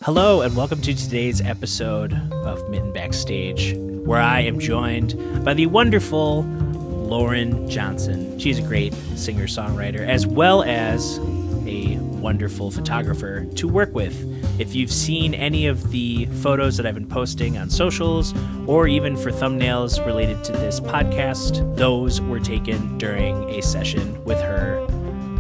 Hello, and welcome to today's episode of Mitten Backstage, where I am joined by the wonderful Loren Johnson. She's a great singer-songwriter, as well as a wonderful photographer to work with. If you've seen any of the photos that I've been posting on socials, or even for thumbnails related to this podcast, those were taken during a session with her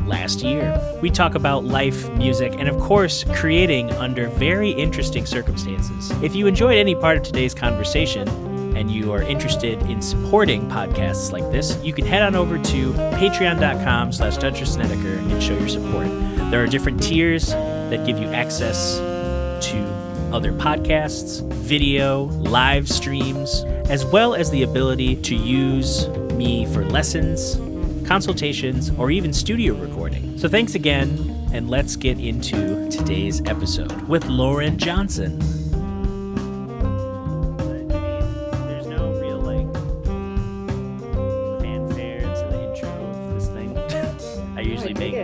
last year. We talk about life, music, and of course, creating under very interesting circumstances. If you enjoyed any part of today's conversation and you are interested in supporting podcasts like this, you can head on over to patreon.com/Snedeker and show your support. There are different tiers that give you access to other podcasts, video, live streams, as well as the ability to use me for lessons, consultations, or even studio recording. So thanks again, and let's get into today's episode with Loren Johnson. There's no real, fanfare to the intro of this thing. I usually make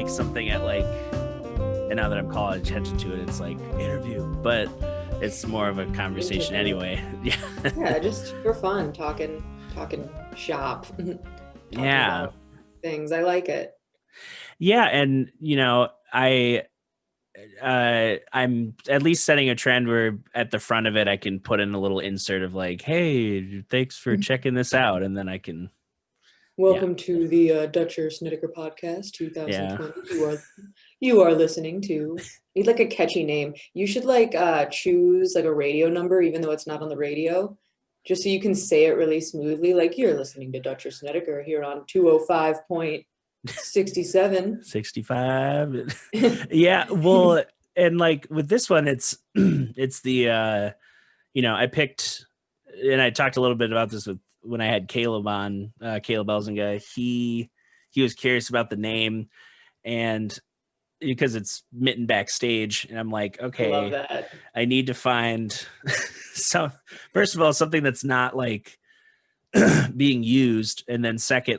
something at and now that I'm calling attention to it, it's like interview, but it's more of a conversation anyway. Yeah, just for fun, talking shop. Yeah, things. I like it. Yeah, and I'm at least setting a trend where at the front of it I can put in a little insert of like, "Hey, thanks for checking this out," and then I can. Welcome to the Dutcher Snedeker podcast 2020. You are listening to. Need like a catchy name. You should choose like a radio number, even though it's not on the radio. Just so you can say it really smoothly, like you're listening to Dutcher Snedeker here on 205.67. 65. Yeah, well, and with this one, it's the I picked, and I talked a little bit about this when I had Caleb on, Caleb Elzinga. He was curious about the name, and because it's Mitten Backstage, and I'm like, okay, I love that. I need to find first of all, something that's not being used, and then second,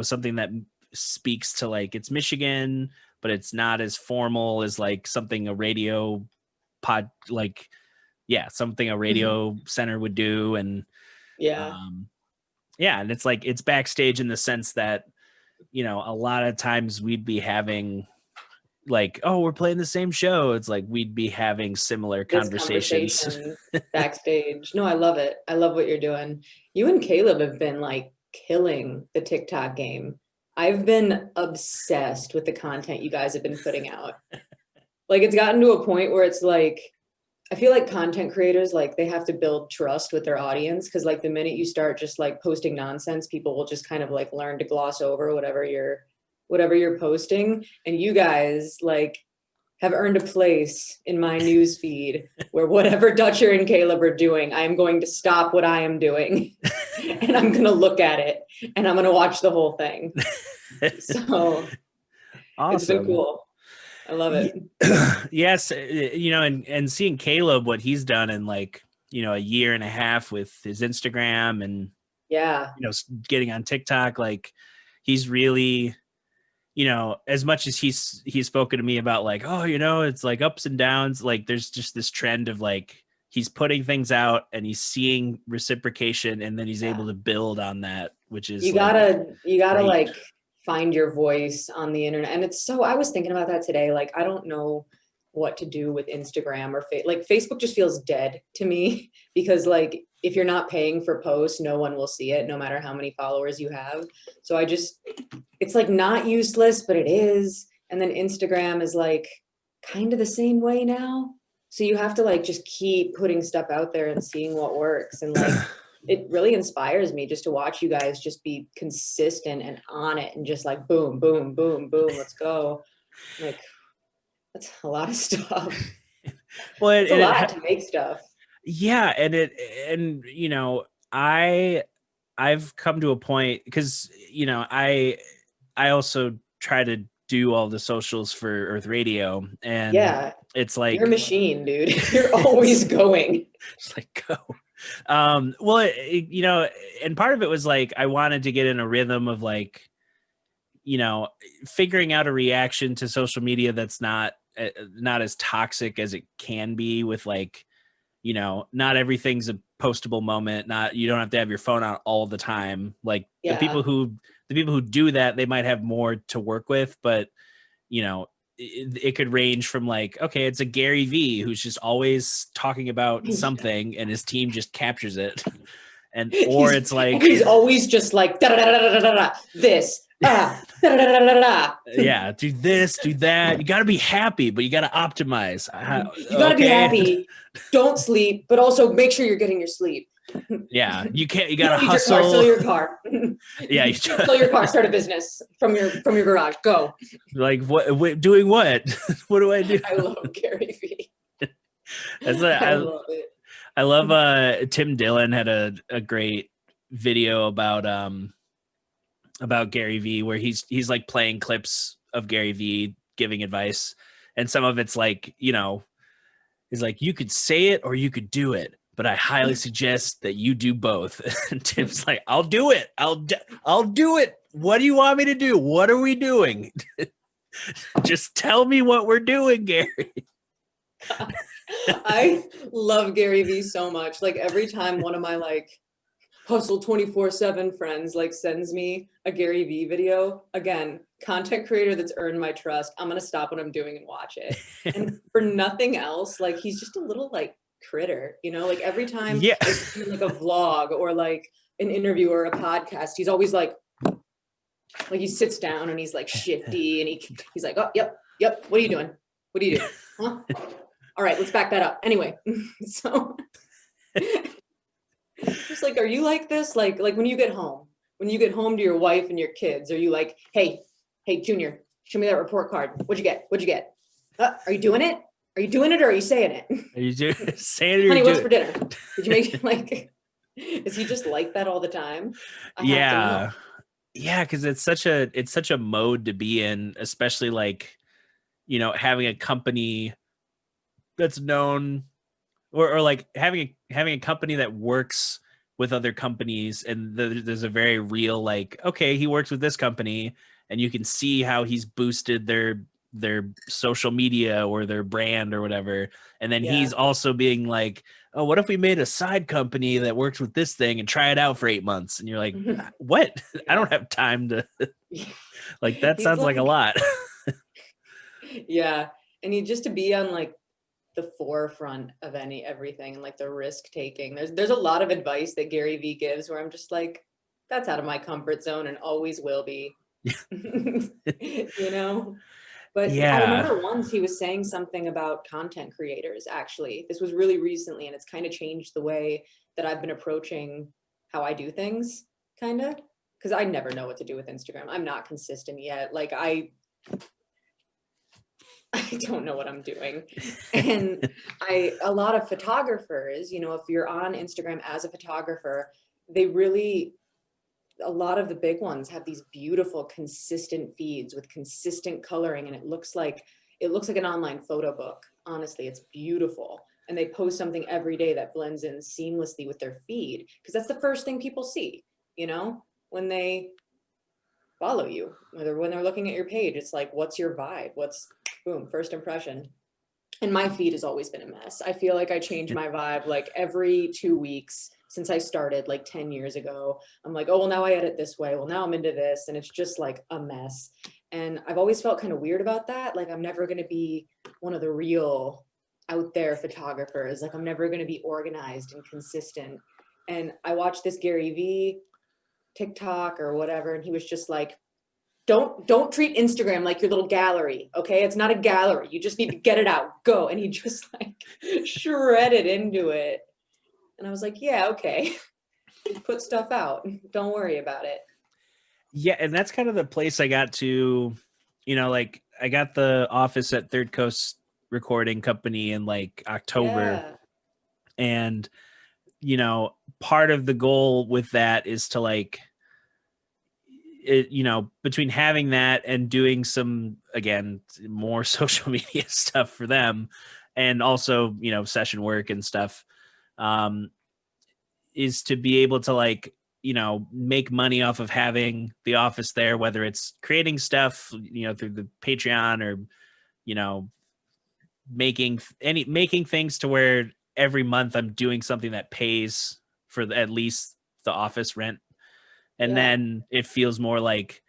something that speaks to it's Michigan, but it's not as formal as something a radio something a radio center would do, and and it's it's backstage in the sense that a lot of times we'd be having we're playing the same show. It's we'd be having similar conversations backstage. No, I love it. I love what you're doing. You and Caleb have been killing the TikTok game. I've been obsessed with the content you guys have been putting out. It's gotten to a point where it's I feel like content creators, they have to build trust with their audience, because the minute you start just posting nonsense, people will just kind of learn to gloss over whatever you're posting. And you guys have earned a place in my news feed where whatever Dutcher and Caleb are doing, I'm going to stop what I am doing and I'm going to look at it and I'm going to watch the whole thing. So awesome. It's been cool. I love it. Yes. And seeing Caleb, what he's done in a year and a half with his Instagram and, getting on TikTok, he's really, as much as he's spoken to me about it's ups and downs, there's just this trend of he's putting things out and he's seeing reciprocation, and then he's able to build on that, which is you gotta find your voice on the internet. And I was thinking about that today. I don't know what to do with Instagram or Facebook just feels dead to me, because if you're not paying for posts, no one will see it, no matter how many followers you have. So it's not useless, but it is. And then Instagram is kind of the same way now. So you have to just keep putting stuff out there and seeing what works. And it really inspires me just to watch you guys just be consistent and on it and just boom, boom, boom, boom, let's go. That's a lot of stuff. Well, it's a lot to make stuff. Yeah. I've come to a point, because, I also try to do all the socials for Earth Radio, and it's you're a machine, dude. You're always going. Just go. Well, and part of it was I wanted to get in a rhythm of figuring out a reaction to social media that's not not as toxic as it can be with like, you know, not everything's a postable moment. Not, you don't have to have your phone out all the time. Like the people who do that, they might have more to work with, but you know, it could range from like, okay, it's a Gary V who's just always talking about something and his team just captures it. And or it's like he's always just like da da da da da da da this da da da da da da. Yeah, do this, do that. You got to be happy, but you got to optimize. You got to be happy. Don't sleep, but also make sure you're getting your sleep. Yeah, you can't. You got to hustle. Sell your car. Yeah, you sell your car. Start a business from your garage. Go. Like what? Doing what? What do I do? I love Gary V. I love it. I love Tim Dillon had a great video about Gary V where he's like playing clips of Gary V giving advice, and some of it's like, you know, he's like, you could say it or you could do it, but I highly suggest that you do both. And Tim's like, I'll do it. I'll do it. What do you want me to do? What are we doing? Just tell me what we're doing, Gary. I love Gary V so much. Like every time one of my like hustle 24/7 friends like sends me a Gary V video, again, content creator that's earned my trust, I'm gonna stop what I'm doing and watch it. And for nothing else, like he's just a little like critter, you know, like every time I see like a vlog or like an interview or a podcast, he's always like he sits down and he's like shifty and he's like, oh yep, what are you doing? What do you do? Huh? All right, let's back that up. Anyway, so just like, are you like this? Like when you get home to your wife and your kids, are you like, hey, Junior, show me that report card. What'd you get? Are you doing it? Are you doing it or are you saying it? Are you saying it? Honey, what's for dinner? Did you make like, is he just like that all the time? Yeah. Cause it's such a mode to be in, especially like, you know, having a company that's known or like having a company that works with other companies. And there's a very real, like, okay, he works with this company and you can see how he's boosted their social media or their brand or whatever. And then he's also being like, oh, what if we made a side company that works with this thing and try it out for 8 months? And you're like, what? I don't have time to like, that sounds like a lot. Yeah. And just to be on like the forefront of everything and like the risk taking. There's a lot of advice that Gary V gives where I'm just like, that's out of my comfort zone and always will be. You know? But I remember once he was saying something about content creators, actually. This was really recently, and it's kind of changed the way that I've been approaching how I do things, kind of. Because I never know what to do with Instagram. I'm not consistent yet. Like, I don't know what I'm doing. And a lot of photographers, you know, if you're on Instagram as a photographer, a lot of the big ones have these beautiful, consistent feeds with consistent coloring. And it looks like an online photo book. Honestly, it's beautiful. And they post something every day that blends in seamlessly with their feed. Because that's the first thing people see, you know, when they follow you, whether when they're looking at your page, it's like, what's your vibe? Boom, first impression. And my feed has always been a mess. I feel like I change my vibe like every 2 weeks since I started like 10 years ago. I'm like, oh, well, now I edit this way. Well, now I'm into this. And it's just like a mess. And I've always felt kind of weird about that. Like, I'm never going to be one of the real out there photographers. Like, I'm never going to be organized and consistent. And I watched this Gary V TikTok or whatever. And he was just like, don't treat Instagram like your little gallery. Okay. It's not a gallery. You just need to get it out. Go. And he just like shredded into it. And I was like, yeah, okay. Just put stuff out. Don't worry about it. Yeah. And that's kind of the place I got to, you know, like I got the office at Third Coast Recording Company in like October. Yeah. And, you know, part of the goal with that is to like, you know, between having that and doing some, again, more social media stuff for them and also, you know, session work and stuff, is to be able to like, you know, make money off of having the office there, whether it's creating stuff, you know, through the Patreon or, you know, making things to where every month I'm doing something that pays for at least the office rent. And Yeah. then it feels more like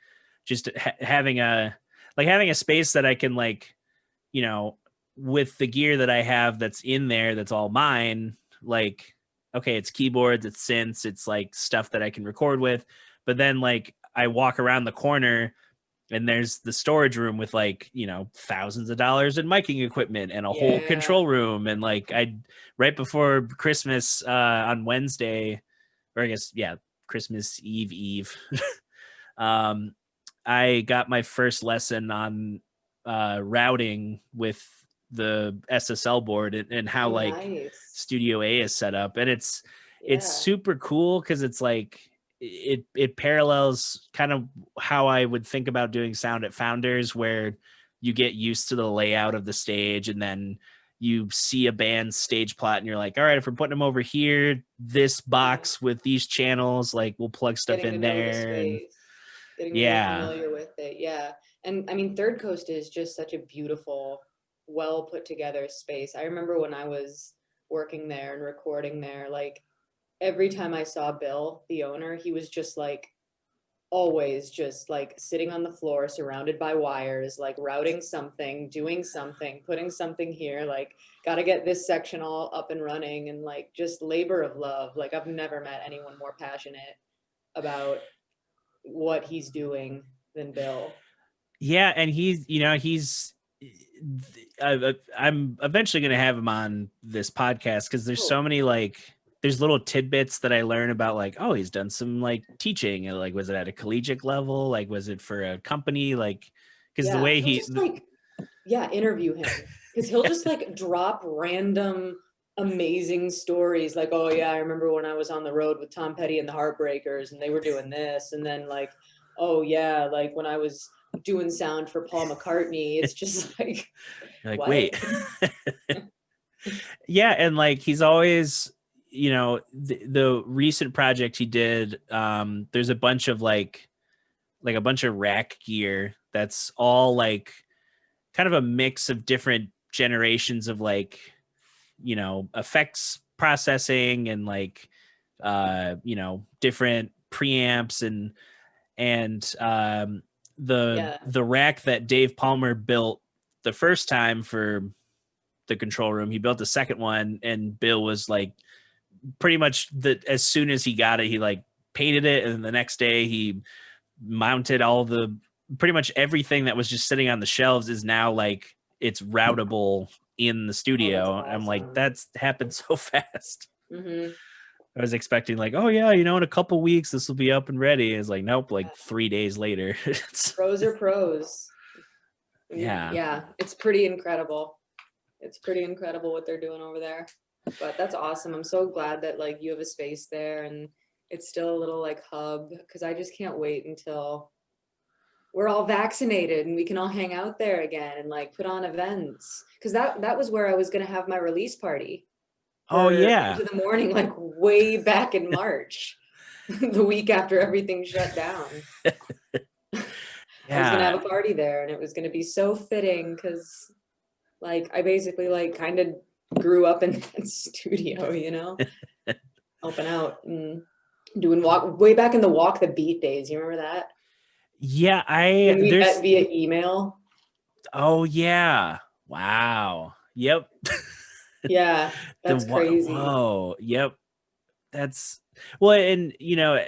just having a space that I can like, you know, with the gear that I have that's in there, that's all mine. Like, okay, it's keyboards, it's synths, it's like stuff that I can record with. But then like I walk around the corner and there's the storage room with like, you know, thousands of dollars in miking equipment and a whole Yeah. control room. And like right before Christmas on Wednesday, or I guess, yeah, Christmas Eve, um, I got my first lesson on routing with the SSL board and how Oh, like nice. Studio A is set up. And it's Yeah. super cool because it's like it parallels kind of how I would think about doing sound at Founders, where you get used to the layout of the stage and then you see a band's stage plot and you're like, all right, if we're putting them over here, this Yeah. box with these channels, like we'll plug stuff Getting to in know the there. And space, getting really yeah, familiar with it. Yeah. And I mean, Third Coast is just such a beautiful, well put together space. I remember when I was working there and recording there, like every time I saw Bill, the owner, he was just like always just like sitting on the floor surrounded by wires, like routing something, doing something, putting something here, like got to get this section all up and running, and like just labor of love. Like I've never met anyone more passionate about what he's doing than Bill. yeah, and I'm eventually going to have him on this podcast because there's Oh, so many like there's little tidbits that I learn about, like, oh, he's done some like teaching, and like was it at a collegiate level, like was it for a company, like because the yeah, way he'll just like, yeah, interview him because he'll just like drop random amazing stories like, oh yeah, I remember when I was on the road with Tom Petty and the Heartbreakers and they were doing this, and then like, oh yeah, like when I was doing sound for Paul McCartney. It's just like, you're like, what? wait. Yeah, and like he's always, the recent project he did, there's a bunch of like a bunch of rack gear that's all like kind of a mix of different generations of like, effects processing and like different preamps and the Yeah, the rack that Dave Palmer built the first time for the control room, he built the second one, and Bill was like pretty much as soon as he got it, he like painted it, and the next day he mounted all the pretty much everything that was just sitting on the shelves is now like it's routable in the oh, that's studio. I'm like, awesome. that's happened so fast. Hmm. I was expecting like, oh yeah, in a couple weeks this will be up and ready. It's like, nope, like Yeah. 3 days later. Pros are pros. Yeah. Yeah, it's pretty incredible. It's pretty incredible what they're doing over there. But that's awesome. I'm so glad that like you have a space there and it's still a little like hub, because I just can't wait until we're all vaccinated and we can all hang out there again and like put on events. Because that was where I was going to have my release party Oh for yeah. Into the Morning, like way back in March, the week after everything shut down. I was gonna Yeah. have a party there, and it was gonna be so fitting because, like, I basically like kind of grew up in that studio, helping out and doing walk way back in the Walk the Beat days. You remember that Yeah, when we met there's via email? oh yeah. Wow. Yep. Yeah, that's crazy. Whoa. Yep. That's well, and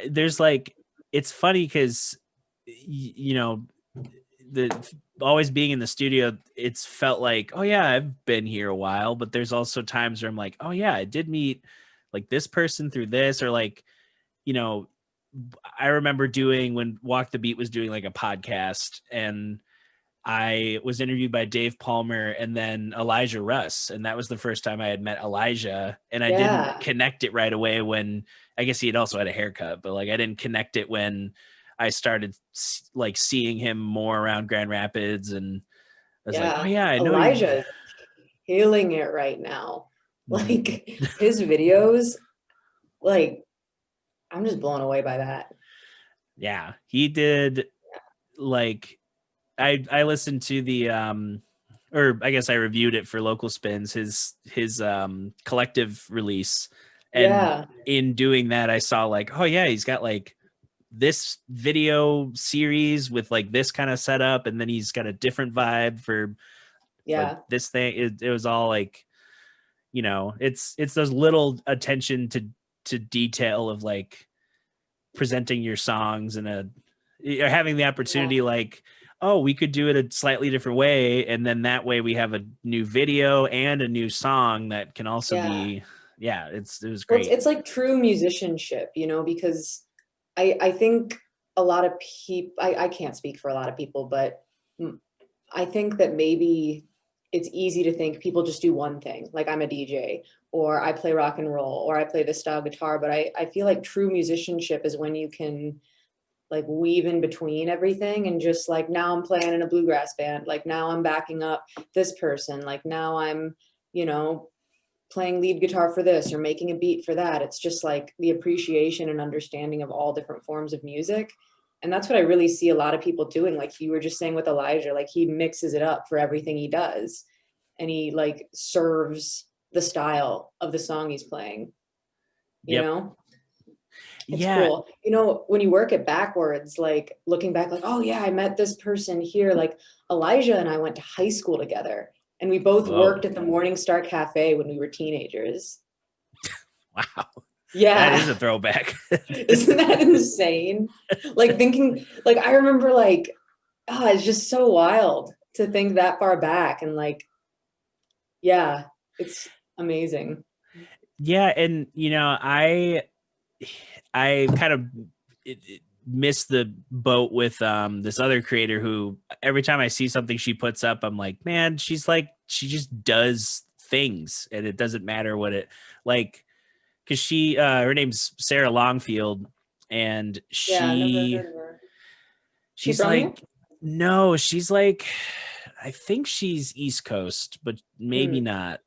there's like it's funny because the always being in the studio, it's felt like, oh yeah, I've been here a while, but there's also times where I'm like, oh yeah, I did meet like this person through this, or like, you know, I remember doing when Walk the Beat was doing like a podcast, and I was interviewed by Dave Palmer and then Elijah Russ. And that was the first time I had met Elijah. And I didn't Yeah, connect it right away when I guess he had also had a haircut, but like I didn't connect it when I started like seeing him more around Grand Rapids. And I was like, oh yeah. yeah, I know you. Elijah is killing it right now. Mhm. Like his videos, like I'm just blown away by that. Yeah, he did like I listened to or I guess I reviewed it for Local Spins, his collective release. And Yeah. in doing that, I saw like, oh yeah, he's got like this video series with like this kind of setup, and then he's got a different vibe for like Yeah. this thing. It was all like, it's those little attention to detail of like presenting your songs and having the Yeah. opportunity, like, oh, we could do it a slightly different way, and then that way we have a new video and a new song that can also Yeah. be, yeah, it was Well, great. it's like true musicianship, because I think a lot of people, I can't speak for a lot of people, but I think that maybe it's easy to think people just do one thing, like I'm a DJ, or I play rock and roll, or I play this style guitar. But I feel like true musicianship is when you can like weave in between everything, and just like, now I'm playing in a bluegrass band, like now I'm backing up this person, like now I'm, you know, playing lead guitar for this or making a beat for that. It's just like the appreciation and understanding of all different forms of music. And that's what I really see a lot of people doing. Like you were just saying with Elijah, like he mixes it up for everything he does. And he like serves the style of the song he's playing, you Yep. know? It's Yeah. cool. When you work it backwards, like looking back, like, oh yeah, I met this person here. Like Elijah and I went to high school together, and we both Whoa. worked at the Morning Star Cafe when we were teenagers. Wow. That is Yeah. a throwback. Isn't that insane? Like thinking, like I remember like, it's just so wild to think that far back, and like, yeah, it's amazing. Yeah, and I kind of missed the boat with this other creator who every time I see something she puts up, I'm like, man, she's like, she just does things, and it doesn't matter what it like, because her name's Sarah Longfield, and Yeah, I've never heard of her. She she's from here? like, no, she's like, I think she's East Coast, but maybe Hmm. not.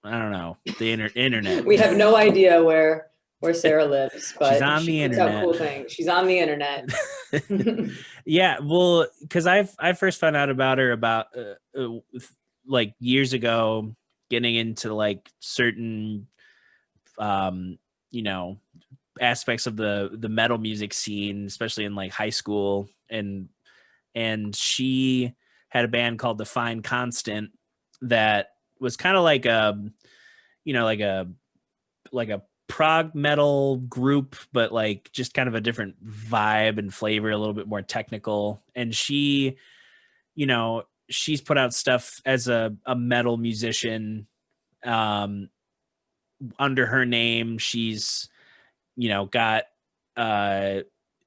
I don't know, the internet. We have no idea where Sarah lives, She's but on she the puts out internet. cool things. She's on the internet. Yeah, well, because I first found out about her about like years ago, getting into like certain um you know aspects of the metal music scene, especially in like high school, and she had a band called The Fine Constant that was kind of like like a prog metal group, but like just kind of a different vibe and flavor, a little bit more technical. And she's put out stuff as a metal musician um, under her name. She's, got uh,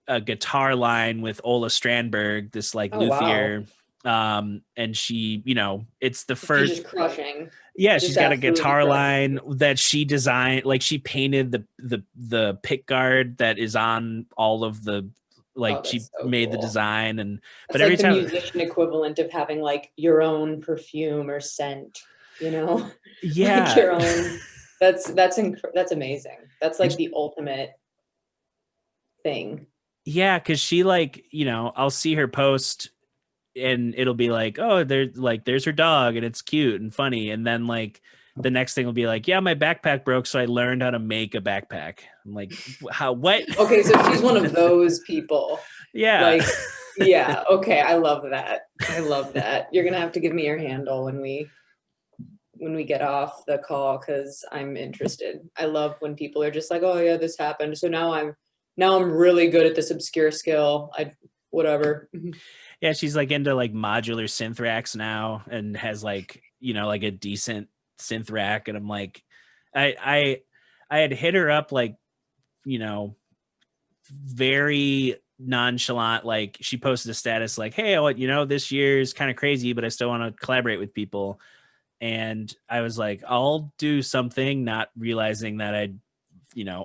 a guitar line with Ola Strandberg, this like Oh wow. luthier. And she, it's the She's first. just crushing. Yeah, she's Just got a absolutely guitar crushing. line that she designed. Like she painted the pick guard that is on all of the, like Oh, she that's so made the cool. design, but That's every like the time, musician equivalent of having like your own perfume or scent, like yeah, your own. That's amazing. That's and like the ultimate thing. yeah, because she like, I'll see her post and it'll be like, oh, there's her dog and it's cute and funny, and then like the next thing will be like, yeah, my backpack broke, so I learned how to make a backpack. I'm like, how, what? Okay, so she's one of those people. Yeah. Like, yeah, okay, I love that. I love that. You're gonna have to give me your handle when we get off the call, because I'm interested. I love when people are just like, oh yeah, this happened. So now I'm really good at this obscure skill. Whatever. Yeah, she's like into like modular synth racks now, and has like, like a decent synth rack. And I'm like, I I had hit her up like, you know, very nonchalant. Like she posted a status like, hey, what, this year is kind of crazy, but I still want to collaborate with people. And I was like, I'll do something, not realizing that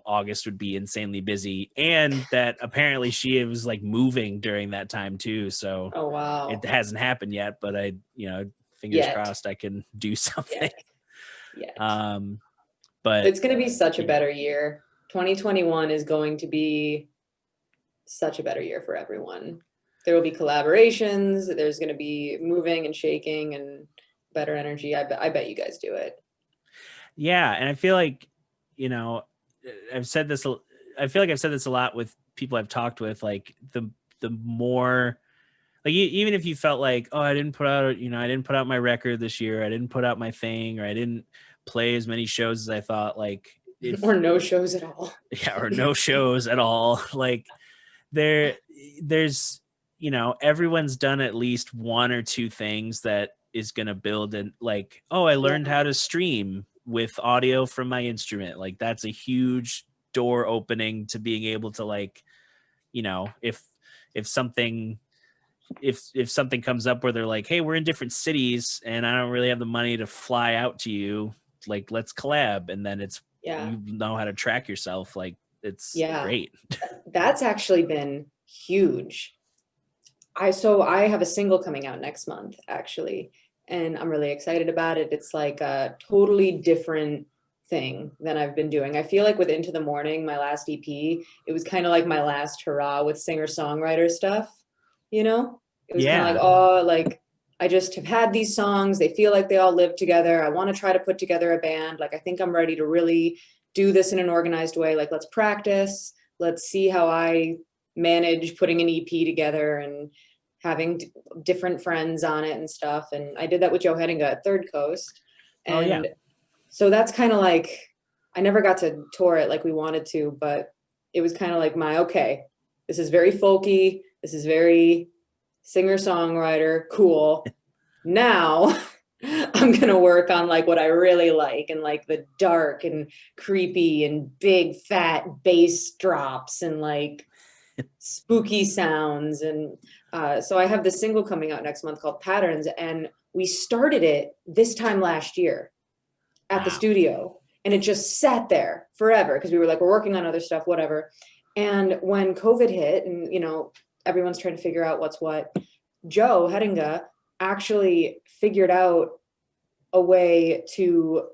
August would be insanely busy, and that apparently she was like moving during that time too. So Oh it wow. hasn't happened yet, but fingers Yet. crossed I can do something. Yet. Yet. Um, but It's going to be such a yeah, better year. 2021 is going to be such a better year for everyone. there will be collaborations. There's going to be moving and shaking and better energy. I bet you guys do it. Yeah. And I feel like, you know, I've said this, I feel like I've said this a lot with people I've talked with, like the more, like even if you felt like, oh, I didn't put out my record this year, I didn't put out my thing, or I didn't play as many shows as I thought, like Or no shows at all. Yeah, or no shows at all. Like there's, everyone's done at least one or two things that is going to build, and like, oh, I learned how to stream with audio from my instrument. Like that's a huge door opening to being able to, like, if something comes up where they're like, hey, we're in different cities and I don't really have the money to fly out to you, like, let's collab. And then it's, you know how to track yourself. Like it's great. That's actually been huge. I have a single coming out next month, actually, and I'm really excited about it. It's like a totally different thing than I've been doing. I feel like with Into the Morning, my last EP, it was kind of like my last hurrah with singer-songwriter stuff, It was kind of like, oh, like, I just have had these songs. They feel like they all live together. I want to try to put together a band. Like, I think I'm ready to really do this in an organized way. Like, let's practice. Let's see how I manage putting an EP together and having different friends on it and stuff. And I did that with Joe Hedinga at Third Coast. And so that's kind of like, I never got to tour it like we wanted to, but it was kind of like okay, this is very folky. This is very singer-songwriter, cool. Now I'm going to work on like what I really like, and like the dark and creepy and big fat bass drops and like spooky sounds. And so I have this single coming out next month called Patterns, and we started it this time last year at the studio, and it just sat there forever because we were like, we're working on other stuff, whatever. And when COVID hit and, everyone's trying to figure out what's what, Joe Hedinga actually figured out a way to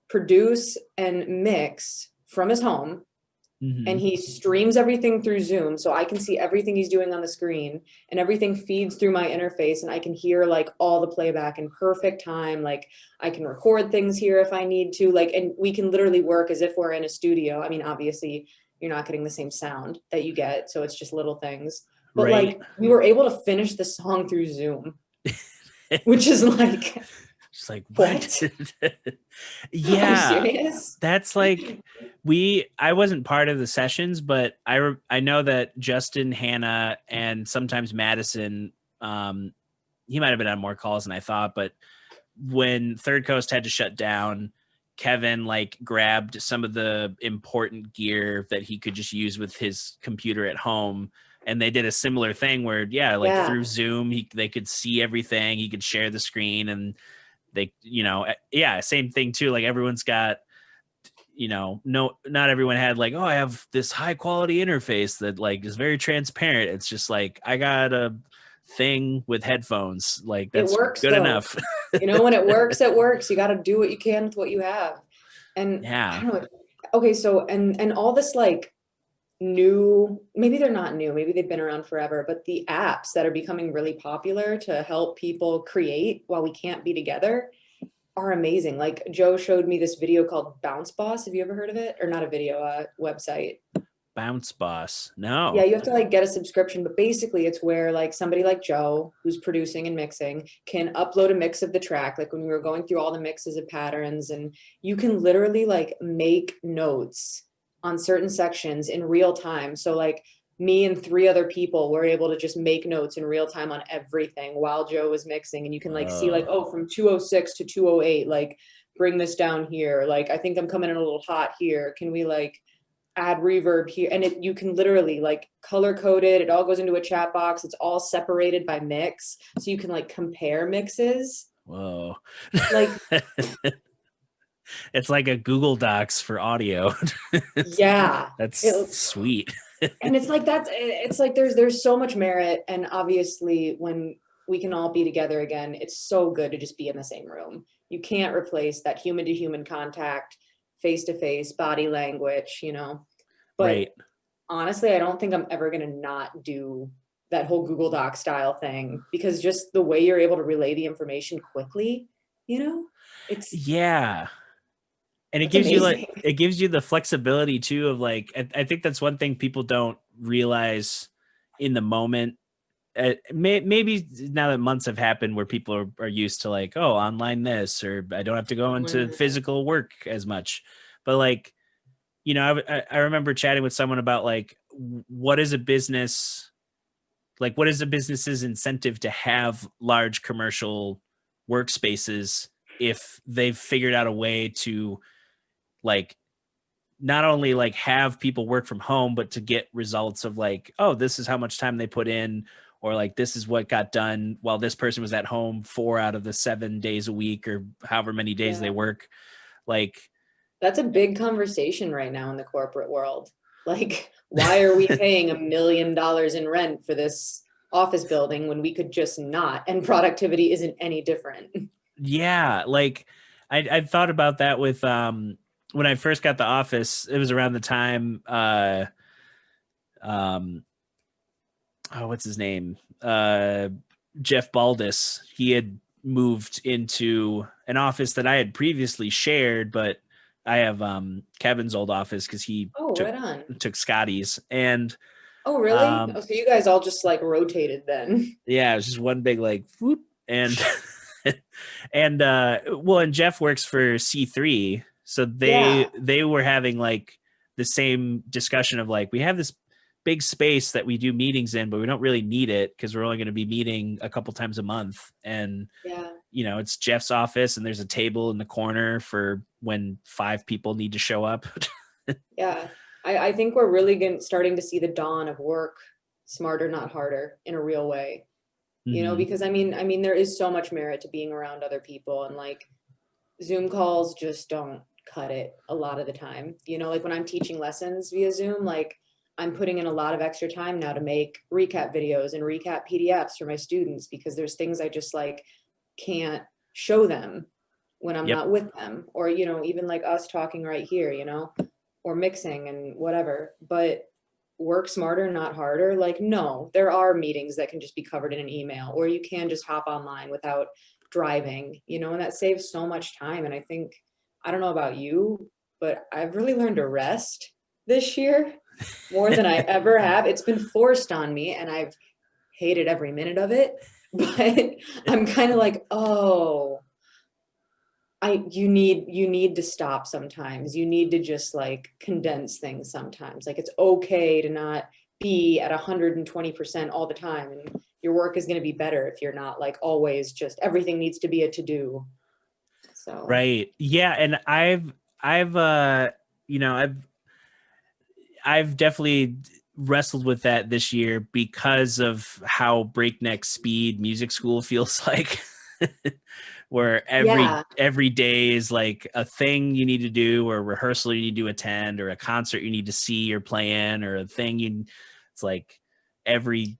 produce and mix from his home. Mm-hmm. And he streams everything through Zoom, so I can see everything he's doing on the screen, and everything feeds through my interface, and I can hear like all the playback in perfect time. Like I can record things here if I need to, like, and we can literally work as if we're in a studio. I mean, obviously you're not getting the same sound that you get, so it's just little things. But like we were able to finish the song through Zoom, which is like, just like, what? Yeah. Are you serious? That's like, I wasn't part of the sessions, but I know that Justin, Hannah, and sometimes Madison, he might've been on more calls than I thought, but when Third Coast had to shut down, Kevin like grabbed some of the important gear that he could just use with his computer at home. And they did a similar thing where, through Zoom, they could see everything. He could share the screen, and they, same thing too. Like everyone's got, not everyone had like, oh, I have this high quality interface that like is very transparent. It's just like, I got a thing with headphones. Like that's good enough. When it works, it works. You got to do what you can with what you have. And I don't know. Okay. So, and all this like new, maybe they're not new, maybe they've been around forever, but the apps that are becoming really popular to help people create while we can't be together are amazing. Like Joe showed me this video called Bounce Boss. Have you ever heard of it? Or not a video, a website. Bounce Boss. No. Yeah, you have to like get a subscription, but basically it's where like somebody like Joe, who's producing and mixing, can upload a mix of the track. Like when we were going through all the mixes of Patterns, and you can literally like make notes on certain sections in real time. So like me and 3 other people were able to just make notes in real time on everything while Joe was mixing. And you can like see like, oh, from 206 to 208, like bring this down here. Like, I think I'm coming in a little hot here. Can we like add reverb here? And you can literally like color code it. It all goes into a chat box. It's all separated by mix. So you can like compare mixes. Whoa. Like it's like a Google Docs for audio. Yeah. That's sweet. And it's like, it's like, there's so much merit. And obviously when we can all be together again, it's so good to just be in the same room. You can't replace that human to human contact, face to face, body language, but honestly, I don't think I'm ever going to not do that whole Google Doc style thing, because just the way you're able to relay the information quickly, it's Yeah. And that's amazing. it gives you the flexibility too of like, I think that's one thing people don't realize in the moment. Maybe now that months have happened where people are used to like, oh, online this, or I don't have to go into physical work as much. But like, I remember chatting with someone about like, what is a business, like what is a business's incentive to have large commercial workspaces if they've figured out a way to like not only like have people work from home, but to get results of like, oh, this is how much time they put in, or like this is what got done while this person was at home 4 out of the 7 days a week, or however many days they Yeah. work. Like That's a big conversation right now in the corporate world. Like, why are we paying $1 million in rent for this office building when we could just not, and productivity isn't any different? yeah, like I thought about that with when I first got the office. It was around the time um oh, what's his name? Jeff Baldus. He had moved into an office that I had previously shared, but I have Kevin's old office because he Oh, right on. took Scotty's. And Oh, really? Oh, so you guys all just like rotated then? yeah, it was just one big like whoop. And and and Jeff works for C3, so Yeah. they were having like the same discussion of like, we have this big space that we do meetings in, but we don't really need it because we're only going to be meeting a couple times a month. And Yeah. it's Jeff's office, and there's a table in the corner for when 5 people need to show up. Yeah. I think we're really starting to see the dawn of work smarter, not harder, in a real way. Mhm. Because I mean, there is so much merit to being around other people, and like Zoom calls just don't cut it a lot of the time. Like when I'm teaching lessons via Zoom, like I'm putting in a lot of extra time now to make recap videos and recap PDFs for my students, because there's things I just like can't show them when I'm Yep. not with them, or even like us talking right here, or mixing and whatever. But work smarter, not harder. Like, no, there are meetings that can just be covered in an email, or you can just hop online without driving, and that saves so much time. And I think, I don't know about you, but I've really learned to rest this year more than I ever have. It's been forced on me, and I've hated every minute of it. But I'm kind of like, oh, you need to stop sometimes. You need to just like condense things sometimes. Like, it's okay to not be at 120% all the time, and your work is going to be better if you're not like always just everything needs to be a to-do. So Right. Yeah, and I've I've definitely wrestled with that this year because of how breakneck speed music school feels like. Where yeah, every day is like a thing you need to do, or a rehearsal you need to attend, or a concert you need to see or play in, or a thing it's like every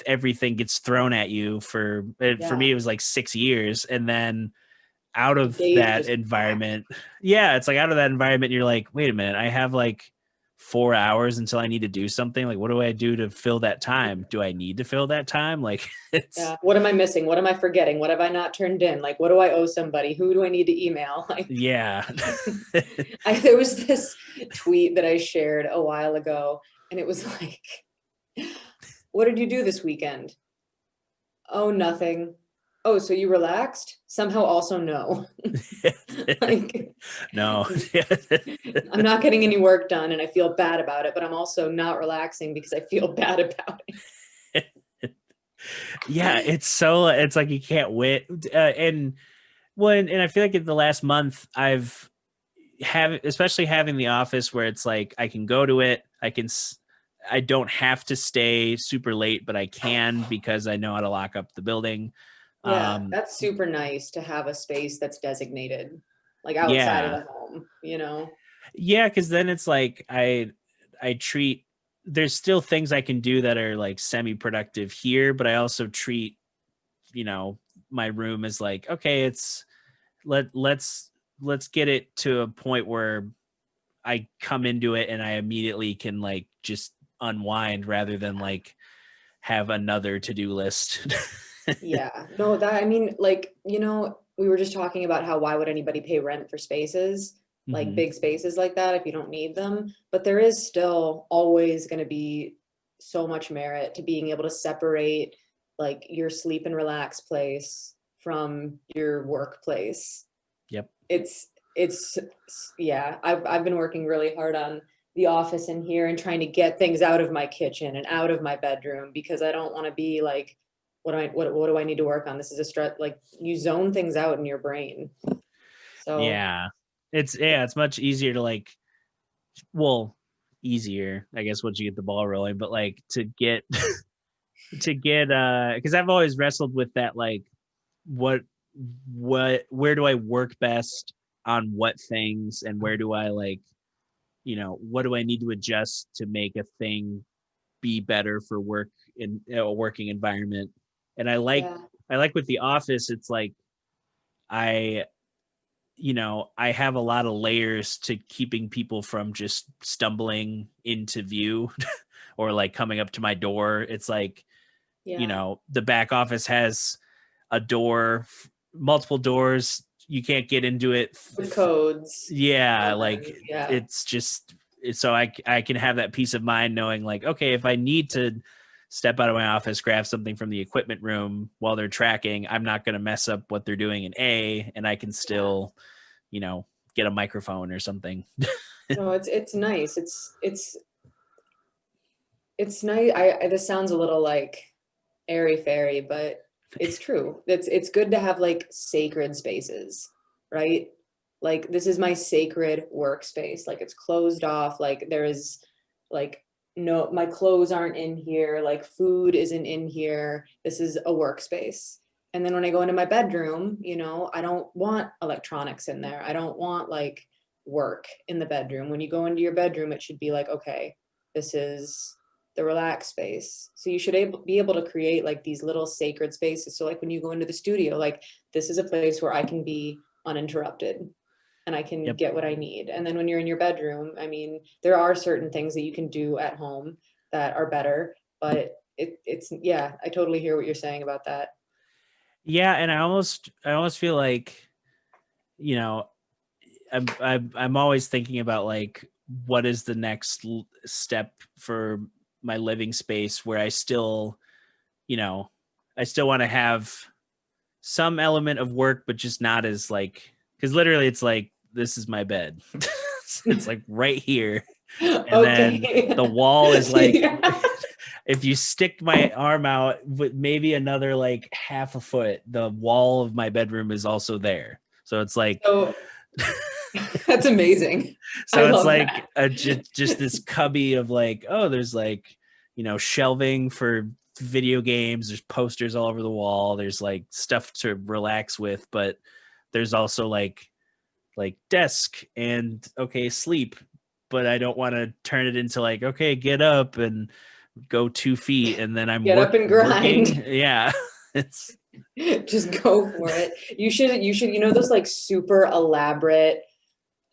everything gets thrown at you for yeah, me it was like 6 years. And then out the of days that just environment, yeah, it's like out of that environment, you're like, wait a minute, I have like 4 hours until I need to do something. Like, what do I do to fill that time? Do I need to fill that time? Like, it's yeah. What am I missing? What am I forgetting? What have I not turned in? Like, what do I owe somebody? Who do I need to email? Like, yeah. there was this tweet that I shared a while ago, and it was like, what did you do this weekend? Oh, nothing. Oh, so you relaxed? Somehow also no. Like, No. I'm not getting any work done and I feel bad about it, but I'm also not relaxing because I feel bad about Yeah, it. it's like you can't wait. And I feel like in the last month I've especially having the office where it's like I can go to it, I don't have to stay super late, but I can because I know how to lock up the building. Yeah, Um, that's super nice to have a space that's designated, like outside of yeah, the home. yeah, because then it's like I treat there's still things I can do that are like semi-productive here, but I also treat you know my room as like, okay, it's let's get it to a point where I come into it and I immediately can like just unwind rather than like have another to-do list. Yeah. No, that I mean, like, we were just talking about how why would anybody pay rent for spaces, like Hmm. big spaces like that if you don't need them? But there is still always going to be so much merit to being able to separate like your sleep and relax place from your workplace. Yep. It's yeah, I've been working really hard on the office in here and trying to get things out of my kitchen and out of my bedroom because I don't want to be like what do I need to work on? This is a stress, like you zone things out in your brain. So Yeah. It's much easier to like, well, easier, I guess, once you get the ball rolling, but like to get because I've always wrestled with that, like what where do I work best on what things, and where do I like, what do I need to adjust to make a thing be better for work in a working environment. And yeah, I like with the office, it's like I I have a lot of layers to keeping people from just stumbling into view or like coming up to my door. It's like, yeah, the back office has a door, multiple doors. You can't get into it. with codes Yeah, on like them. Yeah, it's just so I can have that peace of mind knowing like, okay, if I need to step out of my office, grab something from the equipment room while they're tracking, I'm not going to mess up what they're doing in A, and I can yeah. still, you know, get a microphone or something. No, it's nice. It's nice. I this sounds a little like airy fairy, but it's true. It's good to have like sacred spaces, right? Like this is my sacred workspace. Like it's closed off. Like there is like no, my clothes aren't in here. Like food isn't in here. This is a workspace. And then when I go into my bedroom, I don't want electronics in there. I don't want like work in the bedroom. When you go into your bedroom, it should be like, okay, this is the relaxed space. So you should be able to create like these little sacred spaces. So like when you go into the studio, like this is a place where I can be uninterrupted and I can Yep. get what I need. And then when you're in your bedroom, I mean, there are certain things that you can do at home that are better, but it's yeah, I totally hear what you're saying about that. Yeah, and I almost feel like, you know, I'm always thinking about like what is the next step for my living space where you know, I still want to have some element of work, but just not as like, because literally it's like, this is my bed. It's like right here. And then Okay. the wall is like, Yeah. if you stick my arm out with maybe another like half a foot, the wall of my bedroom is also there. So it's like, So that's amazing. I so it's love like that. just this cubby of like, oh, there's like, shelving for video games. There's posters all over the wall. There's like stuff to relax with, but there's also like desk and okay, sleep. But I don't want to turn it into like, okay, get up and go 2 feet and then I'm Get up and working. grind. Yeah. It's Just go for it. You should, those like super elaborate,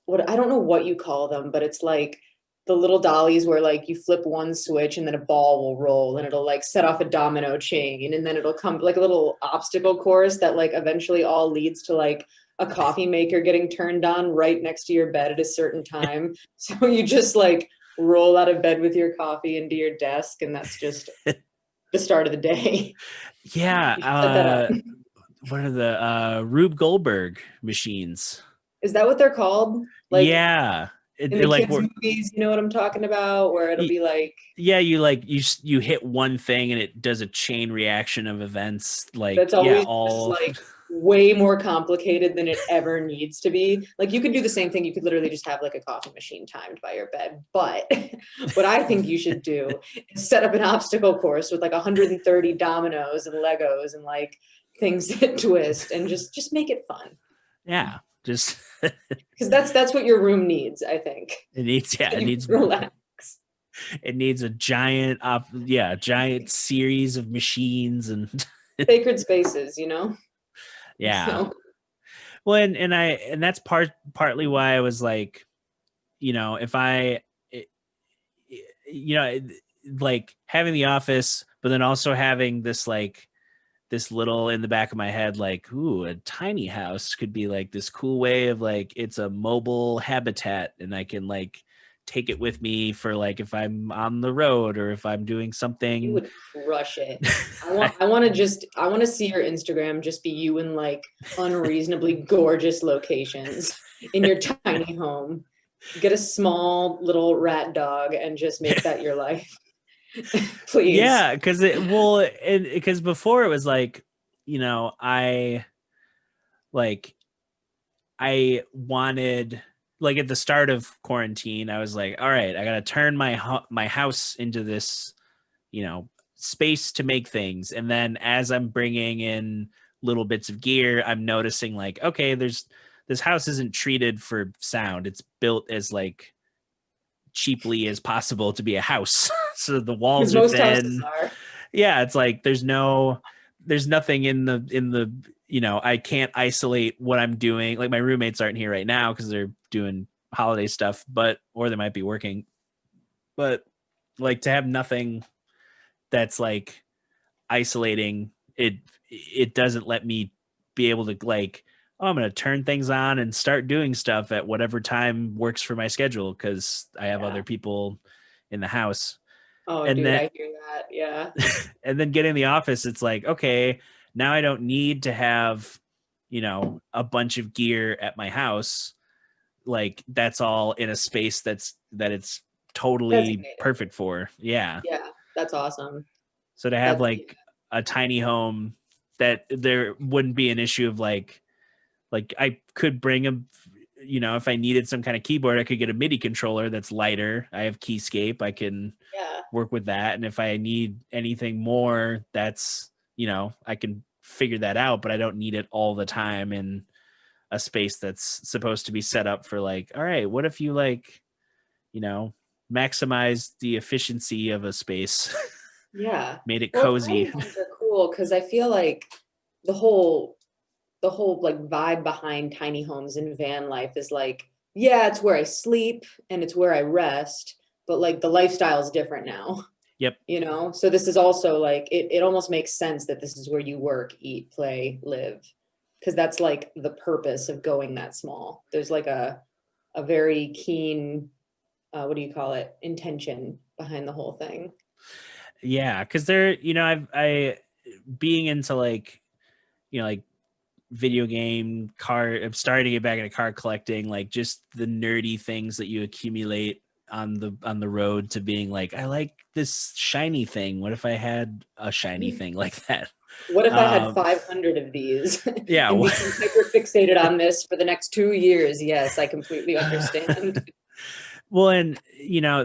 what I don't know what you call them, but it's like the little dollies where like you flip one switch and then a ball will roll and it'll like set off a domino chain and then it'll come like a little obstacle course that like eventually all leads to like a coffee maker getting turned on right next to your bed at a certain time. So you just like roll out of bed with your coffee into your desk and that's just the start of the day. yeah. You should set that up. What are the Rube Goldberg machines? Is that what they're called? Like Yeah. in the Like kids' we're movies, you know what I'm talking about? Where it'll be like, yeah, you like you hit one thing and it does a chain reaction of events, like that's yeah, always just all like way more complicated than it ever needs to be. Like you could do the same thing. You could literally just have like a coffee machine timed by your bed. But what I think you should do is set up an obstacle course with like 130 dominoes and Legos and like things that twist and just make it fun. yeah, just Because that's what your room needs, I think. it needs, yeah, So you can relax. it needs a giant giant series of machines and Sacred spaces, you know? yeah. So Well, and that's partly why I was like, if I, like having the office, but then also having this like this little in the back of my head, like, ooh, a tiny house could be like this cool way of like, it's a mobile habitat and I can like take it with me for like if I'm on the road or if I'm doing You something. would crush it. I want to see your Instagram just be you in like unreasonably gorgeous locations in your tiny home. Get a small little rat dog and just make that your life. Please. Yeah, because it well, because before it was like, I like I wanted like at the start of quarantine, I was like, all right, I got to turn my house into this, space to make things. And then as I'm bringing in little bits of gear, I'm noticing like, okay, this house isn't treated for sound. It's built as like cheaply as possible to be a house. So the Because walls are most houses thin. are. Yeah, it's like there's nothing in the I can't isolate what I'm doing. Like my roommates aren't here right now because they're doing holiday stuff, or they might be working. But like to have nothing that's like isolating, it doesn't let me be able to like, oh, I'm gonna turn things on and start doing stuff at whatever time works for my schedule because I have Yeah. other people in the house. Oh, And dude, then I hear that. Yeah. and then get in the office, it's like, okay, now I don't need to have, a bunch of gear at my house. Like that's all in a space that it's totally Designated. perfect for. Yeah. Yeah. That's awesome. So to have That's like a tiny home that there wouldn't be an issue of like I could bring if I needed some kind of keyboard, I could get a MIDI controller that's lighter. I have Keyscape. I can yeah. work with that. And if I need anything more, that's, I can figure that out, but I don't need it all the time in a space that's supposed to be set up for like, all right, what if you like, you know, maximize the efficiency of a space, Yeah. made it Well, cozy. tiny homes are cool because I feel like the whole the whole like vibe behind tiny homes and van life is like, yeah, it's where I sleep and it's where I rest, but like the lifestyle is different now, Yep. you know? So this is also like it almost makes sense that this is where you work, eat, play, live. Because that's like the purpose of going that small. There's like a very keen what do you call it? Intention behind the whole thing. Yeah. Cause they're, I being into like, like video game car, I'm starting to get back into car collecting, like just the nerdy things that you accumulate on the road to being like, I like this shiny thing. What if I had a shiny thing like that? What if I had Um, 500 of these yeah. and became hyper fixated on this for the next 2 years? Yes, I completely understand. Well, and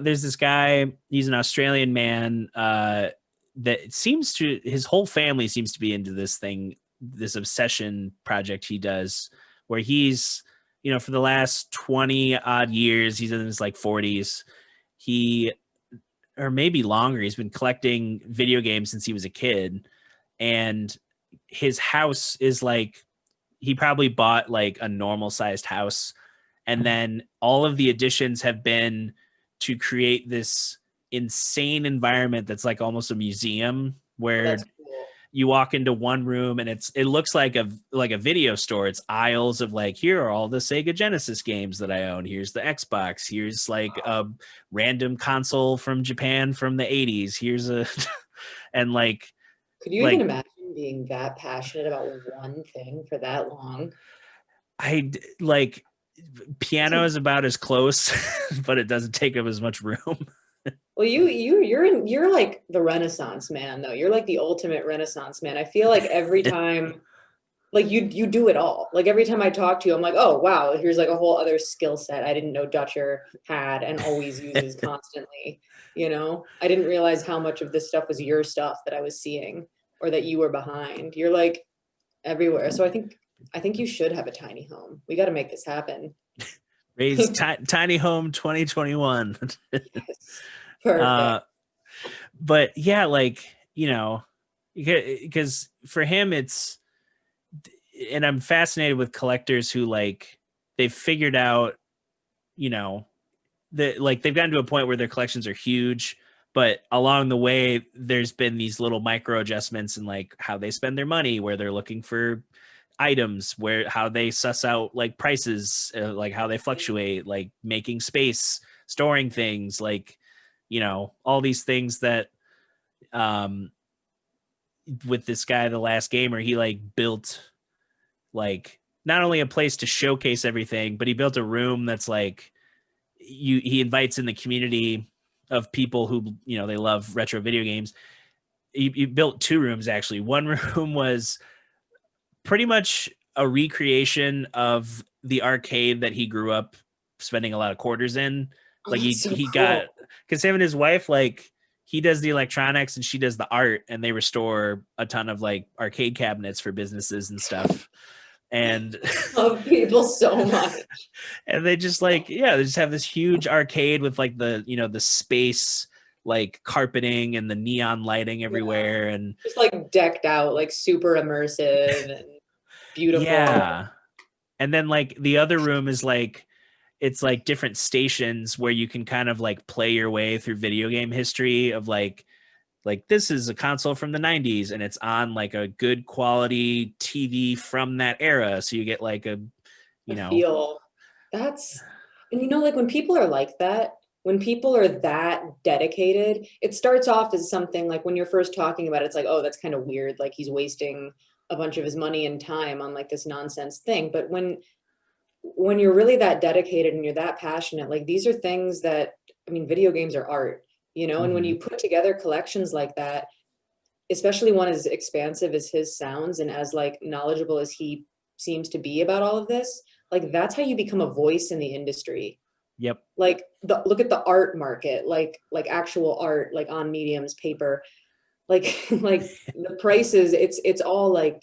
there's this guy, he's an Australian man, that seems to his whole family seems to be into this thing, this obsession project he does, where he's, for the last 20 odd years, he's in his like 40s. He, or maybe longer, he's been collecting video games since he was a kid. And his house is like, he probably bought like a normal sized house, and then all of the additions have been to create this insane environment that's like almost a museum Oh, where that's cool. you walk into one room and it looks like a video store. It's aisles of like, here are all the Sega Genesis games that I own. Here's the Xbox. Here's like a random console from Japan from the 80s. Here's a and Could you even like imagine being that passionate about one thing for that long? like It's piano is about as close, but it doesn't take up as much room. well, you're like the Renaissance man though. You're like the ultimate Renaissance man. I feel like every time like you do it all. Like every time I talk to you, I'm like, oh wow, here's like a whole other skill set I didn't know Dutcher had and always uses constantly. You know, I didn't realize how much of this stuff was your stuff that I was seeing or that you were behind. You're like everywhere. So I think you should have a tiny home. We got to make this happen. Raise tiny home 2021. Yes. Perfect. uh but yeah, like, because for him it's, and I'm fascinated with collectors who like they've figured out, you know, that like they've gotten to a point where their collections are huge, but along the way there's been these little micro adjustments in like how they spend their money, where they're looking for items, where how they suss out like prices, like how they fluctuate, like making space, storing things, like, you know, all these things that um with this guy, the last gamer, he like built like not only a place to showcase everything, but he built a room that's like he invites in the community of people who, you know, they love retro video games. He built two rooms actually. One room was pretty much a recreation of the arcade that he grew up spending a lot of quarters in. Oh, Like that's so he cool. got, because him and his wife, like he does the electronics and she does the art, and they restore a ton of like arcade cabinets for businesses and stuff. And Love people so much. and they just like, yeah, they just have this huge arcade with like the, you know, the space like carpeting and the neon lighting Yeah. everywhere. And Just like decked out, like super immersive and beautiful. yeah. And then like the other room is like, it's like different stations where you can kind of like play your way through video game history of like this is a console from the 90s and it's on like a good quality TV from that era, so you get like a, you I know. feel that's, and you know, like when people are like that, when people are that dedicated, it starts off as something like when you're first talking about it, it's like, oh, that's kind of weird. Like he's wasting a bunch of his money and time on like this nonsense thing. But when you're really that dedicated and you're that passionate, like these are things that, I mean, video games are art, you know, and when Mhm. you put together collections like that, especially one as expansive as his sounds and as like knowledgeable as he seems to be about all of this, like that's how you become a voice in the industry. Yep. Like the look at the art market, like actual art, like on mediums, paper, like like the prices, it's all like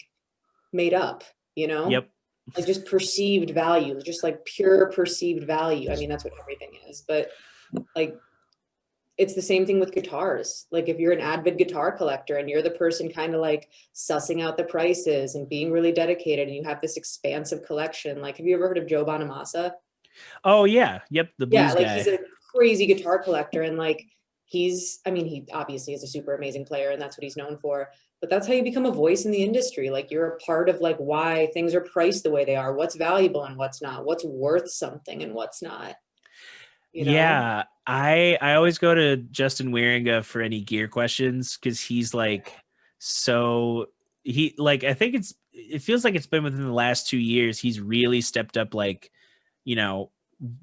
made up, you know? Yep. Like just perceived value, just like pure perceived value. I mean, that's what everything is, but like it's the same thing with guitars. Like if you're an avid guitar collector and you're the person kind of like sussing out the prices and being really dedicated and you have this expansive collection, like have you ever heard of Joe Bonamassa? Oh yeah. Yep. The Yeah, blues like he's guy. a crazy guitar collector and like he's, I mean, he obviously is a super amazing player and that's what he's known for, but that's how you become a voice in the industry. Like you're a part of like why things are priced the way they are, what's valuable and what's not, what's worth something and what's not, you know? Yeah, I always go to Justin Wieringa for any gear questions because he's like so he like I think it feels like it's been within the last 2 years he's really stepped up, like, you know,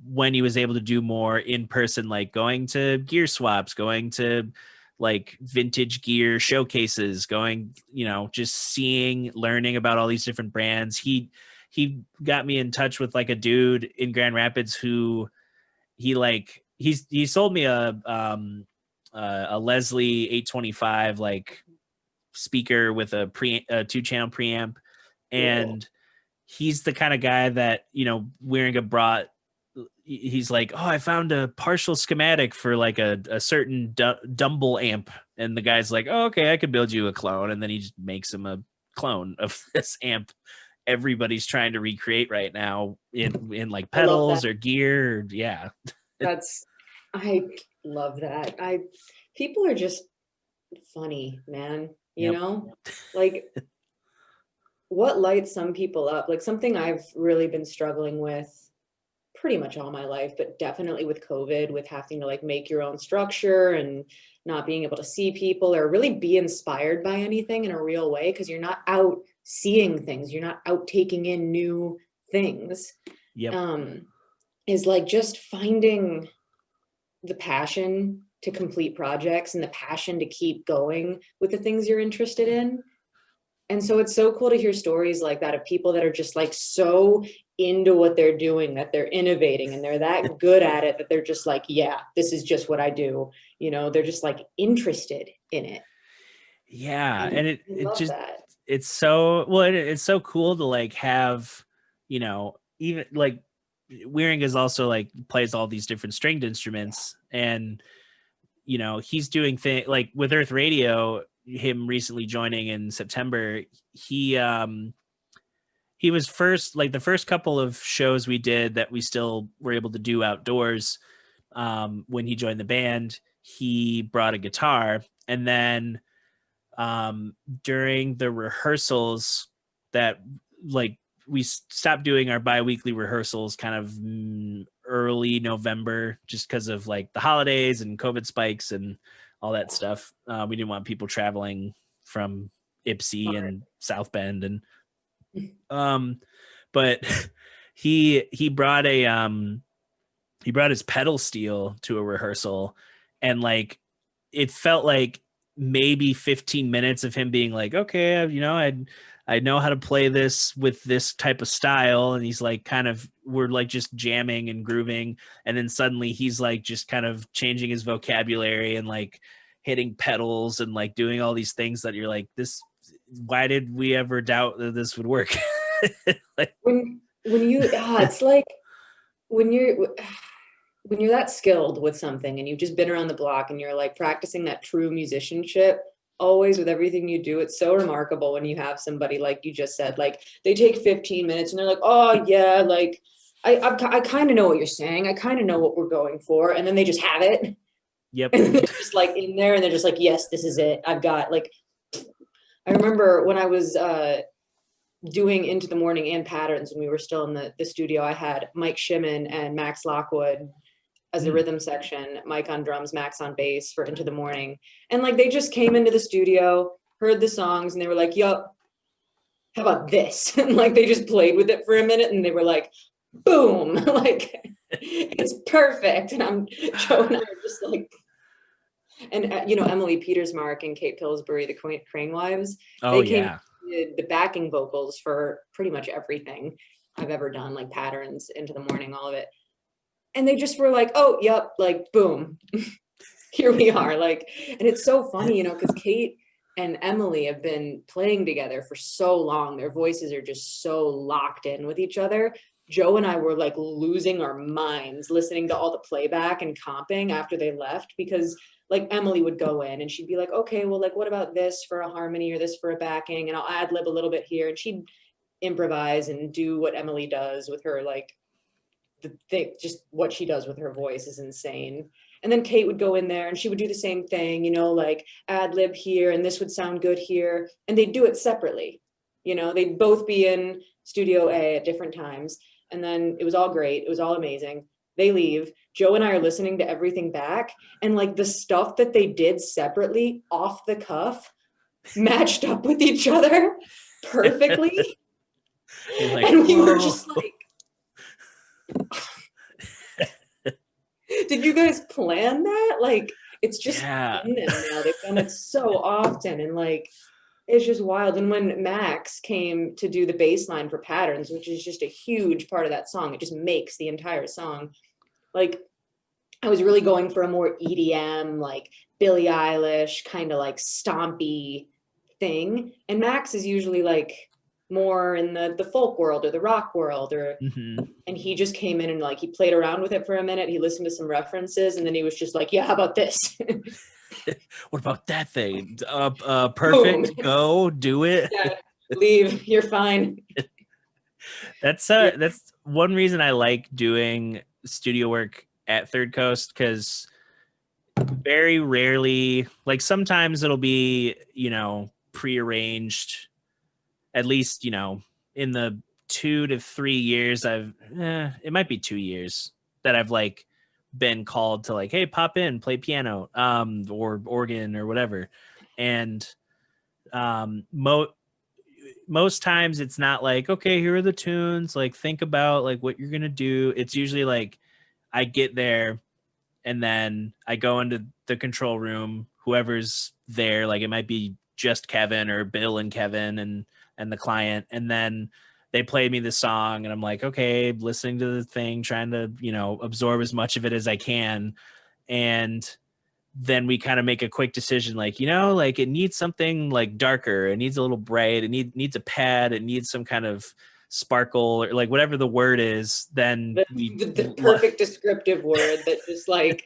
when he was able to do more in person, like going to gear swaps, going to like vintage gear showcases, going, you know, just seeing, learning about all these different brands. He got me in touch with like a dude in Grand Rapids who he sold me a Leslie 825 like speaker with a 2 channel preamp, Cool. and he's the kind of guy that, you know, Wieringa brought. He's like, oh, I found a partial schematic for like a certain Dumble amp, and the guy's like, oh, okay, I could build you a clone, and then he just makes him a clone of this amp everybody's trying to recreate right now in like I love that. pedals or gear. Yeah. That's, I love that. People are just funny, man, you Yep. know? Like what lights some people up, like something I've really been struggling with pretty much all my life, but definitely with COVID, with having to like make your own structure and not being able to see people or really be inspired by anything in a real way because you're not out seeing things, you're not out taking in new things. Yep. Um, is like just finding the passion to complete projects and the passion to keep going with the things you're interested in. And so it's so cool to hear stories like that of people that are just like so into what they're doing, that they're innovating and they're that good at it that they're just like, yeah, this is just what I do. You know, they're just like interested in it. Yeah, And and I it love just that. it's so well, it's so cool to like have, you know, even like Wearing is also like plays all these different stringed instruments, and you know, he's doing thing like with Earth Radio, him recently joining in September. He was first, like the first couple of shows we did that we still were able to do outdoors when he joined the band. he brought a guitar, and then during the rehearsals that like we stopped doing our bi-weekly rehearsals kind of early November just because of like the holidays and COVID spikes and all that stuff. We didn't want people traveling from Ypsi and South Bend, and but he brought his pedal steel to a rehearsal, and like it felt like maybe 15 minutes of him being like, okay, I know how to play this with this type of style. And he's like, we're like just jamming and grooving. And then suddenly he's like, just kind of changing his vocabulary and like hitting pedals and like doing all these things that you're like, why did we ever doubt that this would work? Like, when you, it's like when you're that skilled with something and you've just been around the block and you're like practicing that true musicianship always with everything you do, it's so remarkable when you have somebody like you just said, like they take 15 minutes and they're like, oh yeah, like I kind of know what you're saying, I kind of know what we're going for, and then they just have it. Yep. And they're just like in there and they're just like, yes, this is it, I've got, like, I remember when I was doing Into the Morning and Patterns when we were still in the studio, I had Mike Shimon and Max Lockwood as a rhythm section, Mike on drums, Max on bass for Into the Morning. And like they just came into the studio, heard the songs, and they were like, yup, how about this? And like they just played with it for a minute and they were like, boom, like it's perfect. And Joe and I are just like, and Emily Petersmark and Kate Pillsbury, the Crane Wives, they came did the backing vocals for pretty much everything I've ever done, like Patterns, Into the Morning, all of it. And they just were like, oh, yep, like, boom, here we are. Like, and it's so funny, because Kate and Emily have been playing together for so long. Their voices are just so locked in with each other. Joe and I were like losing our minds listening to all the playback and comping after they left, because like Emily would go in and she'd be like, okay, well, like, what about this for a harmony or this for a backing? And I'll ad lib a little bit here. And she'd improvise and do what Emily does with her, like, just what she does with her voice is insane. And then Kate would go in there and she would do the same thing, like ad lib here and this would sound good here. And they'd do it separately. They'd both be in Studio A at different times. And then it was all great. It was all amazing. They leave. Joe and I are listening to everything back. And like the stuff that they did separately off the cuff matched up with each other perfectly. Like, and we were just like, did you guys plan that? Like, it's just in them now. They've done it so often, and like, it's just wild. And when Max came to do the bass line for Patterns, which is just a huge part of that song, it just makes the entire song. Like, I was really going for a more EDM, like Billie Eilish, kind of like stompy thing. And Max is usually like more in the folk world or the rock world, or and he just came in and like he played around with it for a minute. He listened to some references and then he was just like, yeah, how about this? What about that thing? Perfect. Boom. Go do it. Yeah, leave. You're fine. That's one reason I like doing studio work at Third Coast, because very rarely, like sometimes it'll be, prearranged. At least, in the 2 to 3 years it might be 2 years that I've like been called to like, hey, pop in, play piano, or organ or whatever. And most times it's not like, okay, here are the tunes, like think about like what you're gonna do. It's usually like I get there and then I go into the control room, whoever's there, like it might be just Kevin or Bill and Kevin and the client, and then they play me the song and I'm like, okay, listening to the thing, trying to, absorb as much of it as I can. And then we kind of make a quick decision, like, like it needs something like darker, it needs a little bright, it needs a pad, it needs some kind of sparkle, or like whatever the word is. Then the perfect descriptive word that just like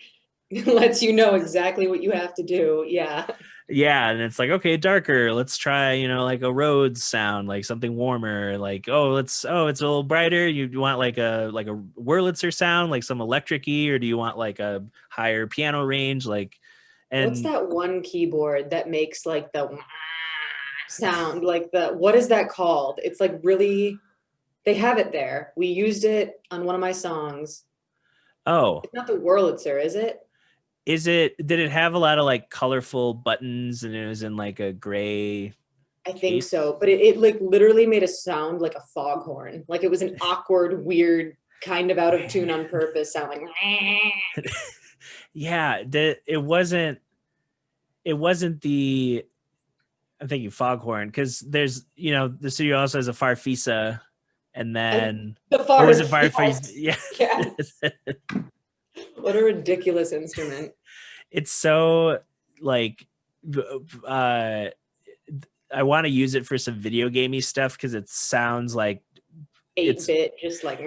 lets you know exactly what you have to do. Yeah. Yeah, and it's like, okay, darker. Let's try, like a Rhodes sound, like something warmer. Like, it's a little brighter. You want like a Wurlitzer sound, like some electric-y, or do you want like a higher piano range? Like, What's and that one keyboard that makes like the sound? Like what is that called? It's like really, they have it there. We used it on one of my songs. oh, It's not the Wurlitzer, is it? did it have a lot of like colorful buttons and it was in like a gray I think case? so. But it like literally made a sound like a foghorn. Like it was an awkward, weird, kind of out of tune on purpose sound like Yeah, it wasn't the I'm thinking foghorn because there's the studio also has a farfisa, and and then the or was fart. it farfisa? Yes. Yeah, Yes. What a ridiculous instrument. it's so like uh I want to use it for some video gamey stuff because it sounds like Eight it's bit, just like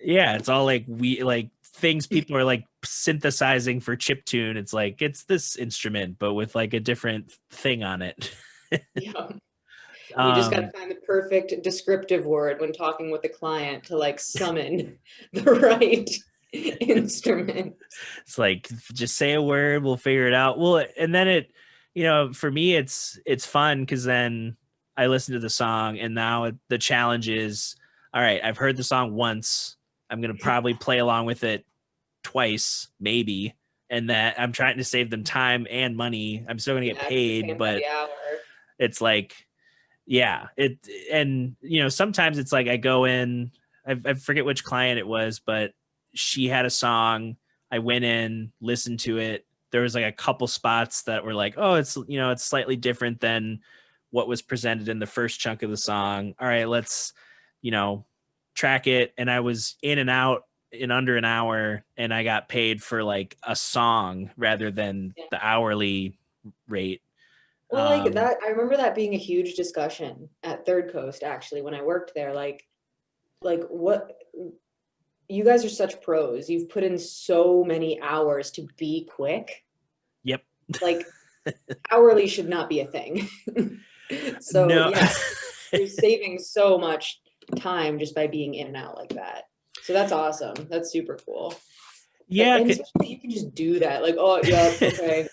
yeah, it's all like we like things people are like synthesizing for chiptune. It's like it's this instrument but with like a different thing on it. yeah. You just got to um find the perfect descriptive word when talking with the client to like summon the right instrument. it's like just say a word, we'll figure it out. Well, and then for me it's fun because then I listen to the song and now the challenge is, all right, I've heard the song once, I'm gonna probably play along with it twice maybe, and that I'm trying to save them time and money. I'm still gonna get Yeah, because you're paid, paying by but the hour. it's like, yeah, and sometimes it's like I go in, I forget which client it was, but she had a song. I went in, listened to it. There was like a couple spots that were like, oh, it's slightly different than what was presented in the first chunk of the song. All right, let's you know track it. And I was in and out in under an hour, and I got paid for like a song rather than Yeah. the hourly rate. Well, like um that, I remember that being a huge discussion at Third Coast actually when I worked there. Like what you guys are such pros. You've put in so many hours to be quick. yep. Like hourly should not be a thing. So No. yeah, you're saving so much time just by being in and out like that. So that's awesome. That's super cool. Yeah. And especially that you can just do that. Like, oh yeah, okay.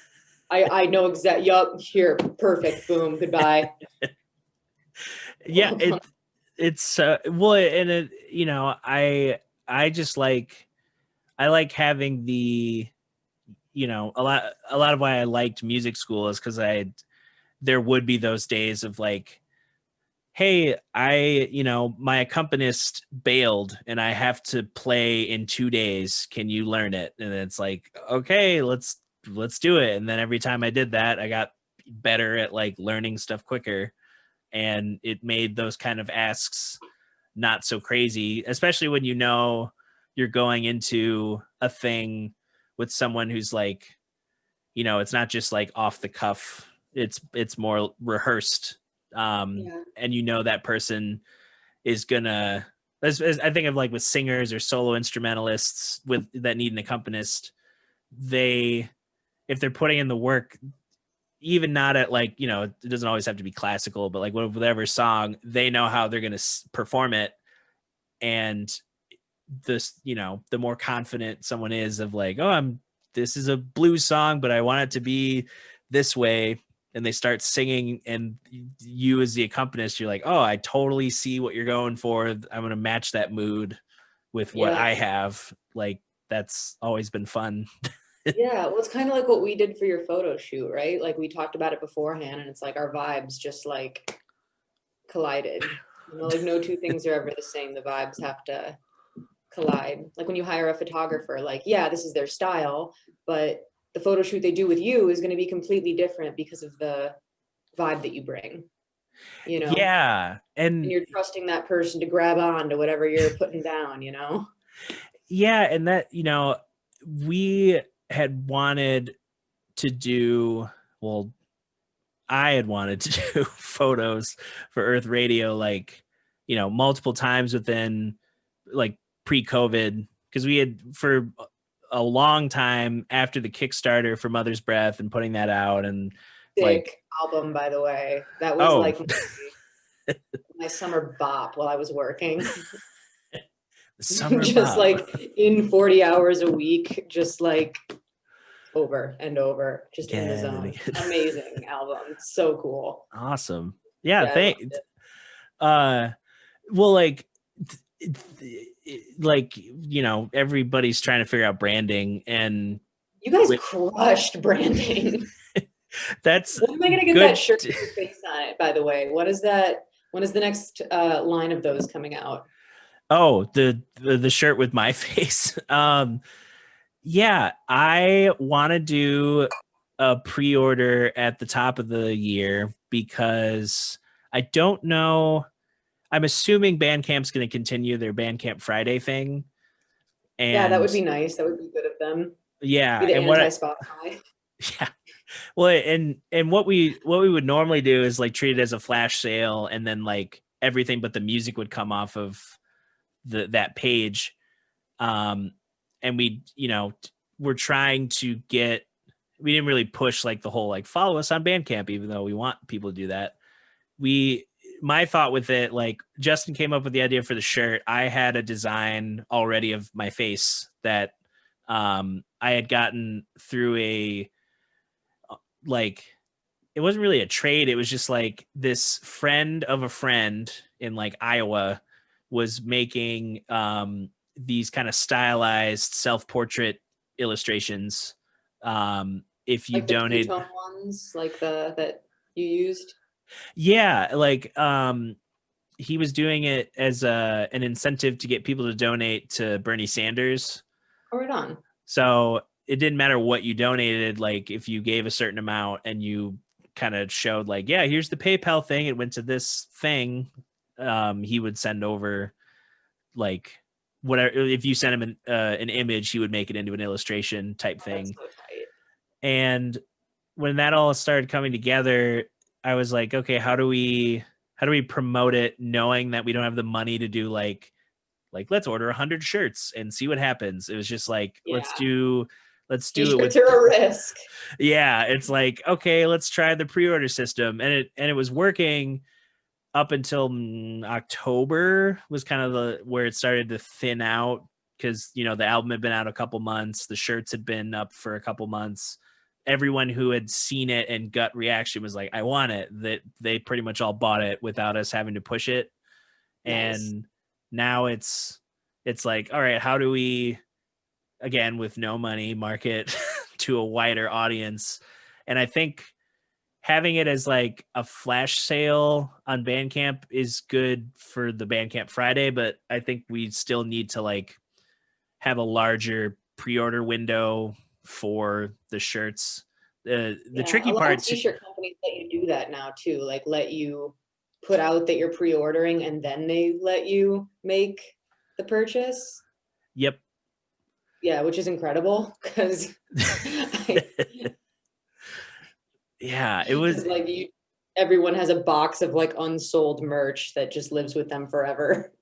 I know exact. Yup, here, perfect. Boom, goodbye. Yeah, it's well, and I just like, I like having the a lot of why I liked music school is because there would be those days of like, hey, my accompanist bailed and I have to play in 2 days. Can you learn it? And it's like, okay, let's do it. And then every time I did that, I got better at like learning stuff quicker. And it made those kind of asks not so crazy, especially when you're going into a thing with someone who's like, it's not just like off the cuff. It's more rehearsed. Yeah. And that person is gonna, as I think of like with singers or solo instrumentalists with that need an accompanist, they, if they're putting in the work, even not at like, it doesn't always have to be classical, but like whatever song, they know how they're going to perform it. And this, the more confident someone is of like, oh, this is a blues song, but I want it to be this way. And they start singing, and you as the accompanist, you're like, oh, I totally see what you're going for. I'm going to match that mood with what Yeah. I have. Like, that's always been fun. Yeah. Well, it's kind of like what we did for your photo shoot, right? Like we talked about it beforehand, and it's like our vibes just like collided. Like no two things are ever the same. The vibes have to collide. Like when you hire a photographer, like, yeah, this is their style, but the photo shoot they do with you is going to be completely different because of the vibe that you bring, you know? Yeah. And And you're trusting that person to grab on to whatever you're putting down. yeah, and that, we had wanted to do, well, I had wanted to do photos for Earth Radio, like, multiple times within like pre-COVID, because we had for a long time after the Kickstarter for Mother's Breath and putting that out, and Like, Sick album, by the way. That was oh, like my summer bop while I was working. the summer Just bop. like in 40 hours a week, just like over and over, just in the Again and zone. again. Amazing album. So cool. Awesome. Yeah, Yeah, I loved thanks. it. Well, like, you know, everybody's trying to figure out branding, and You guys with crushed branding. that's When am I gonna get that good. shirt with your face on it, by the way? What is that? When is the next line of those coming out? Oh, the shirt with my face. Yeah, I want to do a pre-order at the top of the year because I don't know. I'm assuming Bandcamp's going to continue their Bandcamp Friday thing. Yeah, that And would be nice. That would be good of them. Be yeah, the and what anti-Spotify. yeah. Well, and what we would normally do is like treat it as a flash sale, and then like everything but the music would come off of that page. Um and we, we're trying to get, we didn't really push like the whole like follow us on Bandcamp, even though we want people to do that. My thought with it, like Justin came up with the idea for the shirt. I had a design already of my face that I had gotten through like, it wasn't really a trade. It was just like this friend of a friend in like Iowa was making these kind of stylized self-portrait illustrations. If you Like the donate, two-tone ones, like the that you used. yeah, like he was doing it as an incentive to get people to donate to Bernie Sanders. Oh, right on. So it didn't matter what you donated. Like if you gave a certain amount and you kind of showed like, yeah, here's the PayPal thing, it went to this thing. He would send over like whatever. If you sent him an image, he would make it into an illustration type Oh, that's thing. so tight. And when that all started coming together, I was like, okay, how do we promote it, knowing that we don't have the money to do like let's order 100 shirts and see what happens. It was just like, Yeah. let's do it with, T-shirts are a risk. yeah, it's like, okay, let's try the pre-order system. And it was working up until October was kind of where it started to thin out, because the album had been out a couple months, the shirts had been up for a couple months. Everyone who had seen it and gut reaction was like, I want it. That they pretty much all bought it without us having to push it. Nice. And now it's like, all right, how do we, again, with no money, market to a wider audience? And I think having it as like a flash sale on Bandcamp is good for the Bandcamp Friday, but I think we still need to like have a larger pre-order window for the shirts. The Yeah, tricky a lot of part t-shirt companies let you do that now too. Like let you put out that you're pre-ordering and then they let you make the purchase. yep. Yeah, which is incredible because Yeah, it was. like everyone has a box of like unsold merch that just lives with them forever.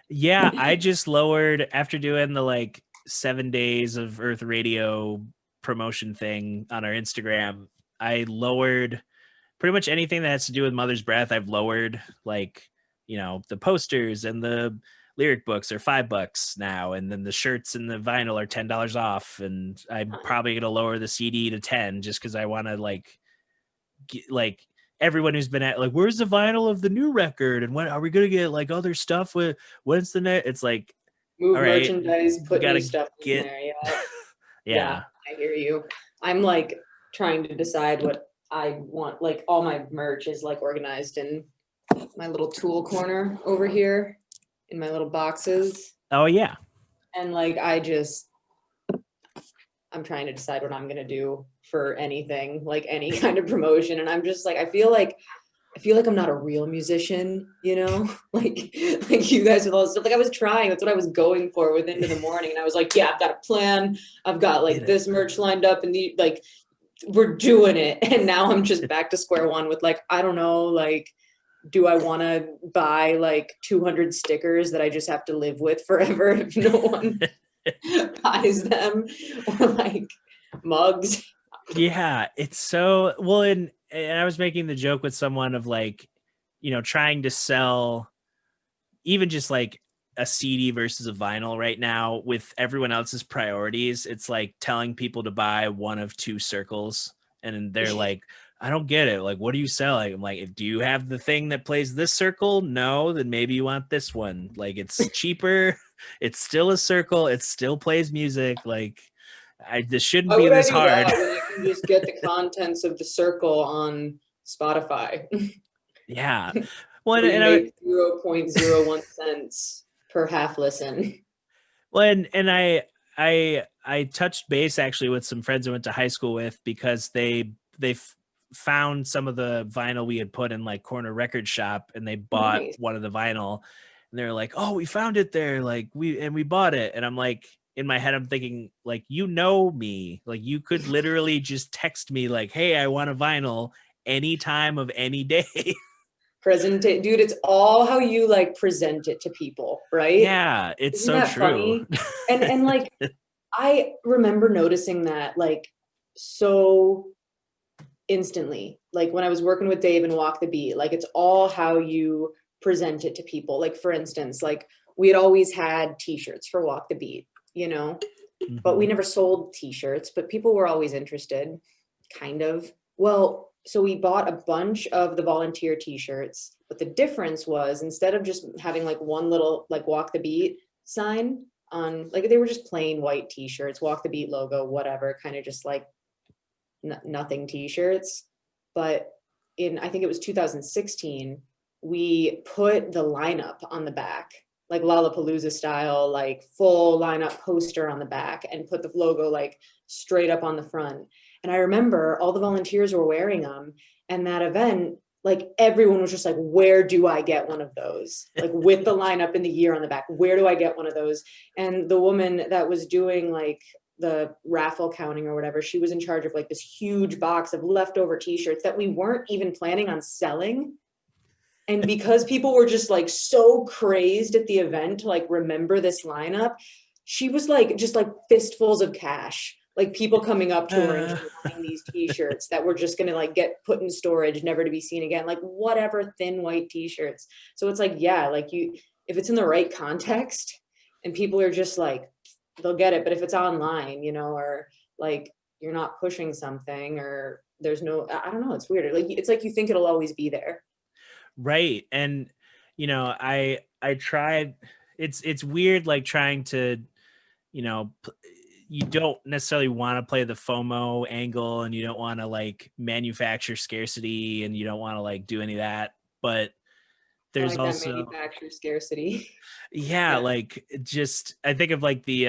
Yeah, I just lowered after doing the like 7 days of Earth Radio promotion thing on our Instagram. I lowered pretty much anything that has to do with Mother's Breath. I've lowered, like, the posters and the lyric books are $5 now, and then the shirts and the vinyl are $10 off. And I'm probably gonna lower the CD to 10 just because I want to like everyone who's been at like, where's the vinyl of the new record, and when are we gonna get like other stuff, with when's the net? It's like, Move all right, merchandise, we put new gotta stuff in get. there. Yeah. Yeah. I hear you. I'm like trying to decide what I want. Like all my merch is like organized in my little tool corner over here in my little boxes. Oh yeah. And like I'm trying to decide what I'm gonna do for anything, like any kind of promotion. And I'm just like, I feel like I'm not a real musician, like you guys with all this stuff. Like I was trying, that's what I was going for with Into the Morning. And I was like, yeah, I've got a plan. I've got like this merch lined up and like we're doing it. And now I'm just back to square one with like, I don't know, like, do I want to buy like 200 stickers that I just have to live with forever if no one buys them, or like mugs? Yeah, it's so well, and and I was making the joke with someone of like, trying to sell even just like a CD versus a vinyl right now with everyone else's priorities. It's like telling people to buy one of two circles, and they're like, I don't get it. Like, what are you selling? I'm like, do you have the thing that plays this circle? No, then maybe you want this one. Like, it's cheaper. It's still a circle. It still plays music. Like, this shouldn't Why be would I this do hard. that when I can just get the contents of the circle on Spotify? Yeah. Well, Where you make 0.01 cents per half listen. I touched base actually with some friends I went to high school with, because they found some of the vinyl we had put in like corner record shop, and they bought Nice. one of the vinyl, and they're like, oh, we found it there, like we bought it. And I'm like, in my head I'm thinking, like, me, like you could literally just text me like, hey, I want a vinyl any time of any day. Dude, it's all how you like present it to people, right? Yeah, it's Isn't so that true. funny? And like I remember noticing that like so instantly, like when I was working with Dave and Walk the Beat, like it's all how you present it to people. Like for instance, like we had always had t-shirts for Walk the Beat, but we Mhm. never sold t-shirts, but people were always interested, kind of. Well, so we bought a bunch of the volunteer t-shirts, but the difference was instead of just having like one little like Walk the Beat sign on, like they were just plain white t-shirts, Walk the Beat logo, whatever, kind of just like nothing t-shirts. But I think it was 2016, we put the lineup on the back, like Lollapalooza style, like full lineup poster on the back, and put the logo like straight up on the front. And I remember all the volunteers were wearing them, and that event, like everyone was just like, where do I get one of those? Like with the lineup in the year on the back, where do I get one of those? And the woman that was doing like the raffle counting or whatever, she was in charge of like this huge box of leftover t-shirts that we weren't even planning on selling. And because people were just like so crazed at the event to like remember this lineup, she was like just like fistfuls of cash, like people coming up to her and just buying these t-shirts that were just going to like get put in storage, never to be seen again, like whatever, thin white t-shirts. So it's like, yeah, like if it's in the right context and people are just like, they'll get it. But if it's online, or like you're not pushing something, or there's no, I don't know, it's weird. Like it's like you think it'll always be there. Right. And I tried, it's weird, like trying to, you know, you don't necessarily want to play the FOMO angle, and you don't want to like manufacture scarcity, and you don't want to like do any of that. But I there's like that also, manufacturer scarcity. yeah, Yeah. like just I think of like the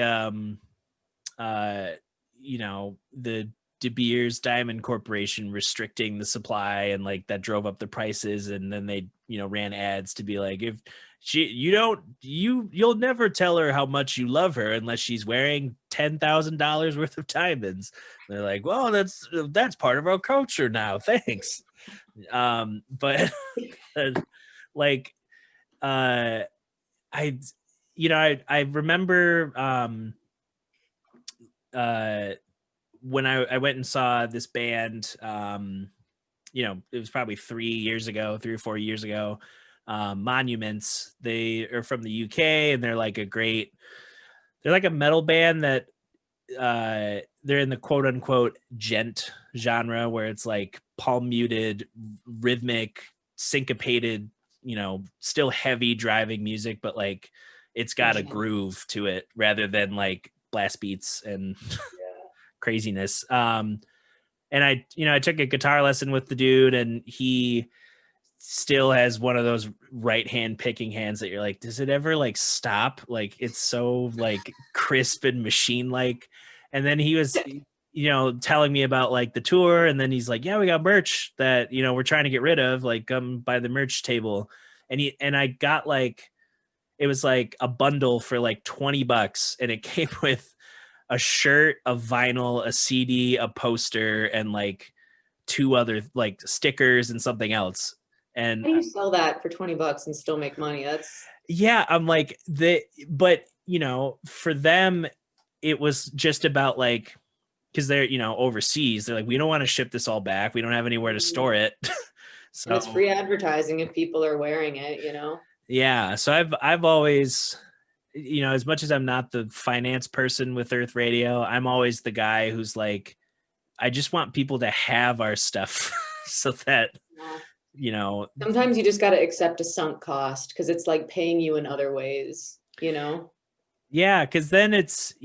the De Beers Diamond Corporation restricting the supply, and like that drove up the prices, and then they ran ads to be like, if you'll never tell her how much you love her unless she's wearing $10,000 worth of diamonds. And they're like, well, that's part of our culture now, thanks. But like uh I I remember uh when I went and saw this band, it was probably 3 or 4 years ago, Monuments. They are from the UK, and they're like they're like a metal band that they're in the quote unquote gent genre, where it's like palm muted, rhythmic, syncopated, still heavy driving music, but like it's got a Gent. groove to it rather than like blast beats and Yeah. craziness. And I took a guitar lesson with the dude, and he still has one of those right hand picking hands that you're like, does it ever like stop? Like it's so like crisp and machine like. And then he was telling me about like the tour, and then he's like, yeah, we got merch that we're trying to get rid of, like come by the merch table. And I got like, it was like a bundle for like $20, and it came with a shirt, a vinyl, a CD, a poster, and like two other like stickers and something else. And How do you sell that for $20 and still make money? That's yeah, I'm like but for them, it was just about like because they're, overseas. They're like, we don't want to ship this all back. We don't have anywhere to store it. And it's So free advertising if people are wearing it, yeah. So I've always, as much as I'm not the finance person with Earth Radio, I'm always the guy who's like, I just want people to have our stuff so that, Sometimes you just got to accept a sunk cost because it's like paying you in other ways, Yeah, because then it's, like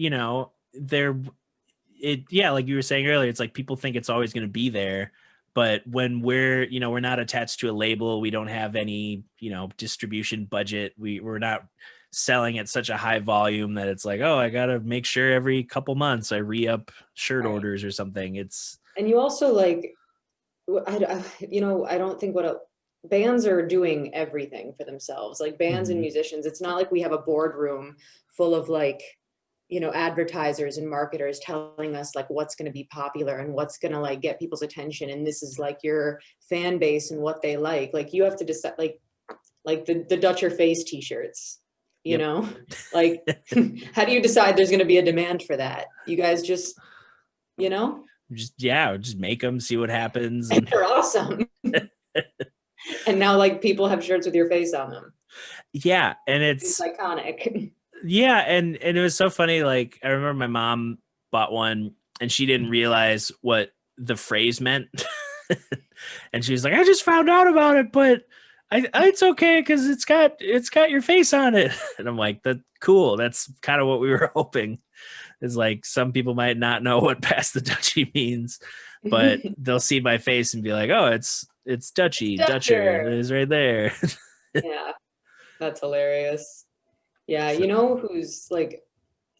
you were saying earlier, it's like people think it's always going to be there. But when we're not attached to a label, we don't have any, distribution budget. We're not selling at such a high volume that it's like, oh, I got to make sure every couple months I re-up shirt orders or something. And you also like, I don't think bands are doing everything for themselves, like bands and musicians. It's not like we have a boardroom full of like, advertisers and marketers telling us like what's going to be popular and what's going to like get people's attention. And this is like your fan base and what they like. Like you have to decide, like the Dutch Your Face t-shirts, like how do you decide there's going to be a demand for that? You guys just, just make them, see what happens. And they're awesome. And now like people have shirts with your face on them. Yeah. And it's iconic. Yeah. And it was so funny. Like I remember my mom bought one and she didn't realize what the phrase meant. And she was like, I just found out about it, but it's okay because it's got your face on it. And I'm like, that's cool. That's kind of what we were hoping. Is like some people might not know what Pass the Dutchie means, but they'll see my face and be like, oh, it's Dutchie, Dutcher. It is right there. Yeah, that's hilarious. Yeah, who's like,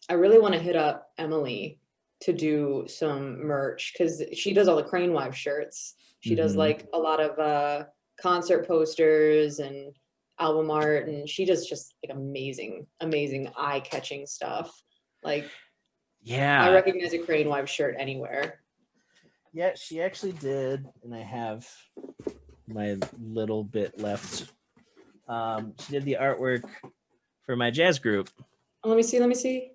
I really want to hit up Emily to do some merch because she does all the Crane Wife shirts. She does like a lot of concert posters and album art, and she does just like amazing eye-catching stuff. Like, yeah, I recognize a Crane Wife shirt anywhere. Yeah, she actually did, and I have my little bit left. She did the artwork for my jazz group. Oh, let me see.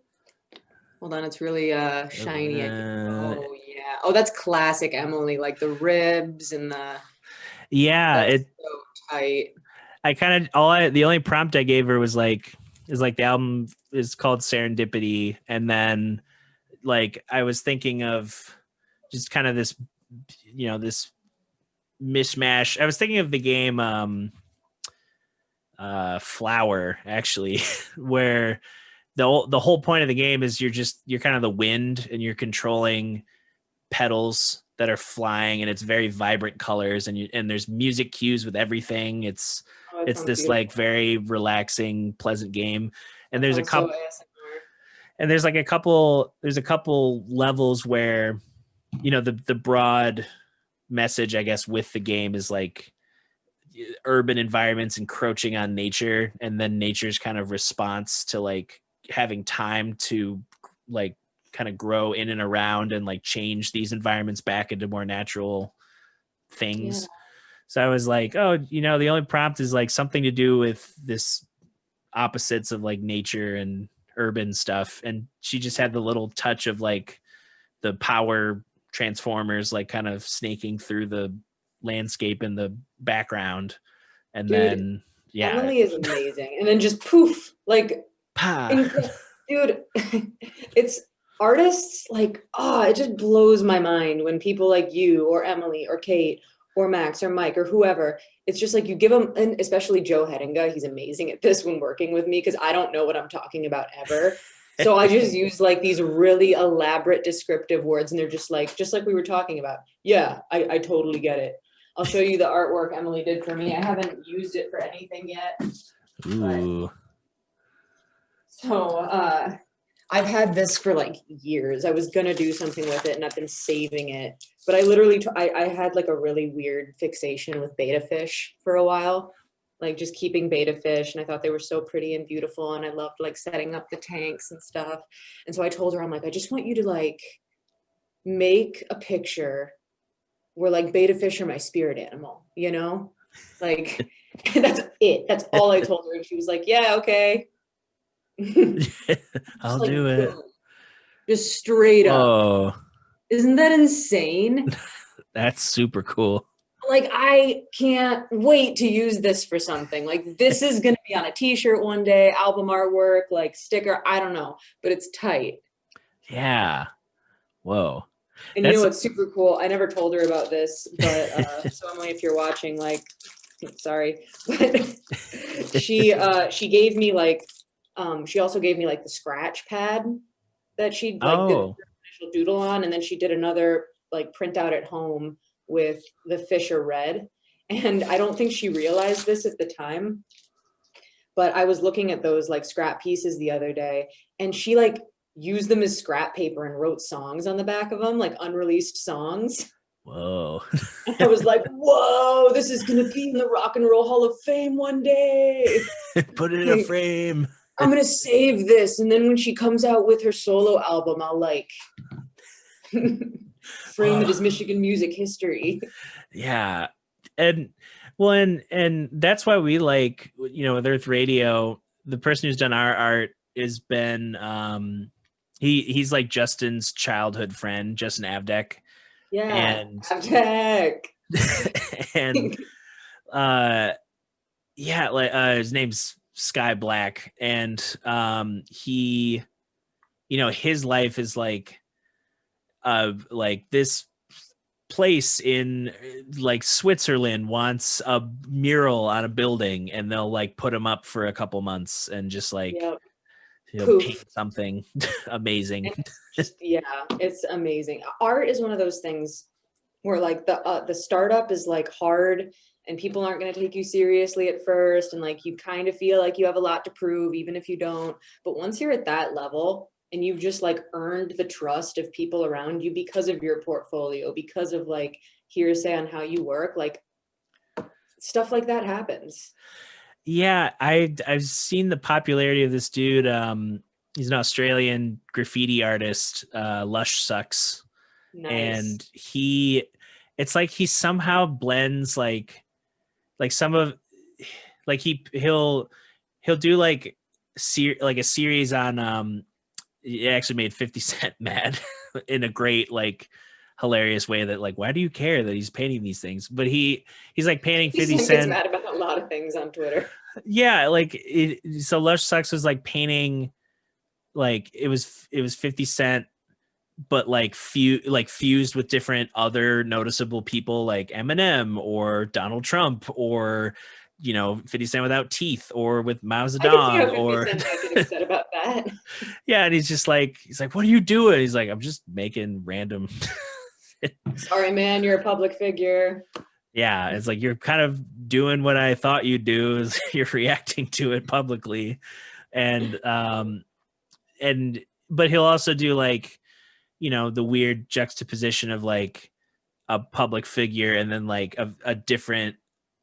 Hold on, it's really shiny. Oh yeah. Oh, that's classic Emily, like the ribs and the. Yeah, it's so tight. I kind of the only prompt I gave her was like the album is called Serendipity, and then like I was thinking of just kind of this, this mishmash. I was thinking of the game Flower, actually, where the whole point of the game is you're kind of the wind and you're controlling petals that are flying, and it's very vibrant colors, and there's music cues with everything. It's this beautiful, like very relaxing, pleasant game. And there's a couple, and there's a couple levels where, the broad message, I guess, with the game is like urban environments encroaching on nature, and then nature's kind of response to like having time to like kind of grow in and around and like change these environments back into more natural things. Yeah. So I was like, oh, the only prompt is like something to do with this opposites of like nature and urban stuff. And she just had the little touch of like the power transformers, like kind of snaking through the landscape in the background. And then, yeah. Emily is amazing. And then just poof, like, dude, it's artists like, it just blows my mind when people like you or Emily or Kate or Max or Mike or whoever, it's just like you give them, and especially Joe Hedinga, he's amazing at this when working with me because I don't know what I'm talking about ever. So I just use like these really elaborate descriptive words, and they're just like we were talking about. Yeah, I totally get it. I'll show you the artwork Emily did for me. I haven't used it for anything yet. Ooh. So I've had this for like years. I was gonna do something with it and I've been saving it. But I literally, I had like a really weird fixation with betta fish for a while. Like just keeping betta fish, and I thought they were so pretty and beautiful, and I loved like setting up the tanks and stuff. And so I told her, I'm like, I just want you to like make a picture where like betta fish are my spirit animal, like that's it. That's all I told her, and she was like, yeah, okay. I'll do it. Just straight up. Oh, Isn't that insane? That's super cool. Like, I can't wait to use this for something. Like, this is going to be on a t-shirt one day, album artwork, like sticker, I don't know, but it's tight. Yeah. Whoa. And you know That's what's super cool? I never told her about this, but so Emily, if you're watching, like, sorry, but she gave me like she also gave me like the scratch pad that she like did her oh, initial doodle on, and then she did another like printout at home with the Fisher Red. And I don't think she realized this at the time, but I was looking at those like scrap pieces the other day, and she like used them as scrap paper and wrote songs on the back of them, like unreleased songs. whoa. And I was like, whoa, this is gonna be in the Rock and Roll Hall of Fame one day. Put it in a Like, frame. I'm gonna save this, and then when she comes out with her solo album, I'll like frame it as Michigan music history. Yeah. And well, and that's why we like, with Earth Radio, the person who's done our art has been he's like Justin's childhood friend, Justin Avdek. Yeah, And Tech. and yeah, like his name's Sky Black, and he, his life is like this place in like Switzerland wants a mural on a building, and they'll like put him up for a couple months and just like Yep. paint Poof. something amazing. And just yeah, it's amazing. Art is one of those things where like the startup is like hard, and people aren't going to take you seriously at first, and like you kind of feel like you have a lot to prove even if you don't. But once you're at that level and you've just like earned the trust of people around you because of your portfolio, because of like hearsay on how you work, like stuff like that happens. Yeah, I've seen the popularity of this dude. He's an Australian graffiti artist, Lush Sucks, Nice. and it's like he somehow blends like some of like he'll do like like a series on it actually made 50 Cent mad in a great like hilarious way that like, why do you care that he's painting these things? But he's like painting 50 He gets Cent. mad about a lot of things on Twitter. Yeah, like so Lush Sucks was like painting like it was 50 Cent, but like fused with different other noticeable people like Eminem or Donald Trump or 50 Cent without teeth or with Mao I can see how Zedong 50 or Cent might get upset about that. yeah, and he's like, what are you doing? He's like, I'm just making random. Sorry, man, you're a public figure. Yeah, it's like you're kind of doing what I thought you'd do is you're reacting to it publicly. And but he'll also do like the weird juxtaposition of like a public figure and then like a different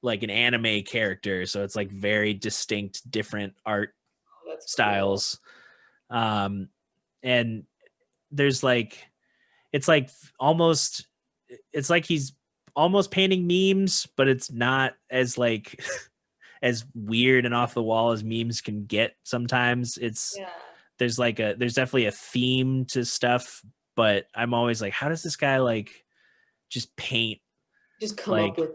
like an anime character, so it's like very distinct different art Oh, that's cool. styles. And there's like it's like almost it's like he's almost painting memes, but it's not as like as weird and off the wall as memes can get sometimes. It's Yeah. there's definitely a theme to stuff, but I'm always like, how does this guy like just paint Just come up like with,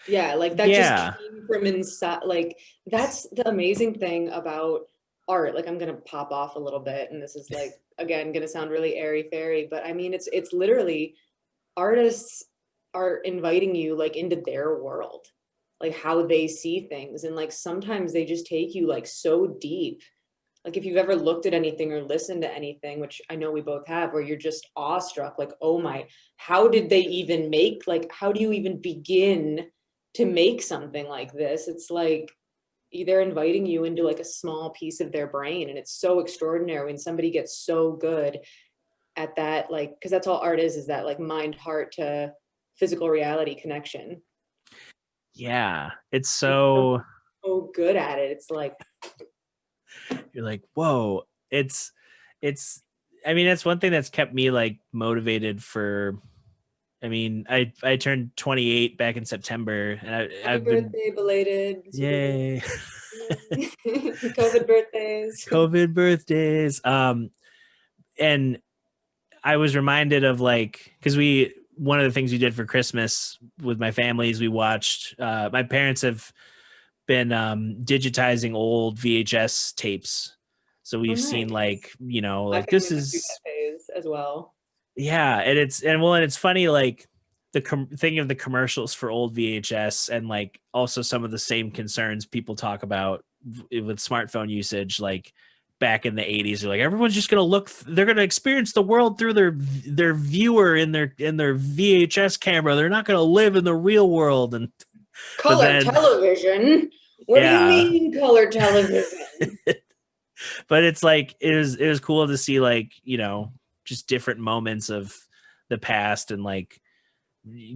yeah, like that just yeah. came from inside. Like, that's the amazing thing about art. Like, I'm gonna pop off a little bit, and this is like, again, gonna sound really airy fairy, but I mean, it's literally artists are inviting you like into their world, like how they see things. And like sometimes they just take you like so deep. Like if you've ever looked at anything or listened to anything, which I know we both have, where you're just awestruck, like, oh my, how did they even make, like, how do you even begin to make something like this? It's like they're inviting you into like a small piece of their brain. And it's so extraordinary when somebody gets so good at that, like, because that's all art is that like mind, heart to physical reality connection. Yeah, it's And so so good at it. It's like, you're like, whoa. It's I mean, that's one thing that's kept me like motivated for. I mean, I turned 28 back in September, and happy I've been birthday, belated. Super yay. COVID birthdays. COVID birthdays. And I was reminded of like, because one of the things we did for Christmas with my family is we watched, my parents have been digitizing old VHS tapes. So Oh, we've seen nice. like, My like family this went through is, that phase as well. yeah. And it's funny, like thinking of the commercials for old VHS and like also some of the same concerns people talk about with smartphone usage, like back in the 80s, they're like, everyone's just going to they're going to experience the world through their viewer in their VHS camera. They're not going to live in the real world. But Color then, television? What do you yeah. mean color television? But it's like it was cool to see, like, just different moments of the past and like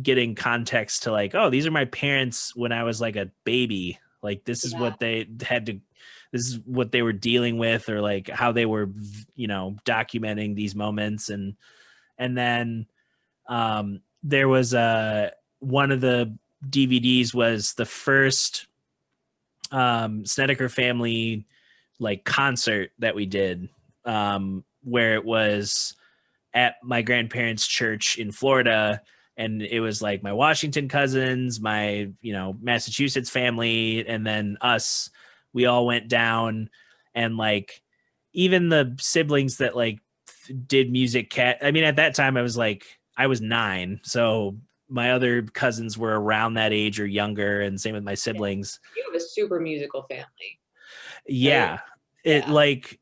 getting context to like, oh, these are my parents when I was like a baby, like this is Yeah. what this is what they were dealing with, or like how they were documenting these moments. And then there was one of the DVDs was the first Snedeker family like concert that we did, where it was at my grandparents' church in Florida. And it was like my Washington cousins, my, Massachusetts family, and then us. We all went down, and like even the siblings that like did music I mean, at that time I was 9. So my other cousins were around that age or younger, and same with my Yeah. siblings. You have a super musical family, right? Yeah. It Yeah. like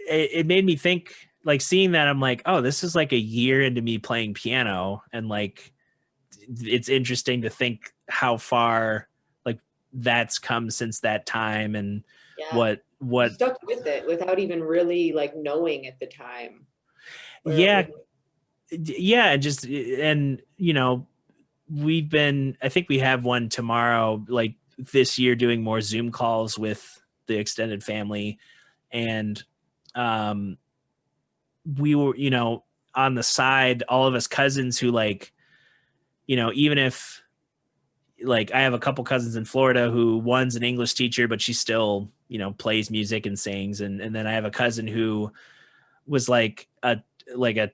it made me think, like seeing that, I'm like, oh, this is like a year into me playing piano, and like it's interesting to think how far like that's come since that time, and Yeah. You what stuck with it without even really like knowing at the time where it yeah, would. yeah. And I think we have one tomorrow, like this year, doing more Zoom calls with the extended family. And um we were, on the side, all of us cousins who like, even if like I have a couple cousins in Florida who one's an English teacher, but she still, plays music and sings. And then I have a cousin who was like a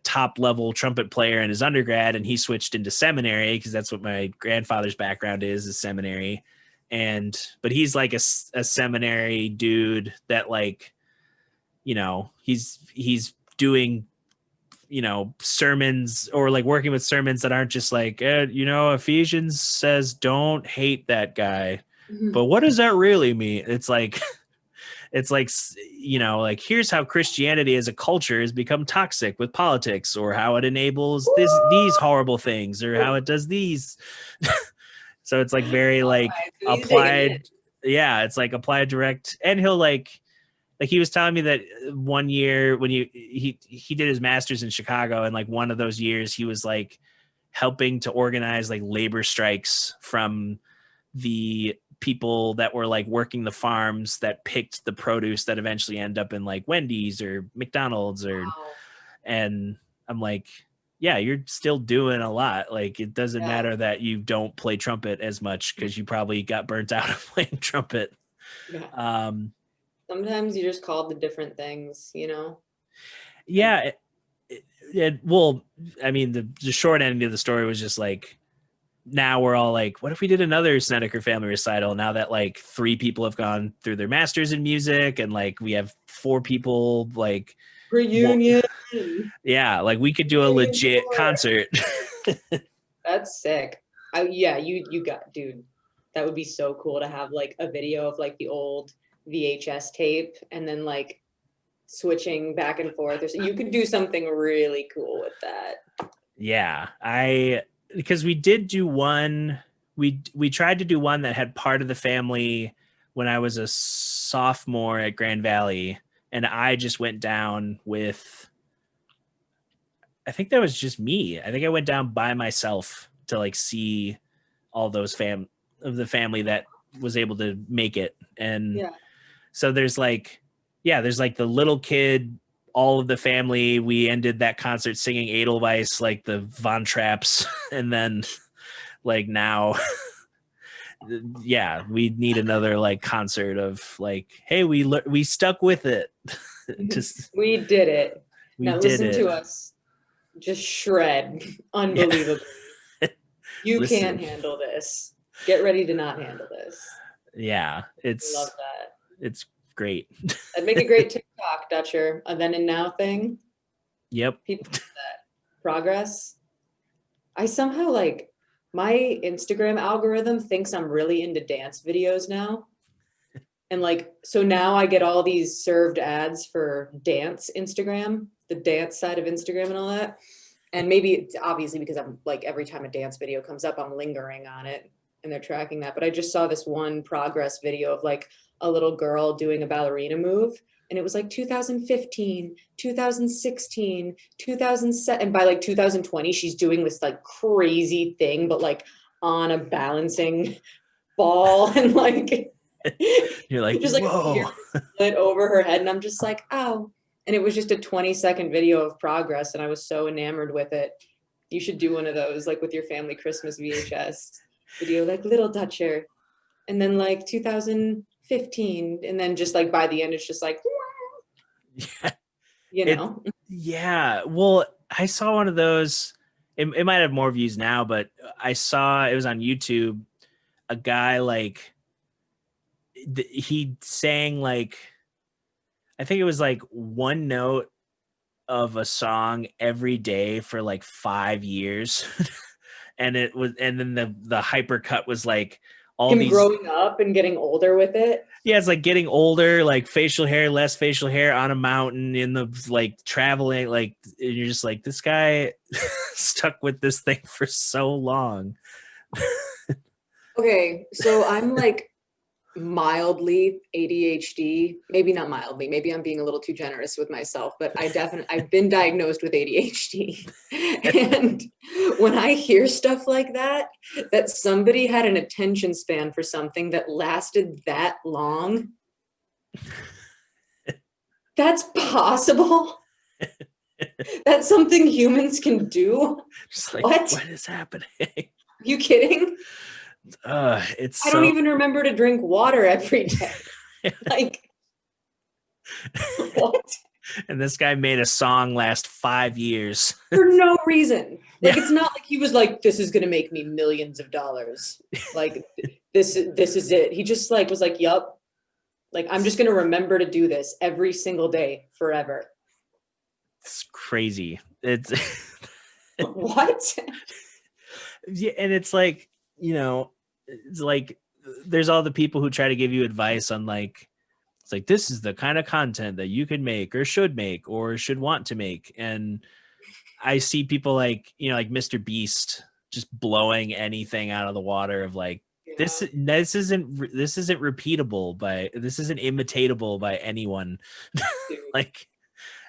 top level trumpet player in his undergrad, and he switched into seminary because that's what my grandfather's background is seminary. But he's like a seminary dude that like, he's doing, sermons, or like working with sermons that aren't just like, Ephesians says don't hate that guy, but what does that really mean? It's like it's like, like, here's how Christianity as a culture has become toxic with politics, or how it enables these horrible things, or how it does these. So it's like very All like right, so he's digging in. applied. Yeah, it's like applied direct. And he'll like he was telling me that one year when he did his master's in Chicago, and like one of those years he was like helping to organize like labor strikes from the people that were like working the farms that picked the produce that eventually end up in like Wendy's or McDonald's. Wow. And I'm like, yeah, you're still doing a lot. Like, it doesn't Yeah. matter that you don't play trumpet as much, because you probably got burnt out of playing trumpet. Yeah. Um, Sometimes you're just called to different things. And yeah. Well, I mean, the short ending of the story was just like, now we're all like, what if we did another Snedeker family recital, now that like 3 people have gone through their masters in music, and like we have 4 people like, reunion. yeah, like we could do a Reunion legit tour. concert. That's sick. Yeah, you got, dude. That would be so cool to have like a video of like the old VHS tape, and then like switching back and forth. Or so you could do something really cool with that. Yeah, because we did do one, we tried to do one that had part of the family when I was a sophomore at Grand Valley, and I just went down with, I think that was just me. I think I went down by myself to like see all those of the family that was able to make it. And Yeah. so there's like, yeah, there's like the little kid, all of the family. We ended that concert singing Edelweiss, like the Von Trapps. And then like now, yeah, we need another like concert of like, hey, we stuck with it. Just We did it. we Now did listen it. to us just shred unbelievably. Yeah. You Listen. can't handle this. Get ready to not handle this. Yeah, I love that. it's great. That'd make a great TikTok, Dutcher. A then and now thing. Yep. People do that. Progress. I somehow like my Instagram algorithm thinks I'm really into dance videos now. And like, so now I get all these served ads for dance Instagram, the dance side of Instagram and all that. And maybe it's obviously because I'm like, every time a dance video comes up, I'm lingering on it and they're tracking that. But I just saw this one progress video of like a little girl doing a ballerina move. And it was like 2015, 2016, 2007. And by like 2020, she's doing this like crazy thing, but like on a balancing ball and like You're like, just like whoa. split over her head, and I'm just like, oh. And it was just a 20-second video of progress, and I was so enamored with it. You should do one of those, like with your family Christmas VHS video, like little Dutcher, and then like 2015, and then just like by the end, it's just like, Yeah. you know. Yeah. Well, I saw one of those. It might have more views now, but I saw it was on YouTube. A guy like he sang like I think it was like one note of a song every day for like 5 years. And then the hypercut was like all Him these. growing up and getting older with it. Yeah, it's like getting older, like facial hair, less facial hair on a mountain in the like traveling, like and you're just like, this guy stuck with this thing for so long. Okay, so I'm like mildly ADHD, maybe not mildly, maybe I'm being a little too generous with myself, but I've been diagnosed with ADHD. And when I hear stuff like that somebody had an attention span for something that lasted that long, that's possible. That's something humans can do. Just like, What? what is happening? You kidding? It's I don't so even remember to drink water every day. Like, what? and this guy made a song last 5 years. For no reason. Like, Yeah. it's not like he was like, this is gonna make me millions of dollars. Like, this is it. He just like was like, yup. Like, I'm just gonna remember to do this every single day forever. It's crazy. It's What? yeah, and it's like, it's like there's all the people who try to give you advice on like it's like this is the kind of content that you can make or should want to make. And I see people like, like Mr. Beast just blowing anything out of the water of like this isn't repeatable this isn't imitatable by anyone. Like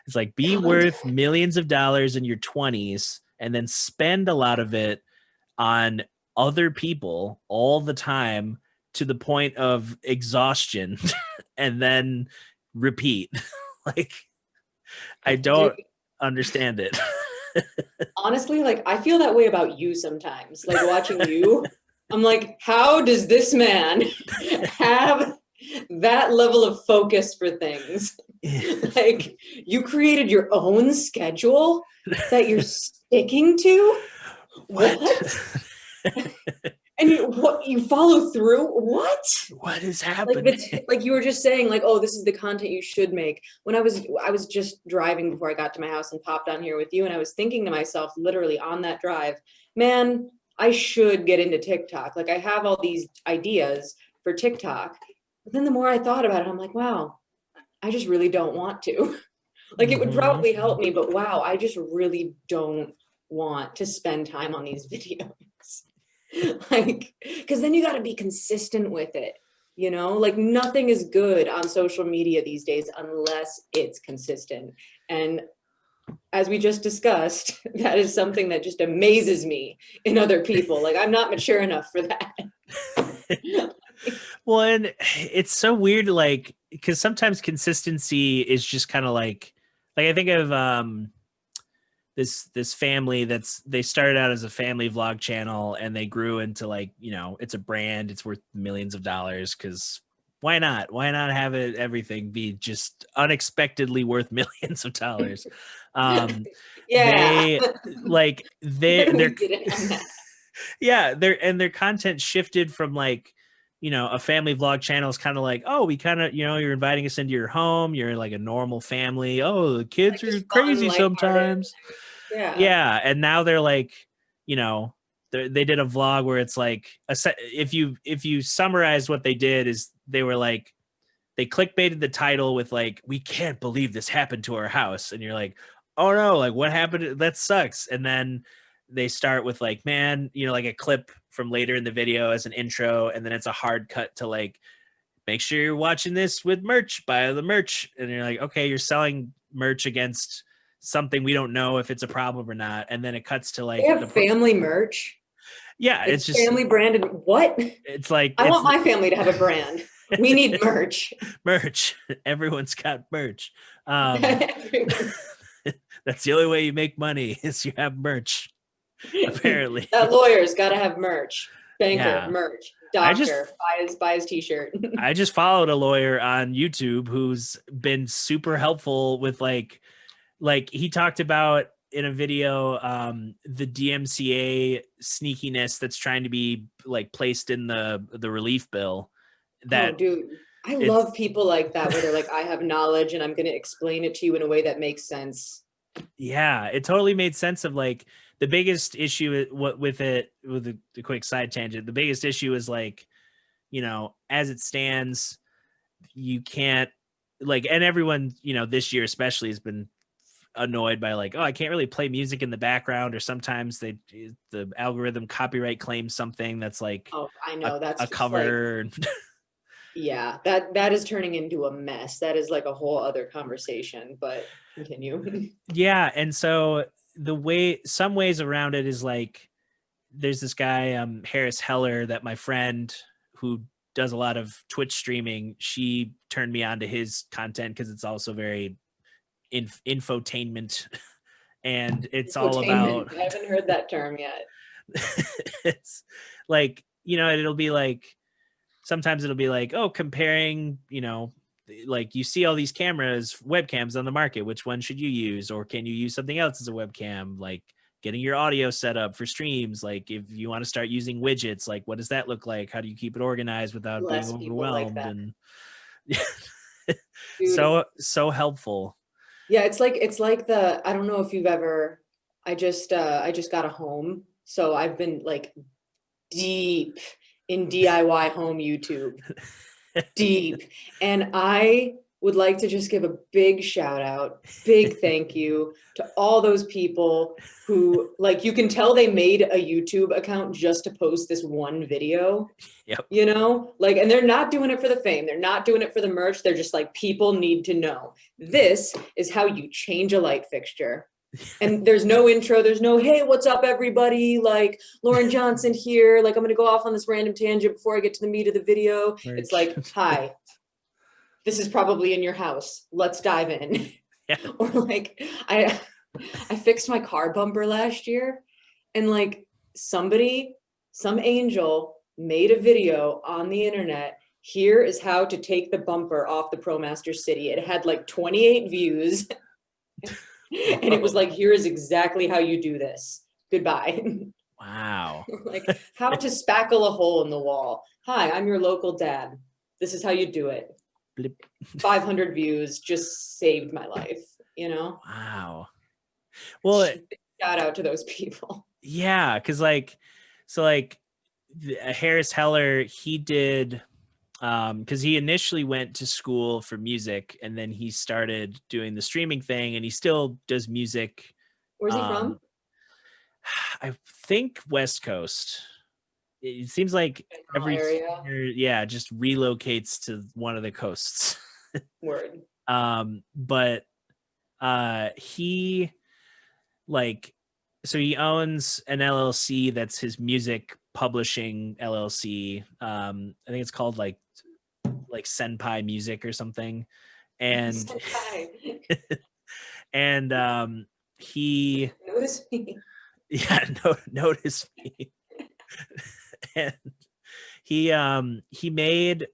it's like be worth millions of dollars in your 20s and then spend a lot of it on other people all the time to the point of exhaustion and then repeat. Like I don't understand it. Honestly, like I feel that way about you sometimes. Like watching you, I'm like, how does this man have that level of focus for things? Like you created your own schedule that you're sticking to? What? And you follow through? What is happening? Like you were just saying like, oh, this is the content you should make. When I was just driving before I got to my house and popped on here with you, and I was thinking to myself literally on that drive, man, I should get into TikTok. Like I have all these ideas for TikTok, but then the more I thought about it, I'm like, wow, I just really don't want to. Like it would probably help me, but wow, I just really don't want to spend time on these videos. Like, because then you got to be consistent with it, like nothing is good on social media these days unless it's consistent. And as we just discussed, that is something that just amazes me in other people. Like I'm not mature enough for that. Well, and it's so weird, like, because sometimes consistency is just kind of like I think of this family they started out as a family vlog channel and they grew into like, it's a brand, it's worth millions of dollars because Why not? Why not have everything be just unexpectedly worth millions of dollars? Yeah. They like they're We didn't have that. yeah, their content shifted from like, a family vlog channel is kind of like, oh, we kind of, you're inviting us into your home, you're like a normal family. Oh, the kids Like are just fun, crazy lighthearted. sometimes. Yeah. Yeah, and now they're like, you know, they did a vlog where it's like if you summarize what they did is they were like they clickbaited the title with like, we can't believe this happened to our house, and you're like, oh no, like what happened, that sucks. And then they start with like, man, like a clip from later in the video as an intro, and then it's a hard cut to like, make sure you're watching this with merch, buy the merch. And you're like, okay, you're selling merch against something we don't know if it's a problem or not. And then it cuts to They like have family merch. yeah, It's it's just, family branded. What? it's like, I want my family to have a brand. We need merch. merch. Everyone's got merch. Um, Everyone. that's the only way you make money is you have merch, apparently. That lawyer's got to have merch. Banker, Yeah. merch. I just Doctor, buy his t-shirt. I just followed a lawyer on YouTube who's been super helpful with like he talked about in a video the DMCA sneakiness that's trying to be like placed in the relief bill, Oh, that dude. I it's love people like that where they're like, I have knowledge and I'm going to explain it to you in a way that makes sense. yeah, it totally made sense of like the biggest issue what with it with the quick side tangent. The biggest issue is like, as it stands, you can't like, and everyone, this year especially has been annoyed by like, oh, I can't really play music in the background, or sometimes the algorithm copyright claims something that's like Oh, I a, know. That's a just like, cover. yeah, that is turning into a mess. That is like a whole other conversation, but continue. Yeah, and so some ways around it is like, there's this guy Harris Heller that my friend who does a lot of Twitch streaming, she turned me on to his content because it's also very infotainment and it's all Infotainment. about I haven't heard that term yet. it's like, it'll be like, sometimes it'll be like, oh, comparing, like you see all these webcams on the market, which one should you use, or can you use something else as a webcam, like getting your audio set up for streams, like if you want to start using widgets, like what does that look like, how do you keep it organized without being Less people like overwhelmed, that. and Dude, so helpful. yeah, it's like the I don't know if you've ever I just got a home. So I've been like deep in DIY home YouTube. Deep. And I would like to just give a big shout out, big thank you to all those people who, like, you can tell they made a YouTube account just to post this one video, Yep. like, and they're not doing it for the fame. They're not doing it for the merch. They're just like, people need to know. This is how you change a light fixture. And there's no intro, there's no, hey, what's up, everybody? Like, Loren Johnson here. Like, I'm going to go off on this random tangent before I get to the meat of the video. Merch. It's like, hi, this is probably in your house. Let's dive in. Yeah. Or like, I fixed my car bumper last year, and like some angel made a video on the internet. Here is how to take the bumper off the ProMaster City. It had like 28 views. And it was like, here is exactly how you do this. Goodbye. Wow. Like, how to spackle a hole in the wall. Hi, I'm your local dad. This is how you do it. Blip. 500 views just saved my life, Wow. Well, shout out to those people. yeah, because like, so like Harris Heller, he did because he initially went to school for music, and then he started doing the streaming thing, and he still does music. Where's he from? I think West Coast. It seems like every area. yeah, just relocates to one of the coasts. Word. But he like, so he owns an LLC that's his music publishing LLC. I think it's called like Senpai Music or something. And and he notice me. Yeah, notice me. And he made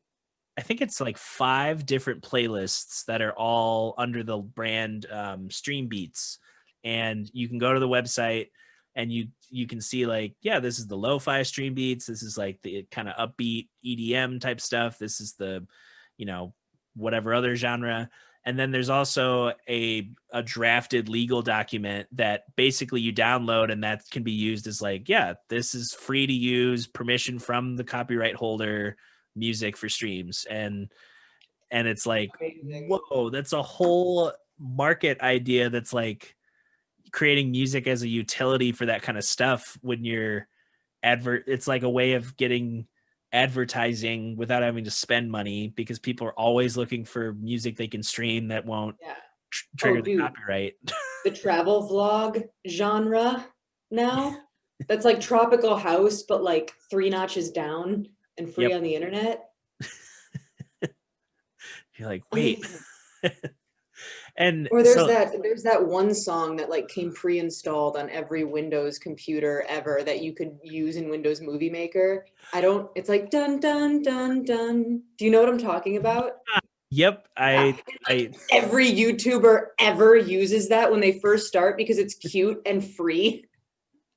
I think it's like 5 different playlists that are all under the brand Stream Beats, and you can go to the website and you can see like, yeah, this is the lo-fi Stream Beats, this is like the kind of upbeat EDM type stuff, this is the, you know, whatever other genre. And then there's also a drafted legal document that basically you download, and that can be used as like, yeah, this is free to use, permission from the copyright holder, music for streams. And it's like, Amazing. whoa, that's a whole market idea that's like creating music as a utility for that kind of stuff. When you're it's like a way of getting advertising without having to spend money, because people are always looking for music they can stream that won't Yeah. trigger Oh, the dude, copyright. the travel vlog genre now. That's like tropical house, but like 3 notches down and free Yep. on the internet. You're like, wait. Amazing. And Or so there's that one song that like came pre-installed on every Windows computer ever that you could use in Windows Movie Maker. It's like dun dun dun dun. Do you know what I'm talking about? yep, Yeah. I And I like every YouTuber ever uses that when they first start because it's cute and free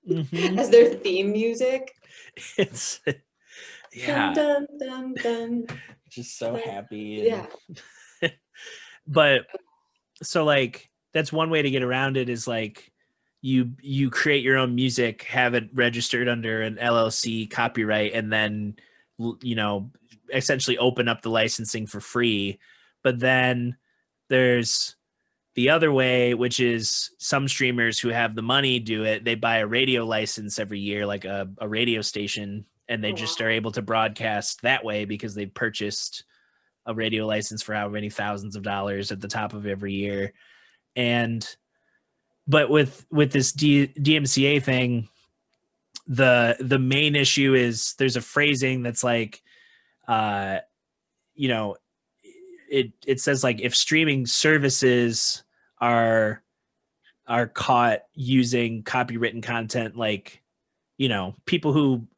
mhm. as their theme music. It's Dun yeah, dun dun dun. just so Like, happy. yeah. And but so like that's one way to get around it, is like you create your own music, have it registered under an LLC copyright, and then you know, essentially open up the licensing for free. But then there's the other way, which is some streamers who have the money do it. They buy a radio license every year, like a radio station, and they Oh just are wow. able to broadcast that way because they've purchased a radio license for how many thousands of dollars at the top of every year. And but with this DMCA thing, the main issue is there's a phrasing that's like, uh, you know, it says like, if streaming services are caught using copywritten content, like, you know, people who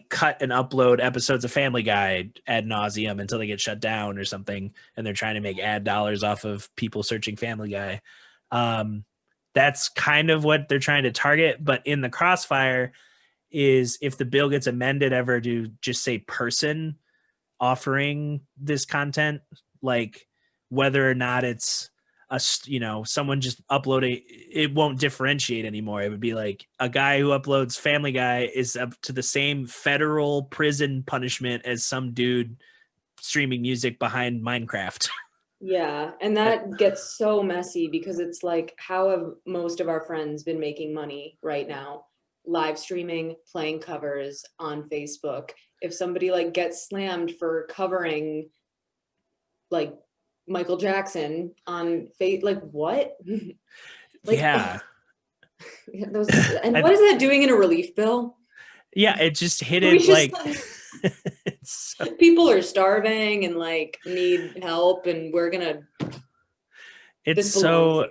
cut and upload episodes of Family Guy ad nauseum until they get shut down or something, and they're trying to make ad dollars off of people searching Family Guy. Um, that's kind of what they're trying to target. But in the crossfire is if the bill gets amended ever to just say person offering this content, like whether or not it's someone just uploading, it won't differentiate anymore. It would be like a guy who uploads Family Guy is up to the same federal prison punishment as some dude streaming music behind Minecraft. Yeah, and that gets so messy because it's like, how have most of our friends been making money right now? Live streaming, playing covers on Facebook. If somebody like gets slammed for covering like Michael Jackson on like what? Like Yeah. those, and I, what is that doing in a relief bill? yeah, it just hit We it just like it's so, people are starving and like need help, and it's this belongs so here.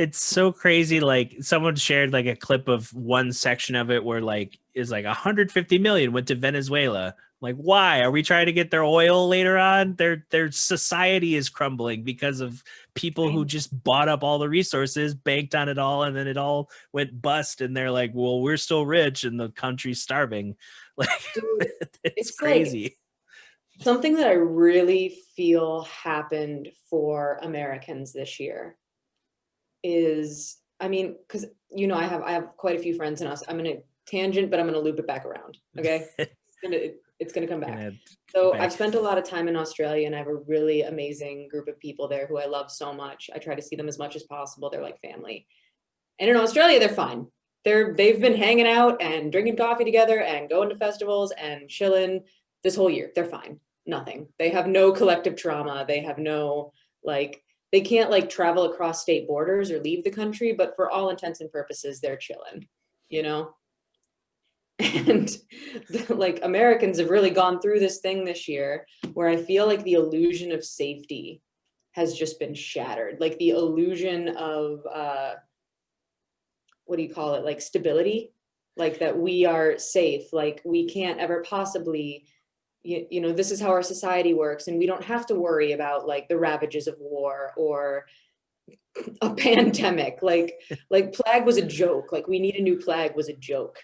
it's so crazy. Like someone shared like a clip of one section of it where like is like 150 million went to Venezuela. Like, why are we trying to get their oil later on? Their society is crumbling because of people who just bought up all the resources, banked on it all, and then it all went bust. And they're like, well, we're still rich and the country's starving. Like, Dude, it's it's like crazy. something that I really feel happened for Americans this year is, I mean, because I have quite a few friends in us. I'm gonna tangent, but I'm gonna loop it back around. Okay, it's gonna come back. Gonna So I've back. spent a lot of time in Australia, and I have a really amazing group of people there who I love so much. I try to see them as much as possible. They're like family. And in Australia, they're fine. They've been hanging out and drinking coffee together and going to festivals and chilling this whole year. They're fine. Nothing. They have no collective trauma. They have no like they can't like travel across state borders or leave the country, but for all intents and purposes, they're chilling, you know? And like Americans have really gone through this thing this year where I feel like the illusion of safety has just been shattered. Like the illusion of what do you call it, like stability, like that we are safe, like we can't ever possibly this is how our society works, and we don't have to worry about like the ravages of war or a pandemic. Like plague was a joke. Like we need a new plague was a joke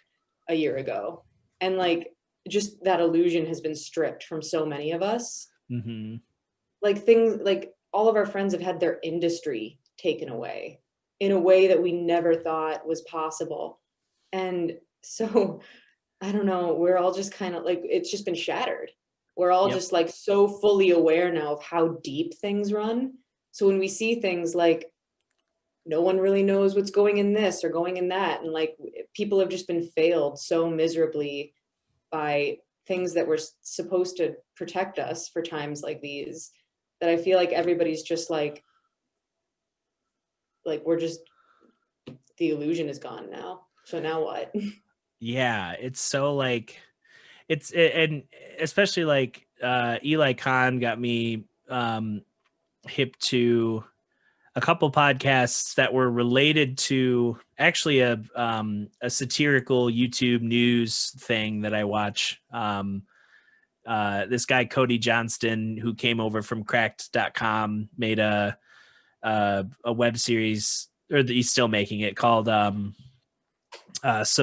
a year ago. And like just that illusion has been stripped from so many of us. Mm-hmm. Like things like all of our friends have had their industry taken away in a way that we never thought was possible. And so I don't know, we're all just kind of like, it's just been shattered. We're all Yep. just like so fully aware now of how deep things run. So when we see things like no one really knows what's going in this or going in that, and like people have just been failed so miserably by things that were supposed to protect us for times like these, that I feel like everybody's just like we're just, the illusion is gone now. So now what? Yeah, it's so like and especially like Eli Khan got me hip to a couple podcasts that were related to actually a satirical YouTube news thing that I watch. This guy Cody Johnston, who came over from cracked.com, made a web series, or he's still making it, called Some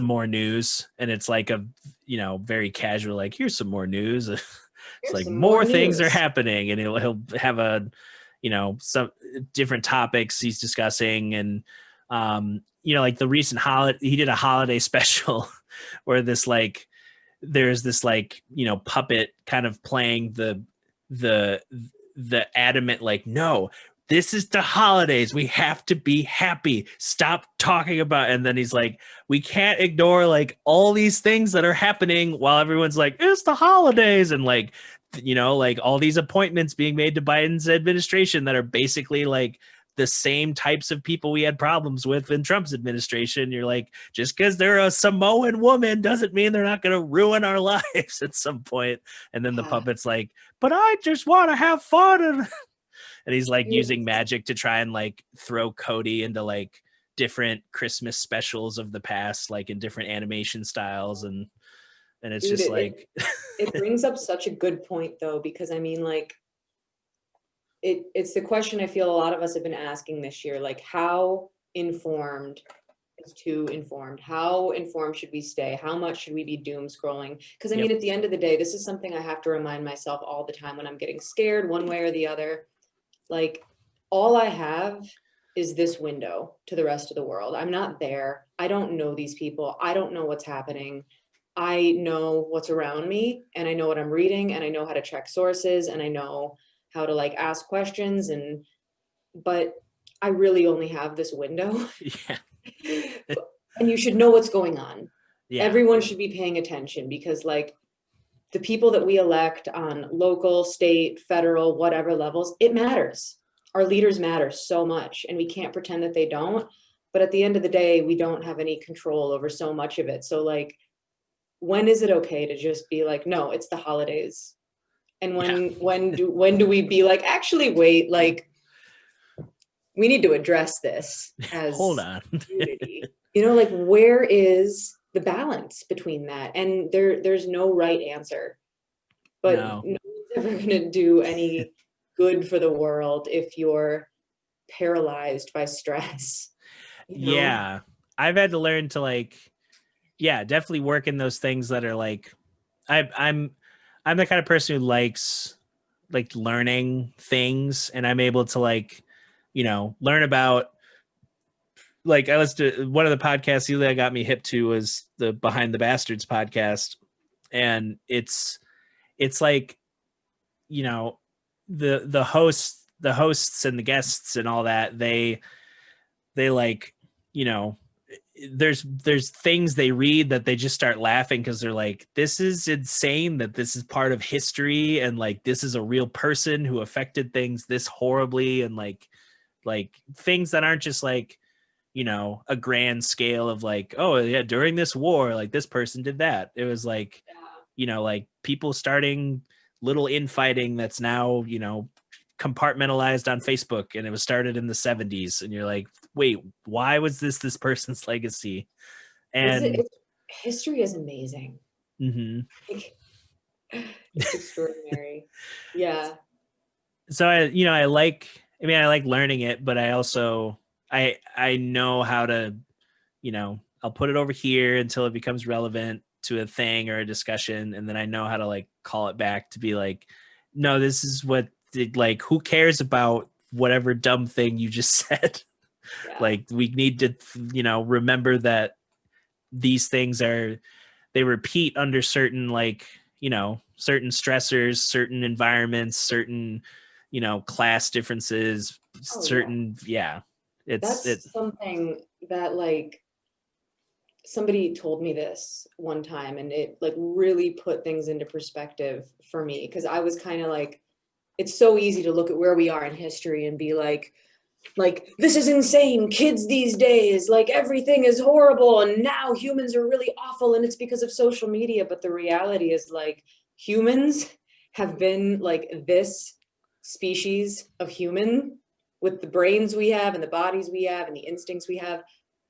More News, and it's like a very casual, like, here's some more news. It's Here's like some more more things are news. happening, and he'll have a some different topics he's discussing, and like the recent holiday, he did a holiday special where there's this puppet kind of playing the the adamant, like, no, this is the holidays, we have to be happy, stop talking about it. And then he's like, we can't ignore like all these things that are happening while everyone's like, it's the holidays, and like like all these appointments being made to Biden's administration that are basically like the same types of people we had problems with in Trump's administration. You're like, just because they're a Samoan woman doesn't mean they're not going to ruin our lives at some point. And then the Yeah. puppet's like, but I just want to have fun. And he's like Yeah. using magic to try and like throw Cody into like different Christmas specials of the past, like in different animation styles. And it's Dude, just it, like, it brings up such a good point though, because I mean, like, it's the question I feel a lot of us have been asking this year, like how informed is too informed? How informed should we stay? How much should we be doom scrolling? Because I yep. mean, at the end of the day, this is something I have to remind myself all the time when I'm getting scared one way or the other. Like, all I have is this window to the rest of the world. I'm not there. I don't know these people. I don't know what's happening. I know what's around me, and I know what I'm reading, and I know how to check sources, and I know how to like ask questions, but I really only have this window. Yeah. And you should know what's going on. Yeah. Everyone should be paying attention, because like the people that we elect on local, state, federal, whatever levels, it matters. Our leaders matter so much, and we can't pretend that they don't. But at the end of the day, we don't have any control over so much of it. So like, when is it okay to just be like, no, it's the holidays? And when do we be like, actually, wait, like, we need to address this Hold as on. unity? Like, where is the balance between that? And there's no right answer, but No. no one's ever going to do any good for the world if you're paralyzed by stress. Yeah. I've had to learn to like, yeah, definitely work in those things that are like, I'm the kind of person who likes like learning things, and I'm able to like, learn about, like, I listened to one of the podcasts that got me hip to was the Behind the Bastards podcast. And it's like, you know, the hosts and the guests and all that, they like, you know, there's things they read that they just start laughing because they're like, this is insane that this is part of history, and like this is a real person who affected things this horribly, and like things that aren't just like, a grand scale of like, oh yeah, during this war, like this person did that. It was like, like people starting little infighting that's now, compartmentalized on Facebook, and it was started in the 70s, and you're like, wait, why was this person's legacy? And History is amazing. mhm. Like, It's extraordinary. Yeah. So I like learning it, but I also I know how to, I'll put it over here until it becomes relevant to a thing or a discussion, and then I know how to like call it back to be like, no, this is what like, who cares about whatever dumb thing you just said? Yeah. Like, we need to, remember that these things they repeat under certain, like, certain stressors, certain environments, certain, class differences, Oh yeah. certain, yeah, it That's something that like somebody told me this one time and it like really put things into perspective for me because I was kind of like it's so easy to look at where we are in history and be like this is insane, kids these days, like everything is horrible and now humans are really awful and it's because of social media, but the reality is like humans have been like this species of human with the brains we have and the bodies we have and the instincts we have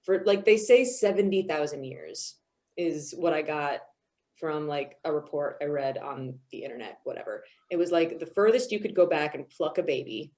for like they say 70,000 years is what I got from like a report I read on the internet, whatever. It was like the furthest you could go back and pluck a baby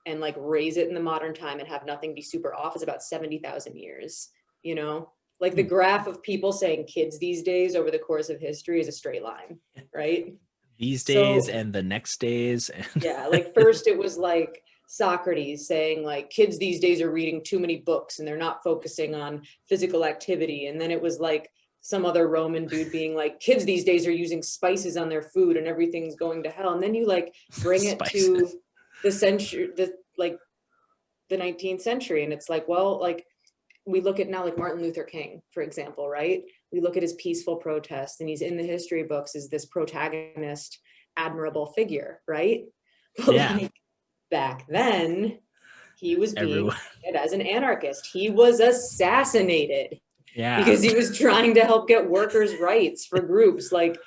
and like raise it in the modern time and have nothing be super off is about 70,000 years, you know? Like the graph of people saying kids these days over the course of history is a straight line, right? these days So and the next days and yeah, like first it was like Socrates saying like kids these days are reading too many books and they're not focusing on physical activity. And then it was like some other Roman dude being like kids these days are using spices on their food and everything's going to hell. And then you like bring it to spices. the century, the 19th century. And it's like, well, like we look at now like Martin Luther King, for example, right? We look at his peaceful protest and he's in the history books as this protagonist, admirable figure, right? But Yeah, like back then, he was being everyone. painted as an anarchist. He was assassinated Yeah, because he was trying to help get workers' rights for groups. Like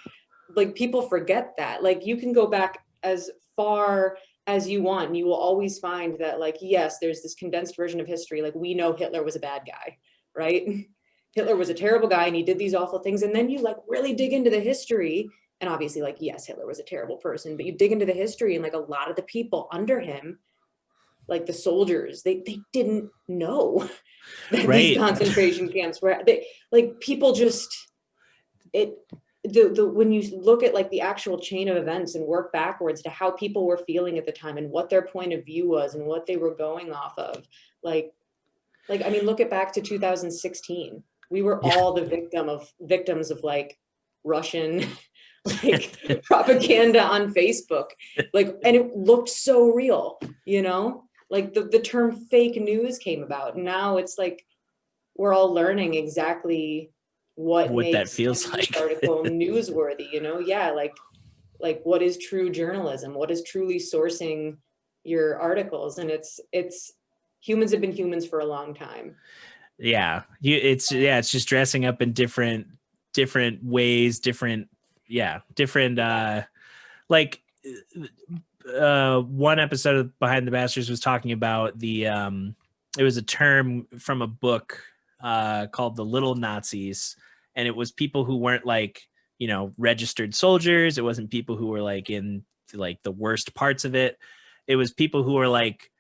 people forget that. Like you can go back as far as you want, and you will always find that, like, yes, there's this condensed version of history. Like we know Hitler was a bad guy, right? Hitler was a terrible guy and he did these awful things. And then you like really dig into the history. And obviously, like, yes, Hitler was a terrible person, but you dig into the history and like a lot of the people under him, like the soldiers, they didn't know that these right. concentration camps were they like people just it the when you look at like the actual chain of events and work backwards to how people were feeling at the time and what their point of view was and what they were going off of, like I mean look at back to 2016. We were Yeah. all the victims of like Russian like propaganda on Facebook, like, and it looked so real, you know, like the term fake news came about. Now it's like we're all learning exactly what What that makes a feels news like. article newsworthy, you know? Yeah, like what is true journalism? What is truly sourcing your articles? And it's humans have been humans for a long time. Yeah, it's just dressing up in different ways, different, yeah, different, Yeah. like, one episode of Behind the Bastards was talking about it was a term from a book called the Little Nazis, and it was people who weren't like, registered soldiers. It wasn't people who were like in like the worst parts of it. It was people who were like,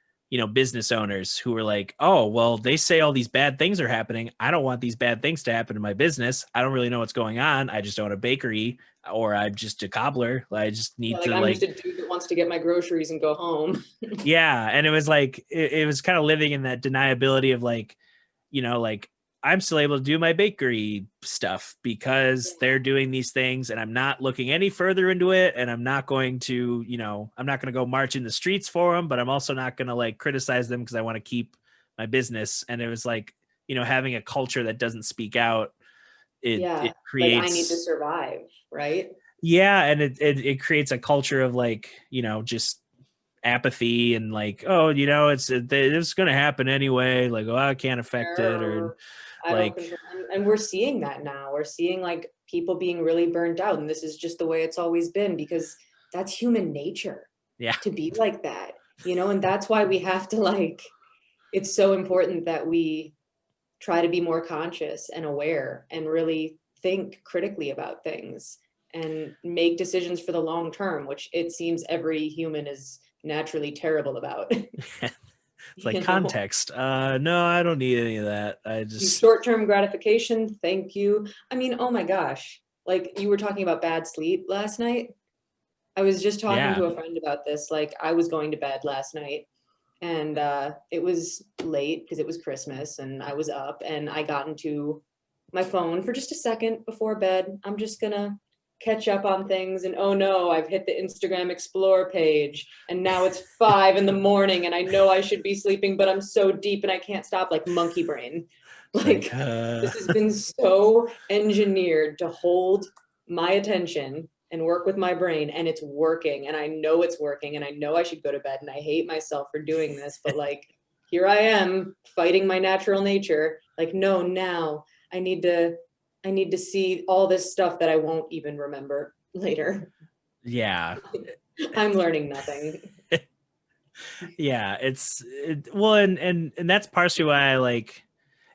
business owners who were like, oh, well, they say all these bad things are happening. I don't want these bad things to happen to my business. I don't really know what's going on. I just own a bakery, or I'm just a cobbler. I just Yeah, need like to I'm just like, a dude that wants to get my groceries and go home. yeah. And it was like, it was kind of living in that deniability of like, like, I'm still able to do my bakery stuff because they're doing these things and I'm not looking any further into it. And I'm not going to, I'm not going to go march in the streets for them, but I'm also not going to like criticize them because I want to keep my business. And it was like, having a culture that doesn't speak out, it Yeah, like I need to creates, survive, right? yeah. And it creates a culture of like, just apathy and like, oh, it's going to happen anyway. Like, oh, I can't affect it. Or Or I don't like, control. And we're seeing that now. We're seeing like people being really burnt out. And this is just the way it's always been because that's human nature yeah. to be like that, you know? And that's why we have to like, it's so important that we try to be more conscious and aware and really think critically about things and make decisions for the long term, which it seems every human is naturally terrible about. It's like You know, context. No, I don't need any of that. I just, short-term gratification, thank you. I mean, oh my gosh, like you were talking about bad sleep last night. I was just talking yeah. to a friend about this. Like I was going to bed last night and it was late because it was Christmas and I was up and I got into my phone for just a second before bed. I'm just gonna catch up on things and oh no, I've hit the Instagram Explore page and now it's 5 in the morning and I know I should be sleeping, but I'm so deep and I can't stop, like monkey brain. It's like, Like this has been so engineered to hold my attention and work with my brain and it's working and I know it's working and I know I should go to bed and I hate myself for doing this, but like here I am fighting my natural nature. Like, no, now I need to see all this stuff that I won't even remember later. yeah. I'm learning nothing. Yeah, well, and that's partially why I like,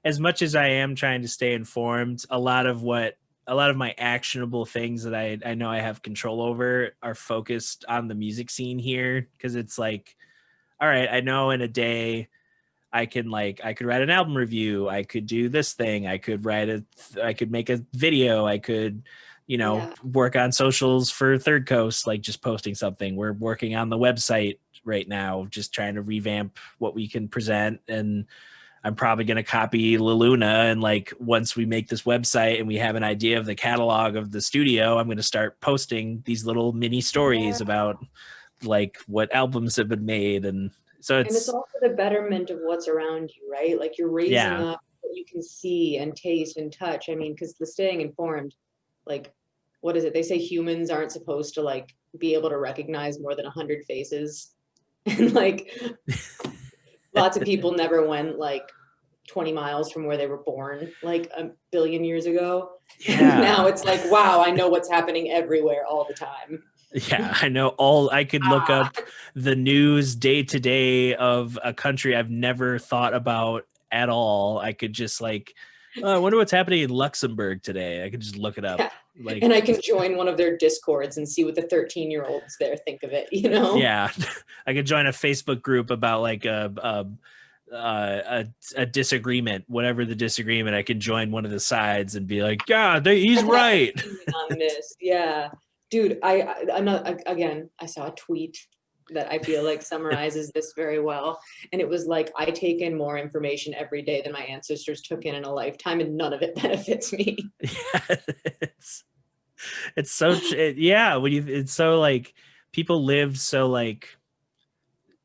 as much as I am trying to stay informed, a lot of my actionable things that I know I have control over are focused on the music scene here, because it's like, all right, I know in a day I could write an album review, I could do this thing, I could make a video, I could, Yeah. work on socials for Third Coast, like just posting something. We're working on the website right now, just trying to revamp what we can present. And I'm probably going to copy La Luna. And like, once we make this website and we have an idea of the catalog of the studio, I'm going to start posting these little mini Yeah. stories about like what albums have been made. And so And it's it's, also the betterment of what's around you, right? Like you're raising yeah, up what you can see and taste and touch. I mean, because the staying informed, like, what is it? They say humans aren't supposed to like be able to recognize more than 100 faces. And like lots of people never went like 20 miles from where they were born like a billion years ago. And now yeah. it's like, wow, I know what's happening everywhere all the time. Yeah, I know I could look Ah, up the news day to day of a country I've never thought about at all. I could just like, oh, I wonder what's happening in Luxembourg today. I could just look it up. yeah. Like, And I can join one of their discords and see what the 13-year-olds there think of it, you know? yeah, I could join a Facebook group about like a disagreement, whatever the disagreement. I can join one of the sides and be like, yeah, he's I can have an right. opinion on this. Yeah. Dude, again, I saw a tweet that I feel like summarizes this very well. And it was like, I take in more information every day than my ancestors took in a lifetime, and none of it benefits me. Yeah, it's so yeah, when you it's so like people lived so like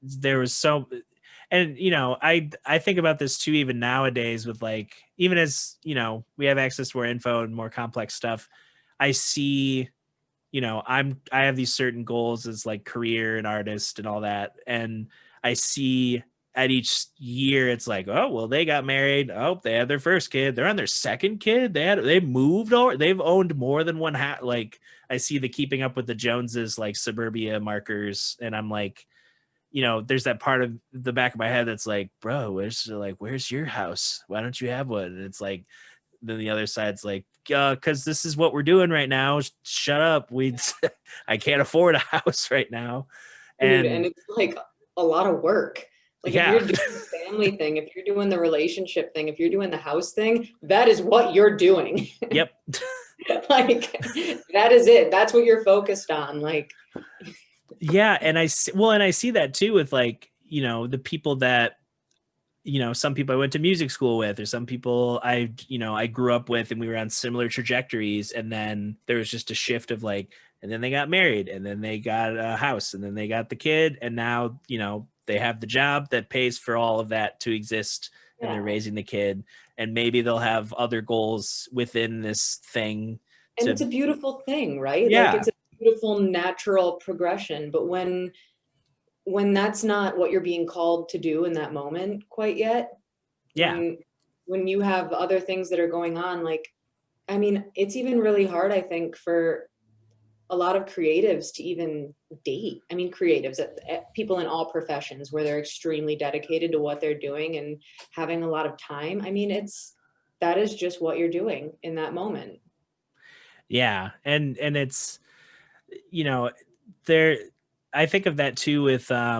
there was so, and I think about this too even nowadays with like, even as we have access to more info and more complex stuff. I see, I have these certain goals as like career and artist and all that, and I see at each year it's like, oh well, they got married, oh they had their first kid, they're on their second kid, they moved over, they've owned more than one like I see the Keeping Up with the Joneses like suburbia markers, and I'm like, there's that part of the back of my head that's like, bro, where's your house? Why don't you have one? And it's like, then the other side's like, because this is what we're doing right now. Shut up. I can't afford a house right now. Dude, and And it's like a lot of work. Like if yeah, you're doing the family thing, if you're doing the relationship thing, if you're doing the house thing, that is what you're doing. yep. Like that is it. That's what you're focused on. Like, Yeah. And I see that too with like, the people that, some people I went to music school with, or some people I grew up with, and we were on similar trajectories. And then there was just a shift of like, and then they got married, and then they got a house, and then they got the kid. And now, they have the job that pays for all of that to exist, and they're yeah. raising the kid. And maybe they'll have other goals within this thing And it's to, a beautiful thing, right? Like yeah, it's a beautiful natural progression. But when that's not what you're being called to do in that moment quite yet, yeah, when when you have other things that are going on, like I mean, it's even really hard, I think, for a lot of creatives to even date. I mean, creatives, people in all professions where they're extremely dedicated to what they're doing and having a lot of time. I mean, that is just what you're doing in that moment. Yeah. And it's, you know, there, I think of that too with, I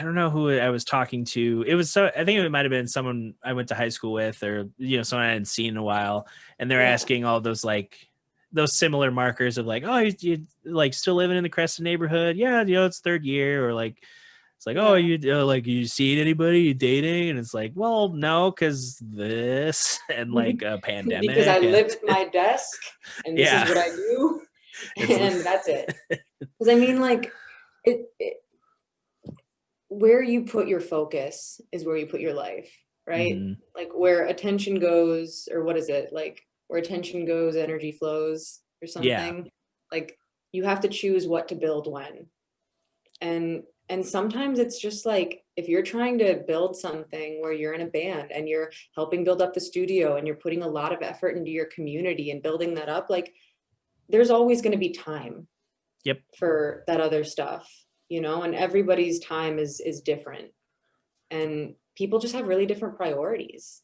don't know who I was talking to. It was so, I think it might have been someone I went to high school with, or, someone I hadn't seen in a while. And they're Yeah. asking all those, like, those similar markers of like, oh, you like still living in the Crescent neighborhood? Yeah. It's third year. Or like, it's like, oh, Yeah. you like, you seen anybody? You dating? And it's like, well, no, because this and like a Because I pandemic. And live at my desk and this is yeah, what I do it's, and that's it. Because I mean, like, it where you put your focus is where you put your life, right? mhm. Like where attention goes, or what is it? Like where attention goes, energy flows, or Yeah. something. Like you have to choose what to build when. And sometimes it's just like if you're trying to build something where you're in a band and you're helping build up the studio and you're putting a lot of effort into your community and building that up, like there's always going to be time Yep. for that other stuff, and everybody's time is different, and people just have really different priorities.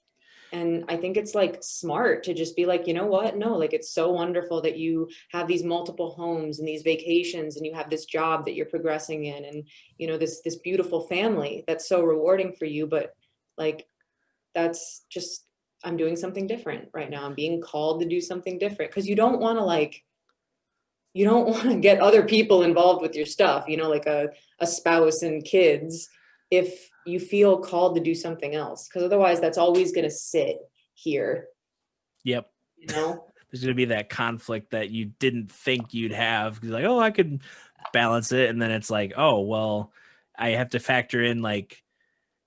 And I think it's like smart to just be like, you know what, no, like it's so wonderful that you have these multiple homes and these vacations and you have this job that you're progressing in, and this beautiful family that's so rewarding for you, but like that's just, I'm doing something different right now. I'm being called to do something different, because you don't want to get other people involved with your stuff, like a spouse and kids, if you feel called to do something else, because otherwise that's always going to sit here, Yep. you know? There's going to be that conflict that you didn't think you'd have. Like, oh, I could balance it. And then it's like, oh, well, I have to factor in like,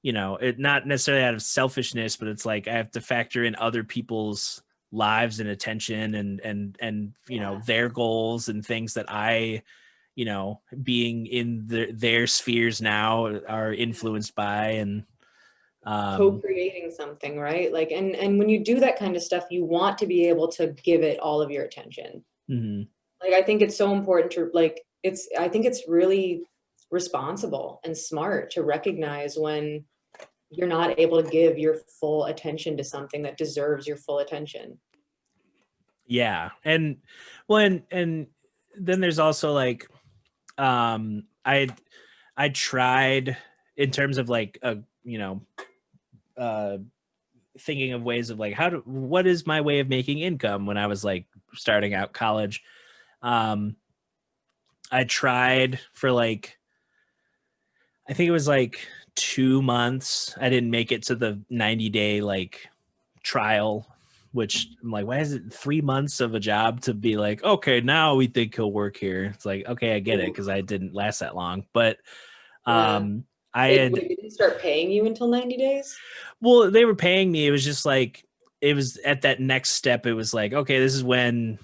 it not necessarily out of selfishness, but it's like I have to factor in other people's lives and attention and Yeah. their goals and things that I, being in their spheres now are influenced by. And Co-creating something, right? Like, and when you do that kind of stuff, you want to be able to give it all of your attention. mhm. Like, I think it's so important to like, I think it's really responsible and smart to recognize when you're not able to give your full attention to something that deserves your full attention. Yeah. And and then there's also like, um i I tried in terms of like uh thinking of ways of like what is my way of making income when I was like starting out college. um I tried for like, I think it was like 2 months. I didn't make it to the 90-day like trial, which I'm like, why is it 3 months of a job to be like, okay, now we think he'll work here? It's like, okay, I get it, because I didn't last that long. But Yeah. I They had, didn't start paying you until 90 days? well, they were paying me. It was just like, it was at that next step. It was like, okay, this is when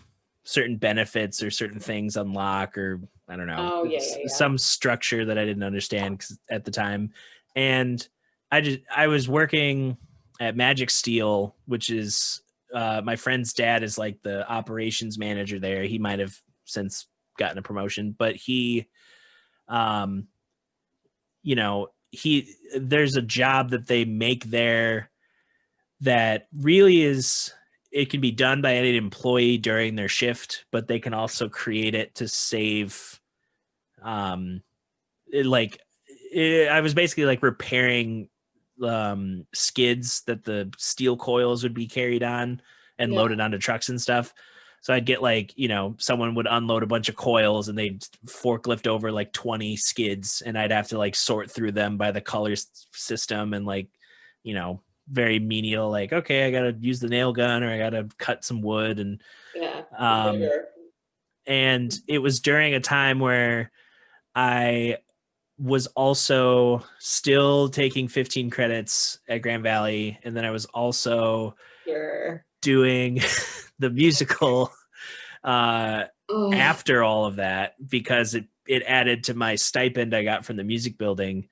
certain benefits or certain things unlock, or I don't know, Oh, yeah, yeah, yeah. some structure that I didn't understand at the time. And I was working at Magic Steel, which is, my friend's dad is like the operations manager there. He might have since gotten a promotion, but um, there's a job that they make there that really is, it can be done by any employee during their shift, but they can also create it to save, um like, I was basically like repairing skids that the steel coils would be carried on and Yeah. loaded onto trucks and stuff. So I'd get like, someone would unload a bunch of coils and they'd forklift over like 20 skids, and I'd have to like sort through them by the color system and like, very menial, like, okay, I got to use the nail gun, or I got to cut some wood. And, Yeah. For um, sure. and it was during a time where I was also still taking 15 credits at Grand Valley. And then I was also Sure. doing the musical uh, Oh, after all of that, because it added to my stipend I got from the music building.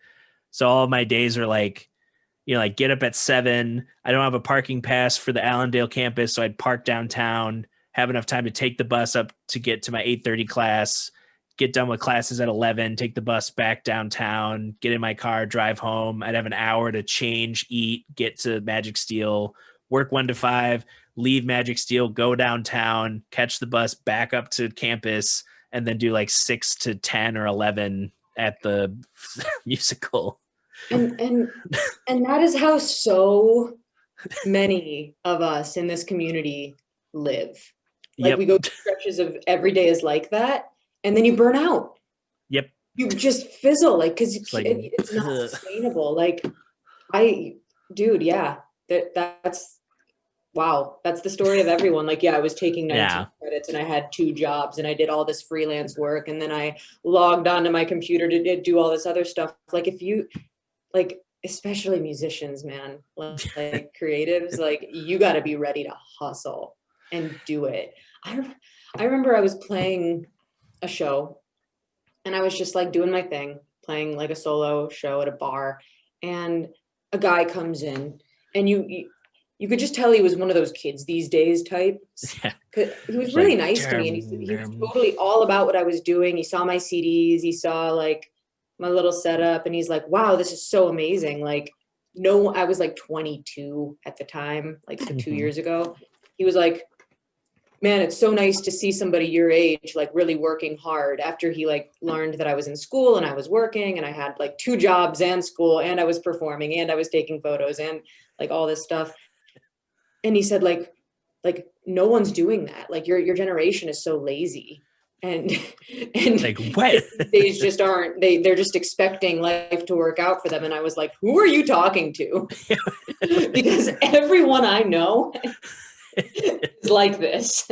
So all of my days are like, like get up at 7. I don't have a parking pass for the Allendale campus, so I'd park downtown, have enough time to take the bus up to get to my 8:30 class, get done with classes at 11, take the bus back downtown, get in my car, drive home. I'd have an hour to change, eat, get to Magic Steel, work 1 to 5, leave Magic Steel, go downtown, catch the bus back up to campus, and then do like 6 to 10 or 11 at the musical. And that is how so many of us in this community live. Like Yep. we go through stretches of every day is like that, and then you burn out. Yep. You just fizzle, like, because like, it's not sustainable. Like, dude, yeah, that's wow. That's the story of everyone. Like, yeah, I was taking 19 credits and I had 2 jobs and I did all this freelance work and then I logged onto my computer to do all this other stuff. Like, if you, like, especially musicians, man, like creatives, like you got to be ready to hustle and do it. I remember I was playing a show and I was just like doing my thing, playing like a solo show at a bar, and a guy comes in and you could just tell he was one of those kids these days types. Yeah. He was really like, nice to me, and he was totally all about what I was doing. He saw my CDs, he saw like my little setup, and he's like, wow, this is so amazing. Like, no, I was like 22 at the time, like so 2 years ago. He was like, man, it's so nice to see somebody your age, like really working hard, after he like learned that I was in school and I was working and I had like 2 jobs and school and I was performing and I was taking photos and like all this stuff. And he said, like no one's doing that. Like your generation is so lazy. And like what? They just aren't, they're just expecting life to work out for them. And I was like, who are you talking to? Because everyone I know is like this.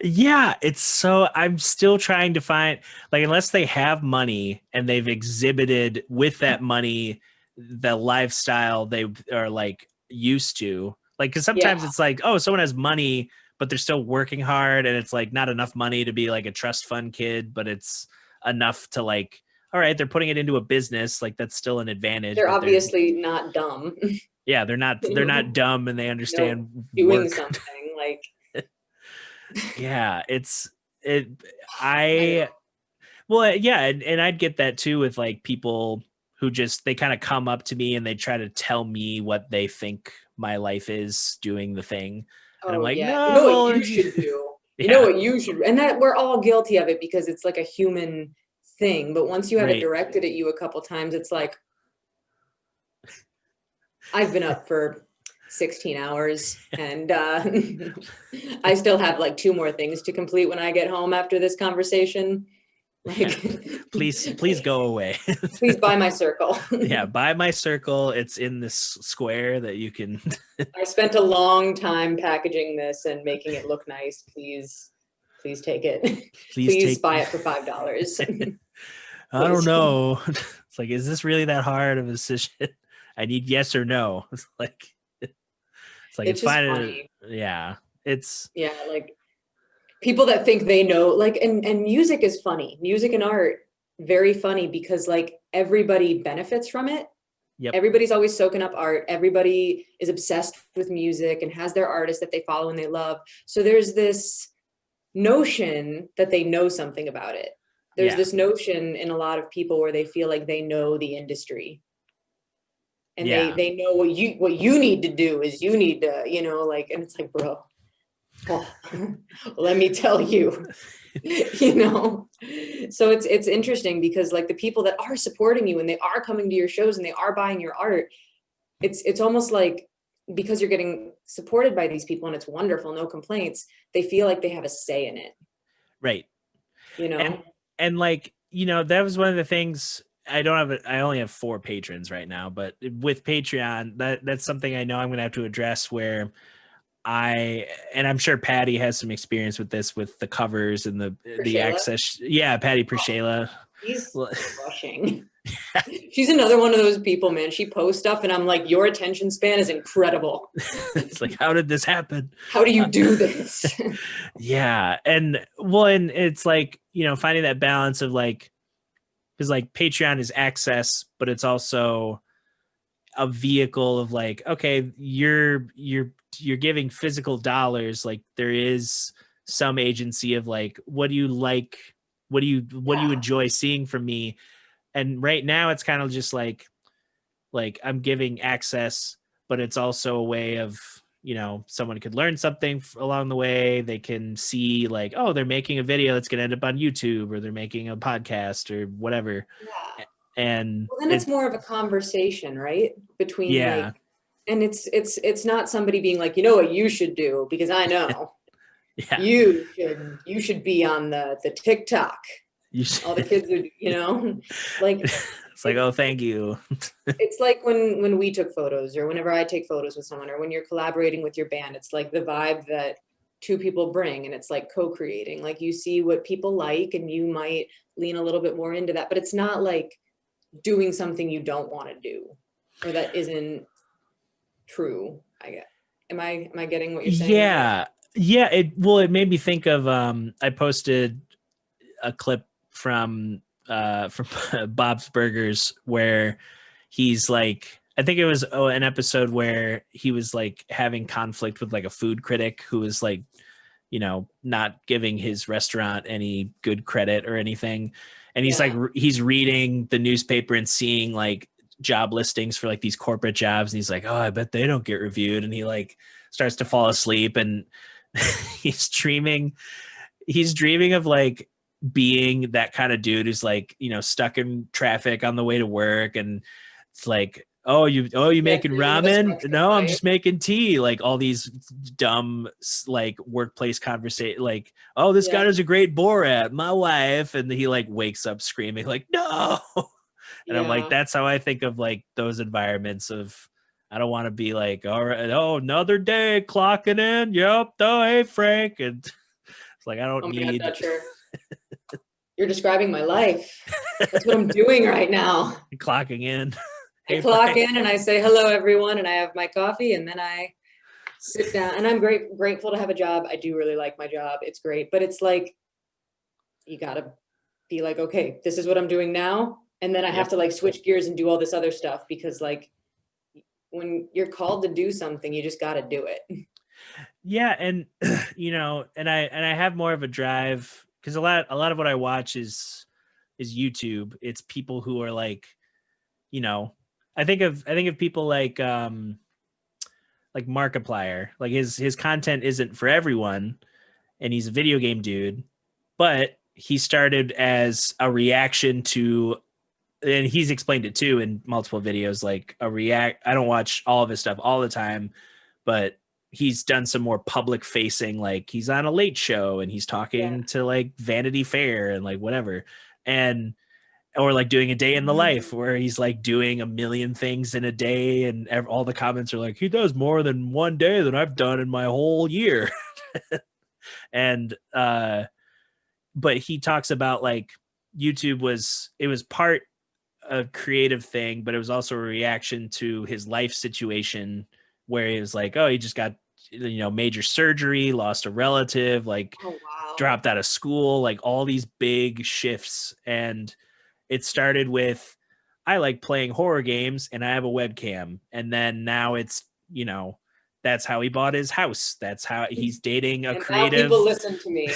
Yeah, it's so, I'm still trying to find, like, unless they have money and they've exhibited with that money the lifestyle they are like used to, like, because sometimes it's like, oh, someone has money but they're still working hard, and it's like not enough money to be like a trust fund kid, but it's enough to like, all right, they're putting it into a business, like that's still an advantage. They're obviously not dumb. Yeah, they're not dumb, and they understand doing something like. Yeah, well, yeah, and I'd get that too with like people who just, they kind of come up to me and they try to tell me what they think my life is doing the thing. And I'm like, no, you know what you should do. You know what you should, and that we're all guilty of it because it's like a human thing. But once you have it directed at you a couple times, it's like, I've been up for 16 hours and I still have like 2 more things to complete when I get home after this conversation. Like, please go away. Please buy my circle. Yeah, buy my circle. It's in this square that you can. I spent a long time packaging this and making it look nice. Please take it. Please buy it for $5. I don't know. It's like, is this really that hard of a decision? I need yes or no. It's like it's fine. Funny. Yeah, like people that think they know, like, and music is funny. Music and art, very funny, because like everybody benefits from it. Yep. Everybody's always soaking up art. Everybody is obsessed with music and has their artists that they follow and they love. So there's this notion that they know something about it. There's this notion in a lot of people where they feel like they know the industry. And they know what you need to do is you need to, like, and it's like, bro, let me tell you, so it's interesting because like the people that are supporting you and they are coming to your shows and they are buying your art, it's almost like, because you're getting supported by these people and it's wonderful, no complaints, they feel like they have a say in it. Right. And like, that was one of the things. I only have 4 patrons right now, but with Patreon, that's something I know I'm going to have to address, where and I'm sure Patty has some experience with this, with the covers and the access. Yeah. Patty Prashela. She's crushing. She's another one of those people, man. She posts stuff and I'm like, your attention span is incredible. It's like, how did this happen? How do you do this? Yeah. And it's like, finding that balance of like, because like Patreon is access, but it's also a vehicle of like, okay, you're giving physical dollars. Like there is some agency of like, what do you like? What do you enjoy seeing from me? And right now it's kind of just like I'm giving access, but it's also a way of someone could learn something along the way. They can see like, oh, they're making a video that's going to end up on YouTube, or they're making a podcast or whatever. Yeah. And Well, then it's more of a conversation, right? Between yeah, like, and it's not somebody being like, you know what you should do, because I know yeah, you should be on the TikTok. you All the kids are, like it's like, oh, thank you. it's like when we took photos, or whenever I take photos with someone, or when you're collaborating with your band, it's like the vibe that two people bring, and it's like co-creating. Like you see what people like, and you might lean a little bit more into that, but it's not like doing something you don't want to do, or that isn't true. I get. Am I getting what you're saying there? Yeah, it made me think of I posted a clip from Bob's Burgers where he's like, I think it was an episode where he was like having conflict with like a food critic who was like, not giving his restaurant any good credit or anything. And he's like, he's reading the newspaper and seeing like job listings for like these corporate jobs. And he's like, oh, I bet they don't get reviewed. And he like starts to fall asleep, and he's dreaming of like being that kind of dude who's like, stuck in traffic on the way to work. And it's like, oh, you making ramen? No, I'm just making tea. Like all these dumb like workplace conversation, like, oh, this guy does a great Borat, my wife. And he like wakes up screaming like, no. And I'm like, that's how I think of like those environments of, I don't want to be like, all right, oh, another day clocking in. Yep. Oh, hey, Frank. And it's like, I don't need. God, Dutcher. You're describing my life. That's what I'm doing right now. Clocking in. I clock in and I say, hello, everyone. And I have my coffee, and then I sit down, and I'm grateful to have a job. I do really like my job. It's great. But it's like, you got to be like, okay, this is what I'm doing now. And then I have to like switch gears and do all this other stuff, because like when you're called to do something, you just got to do it. Yeah. And, and I have more of a drive, because a lot of what I watch is YouTube. It's people who are like, I think of people like Markiplier. Like his content isn't for everyone, and he's a video game dude, but he started as a reaction to, and he's explained it too in multiple videos, like I don't watch all of his stuff all the time, but he's done some more public facing, like he's on a late show and he's talking to like Vanity Fair and like whatever. Or like doing a day in the life where he's like doing a million things in a day, and all the comments are like, he does more than one day than I've done in my whole year. And but he talks about like YouTube was part a creative thing, but it was also a reaction to his life situation, where he was like, oh, he just got major surgery, lost a relative, like dropped out of school, like all these big shifts. And it started with, I like playing horror games and I have a webcam. And then now it's, that's how he bought his house. That's how he's dating a and creative. Now people listen to me.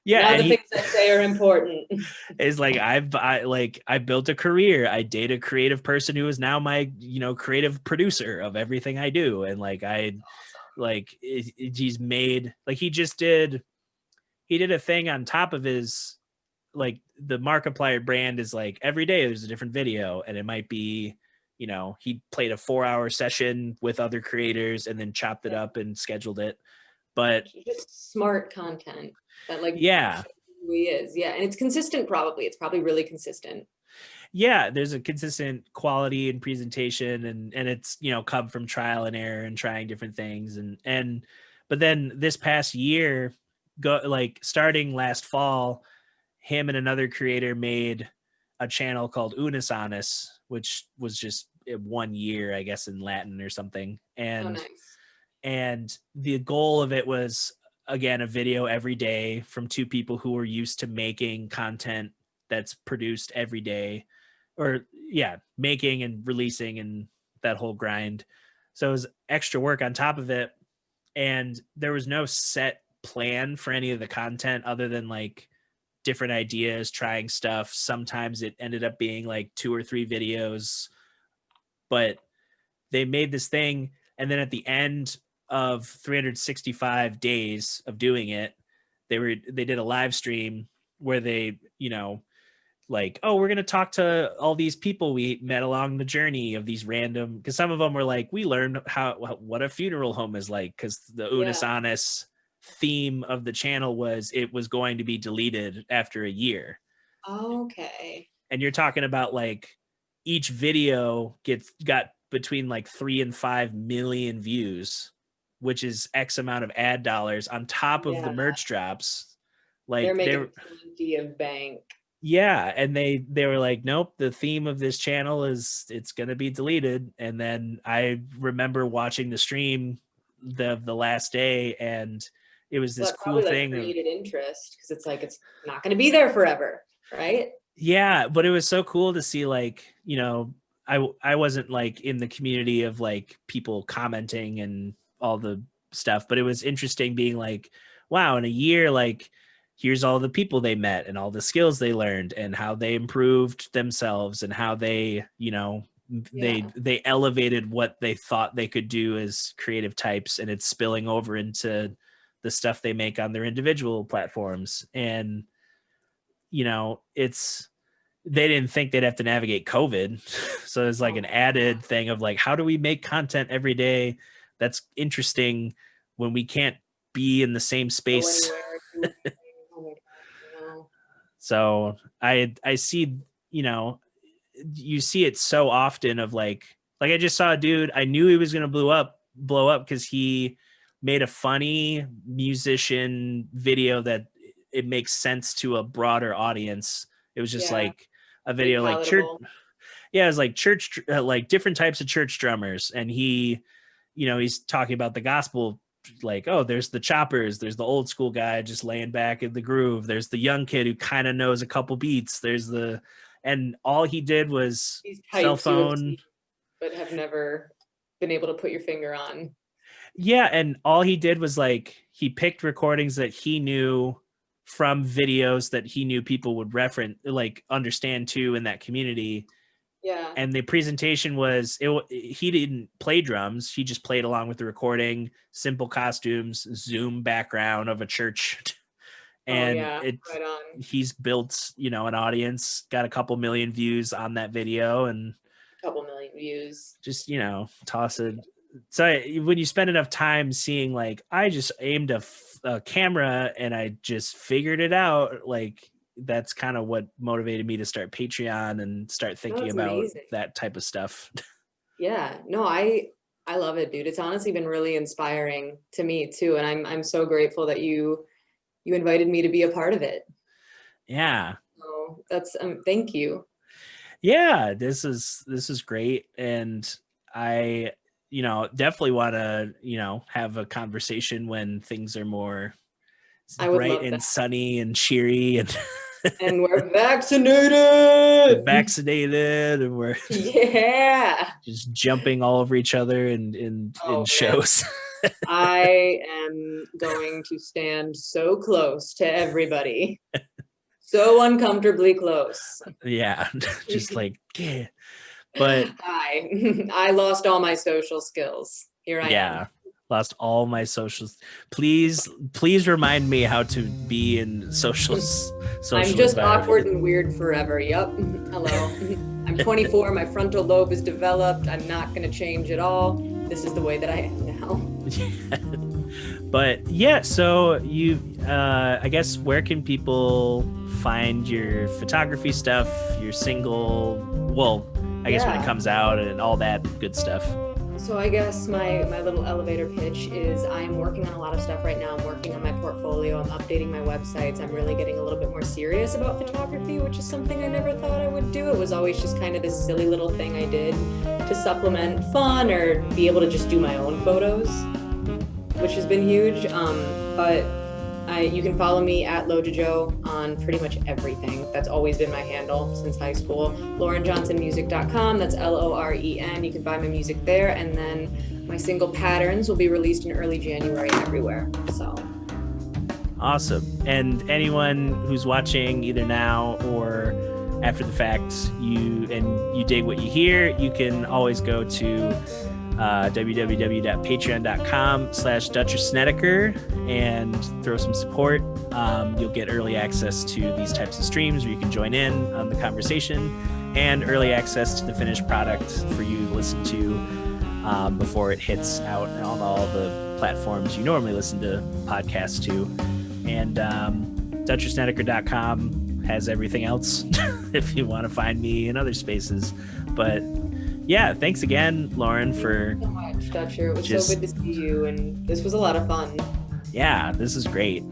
Yeah. Now the things I say are important. It's like, I built a career. I date a creative person who is now my, creative producer of everything I do. And like, he's made, like, he did a thing on top of his, like, the Markiplier brand is like every day there's a different video, and it might be, he played a 4-hour session with other creators and then chopped it up and scheduled it. But just smart content that like, who he is. Yeah. And it's consistent. It's probably really consistent. Yeah. There's a consistent quality and presentation, and it's, come from trial and error and trying different things. But then this past year, starting last fall, him and another creator made a channel called Unis Honest, which was just 1 year, I guess, in Latin or something. And nice. And the goal of it was, again, a video every day from two people who were used to making content that's produced every day, or making and releasing and that whole grind. So it was extra work on top of it. And there was no set plan for any of the content other than like different ideas, trying stuff. Sometimes it ended up being like 2 or 3 videos, but they made this thing. And then at the end of 365 days of doing it, they did a live stream where they, like, oh, we're going to talk to all these people we met along the journey of these random, because some of them were like, we learned what a funeral home is like, because the Unis Honest theme of the channel was it was going to be deleted after a year. Okay. And you're talking about like each video got between like 3 and 5 million views, which is X amount of ad dollars on top of the merch drops. Like they're making plenty of bank. Yeah, and they were like, nope, the theme of this channel is it's gonna be deleted. And then I remember watching the stream the last day, and it was this cool thing. Like created interest because it's like it's not gonna be there forever, right? Yeah, but it was so cool to see, like, I wasn't like in the community of like people commenting and all the stuff, but it was interesting being like, wow, in a year, like, here's all the people they met and all the skills they learned and how they improved themselves and how they, they elevated what they thought they could do as creative types, and it's spilling over into the stuff they make on their individual platforms. And, they didn't think they'd have to navigate COVID. So it's like an added thing of like, how do we make content every day that's interesting when we can't be in the same space? So I see, you see it so often of like I just saw a dude, I knew he was going to blow up because he made a funny musician video that it makes sense to a broader audience. It was just like a video like church. Yeah, it was like church, like different types of church drummers. And he, he's talking about the gospel, like, oh, there's the choppers, there's the old school guy just laying back in the groove, there's the young kid who kind of knows a couple beats, and all he did was cell phone, but have never been able to put your finger on. Yeah, and all he did was like he picked recordings that he knew from videos that he knew people would reference, like understand too, in that community. Yeah. And the presentation was, he didn't play drums. He just played along with the recording, simple costumes, Zoom background of a church. And he's built, an audience, got a couple million views on that video, and a couple million views. Just, toss it. So when you spend enough time seeing, like, I just aimed a camera and I just figured it out, like, that's kind of what motivated me to start Patreon and start thinking about that type of stuff. Yeah, no, I love it, dude. It's honestly been really inspiring to me too. And I'm so grateful that you invited me to be a part of it. Yeah. So that's, thank you. Yeah, this is great. And I, definitely want to, have a conversation when things are more bright and sunny and cheery, and we're vaccinated. And we're just jumping all over each other in shows. I am going to stand so close to everybody, so uncomfortably close. Yeah, just like, yeah. But I lost all my social skills. Here I am. Lost all my socials. Please remind me how to be in socials. I'm just awkward and weird forever. Yup. Hello. I'm 24. My frontal lobe is developed. I'm not going to change at all. This is the way that I am now. But yeah, so you, I guess, where can people find your photography stuff, your single? Well, I guess when it comes out and all that good stuff. So I guess my little elevator pitch is I'm working on a lot of stuff right now. I'm working on my portfolio. I'm updating my websites. I'm really getting a little bit more serious about photography, which is something I never thought I would do. It was always just kind of this silly little thing I did to supplement fun or be able to just do my own photos, which has been huge. But you can follow me at Lojajo on pretty much everything. That's always been my handle since high school. LorenJohnsonMusic.com. That's LOREN. You can buy my music there. And then my single Patterns will be released in early January everywhere. So awesome. And anyone who's watching either now or after the fact, you dig what you hear, you can always go to www.patreon.com/Snedeker and throw some support. You'll get early access to these types of streams where you can join in on the conversation, and early access to the finished product for you to listen to before it hits out on all the platforms you normally listen to podcasts to. And DutcherSnedeker.com has everything else if you want to find me in other spaces. But yeah, thanks again, Loren, for so much, Dutcher. It was so good to see you, and this was a lot of fun. Yeah, this is great.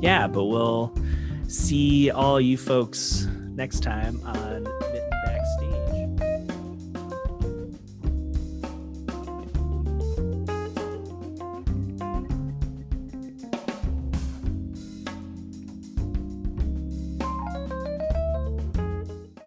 Yeah, but we'll see all you folks next time on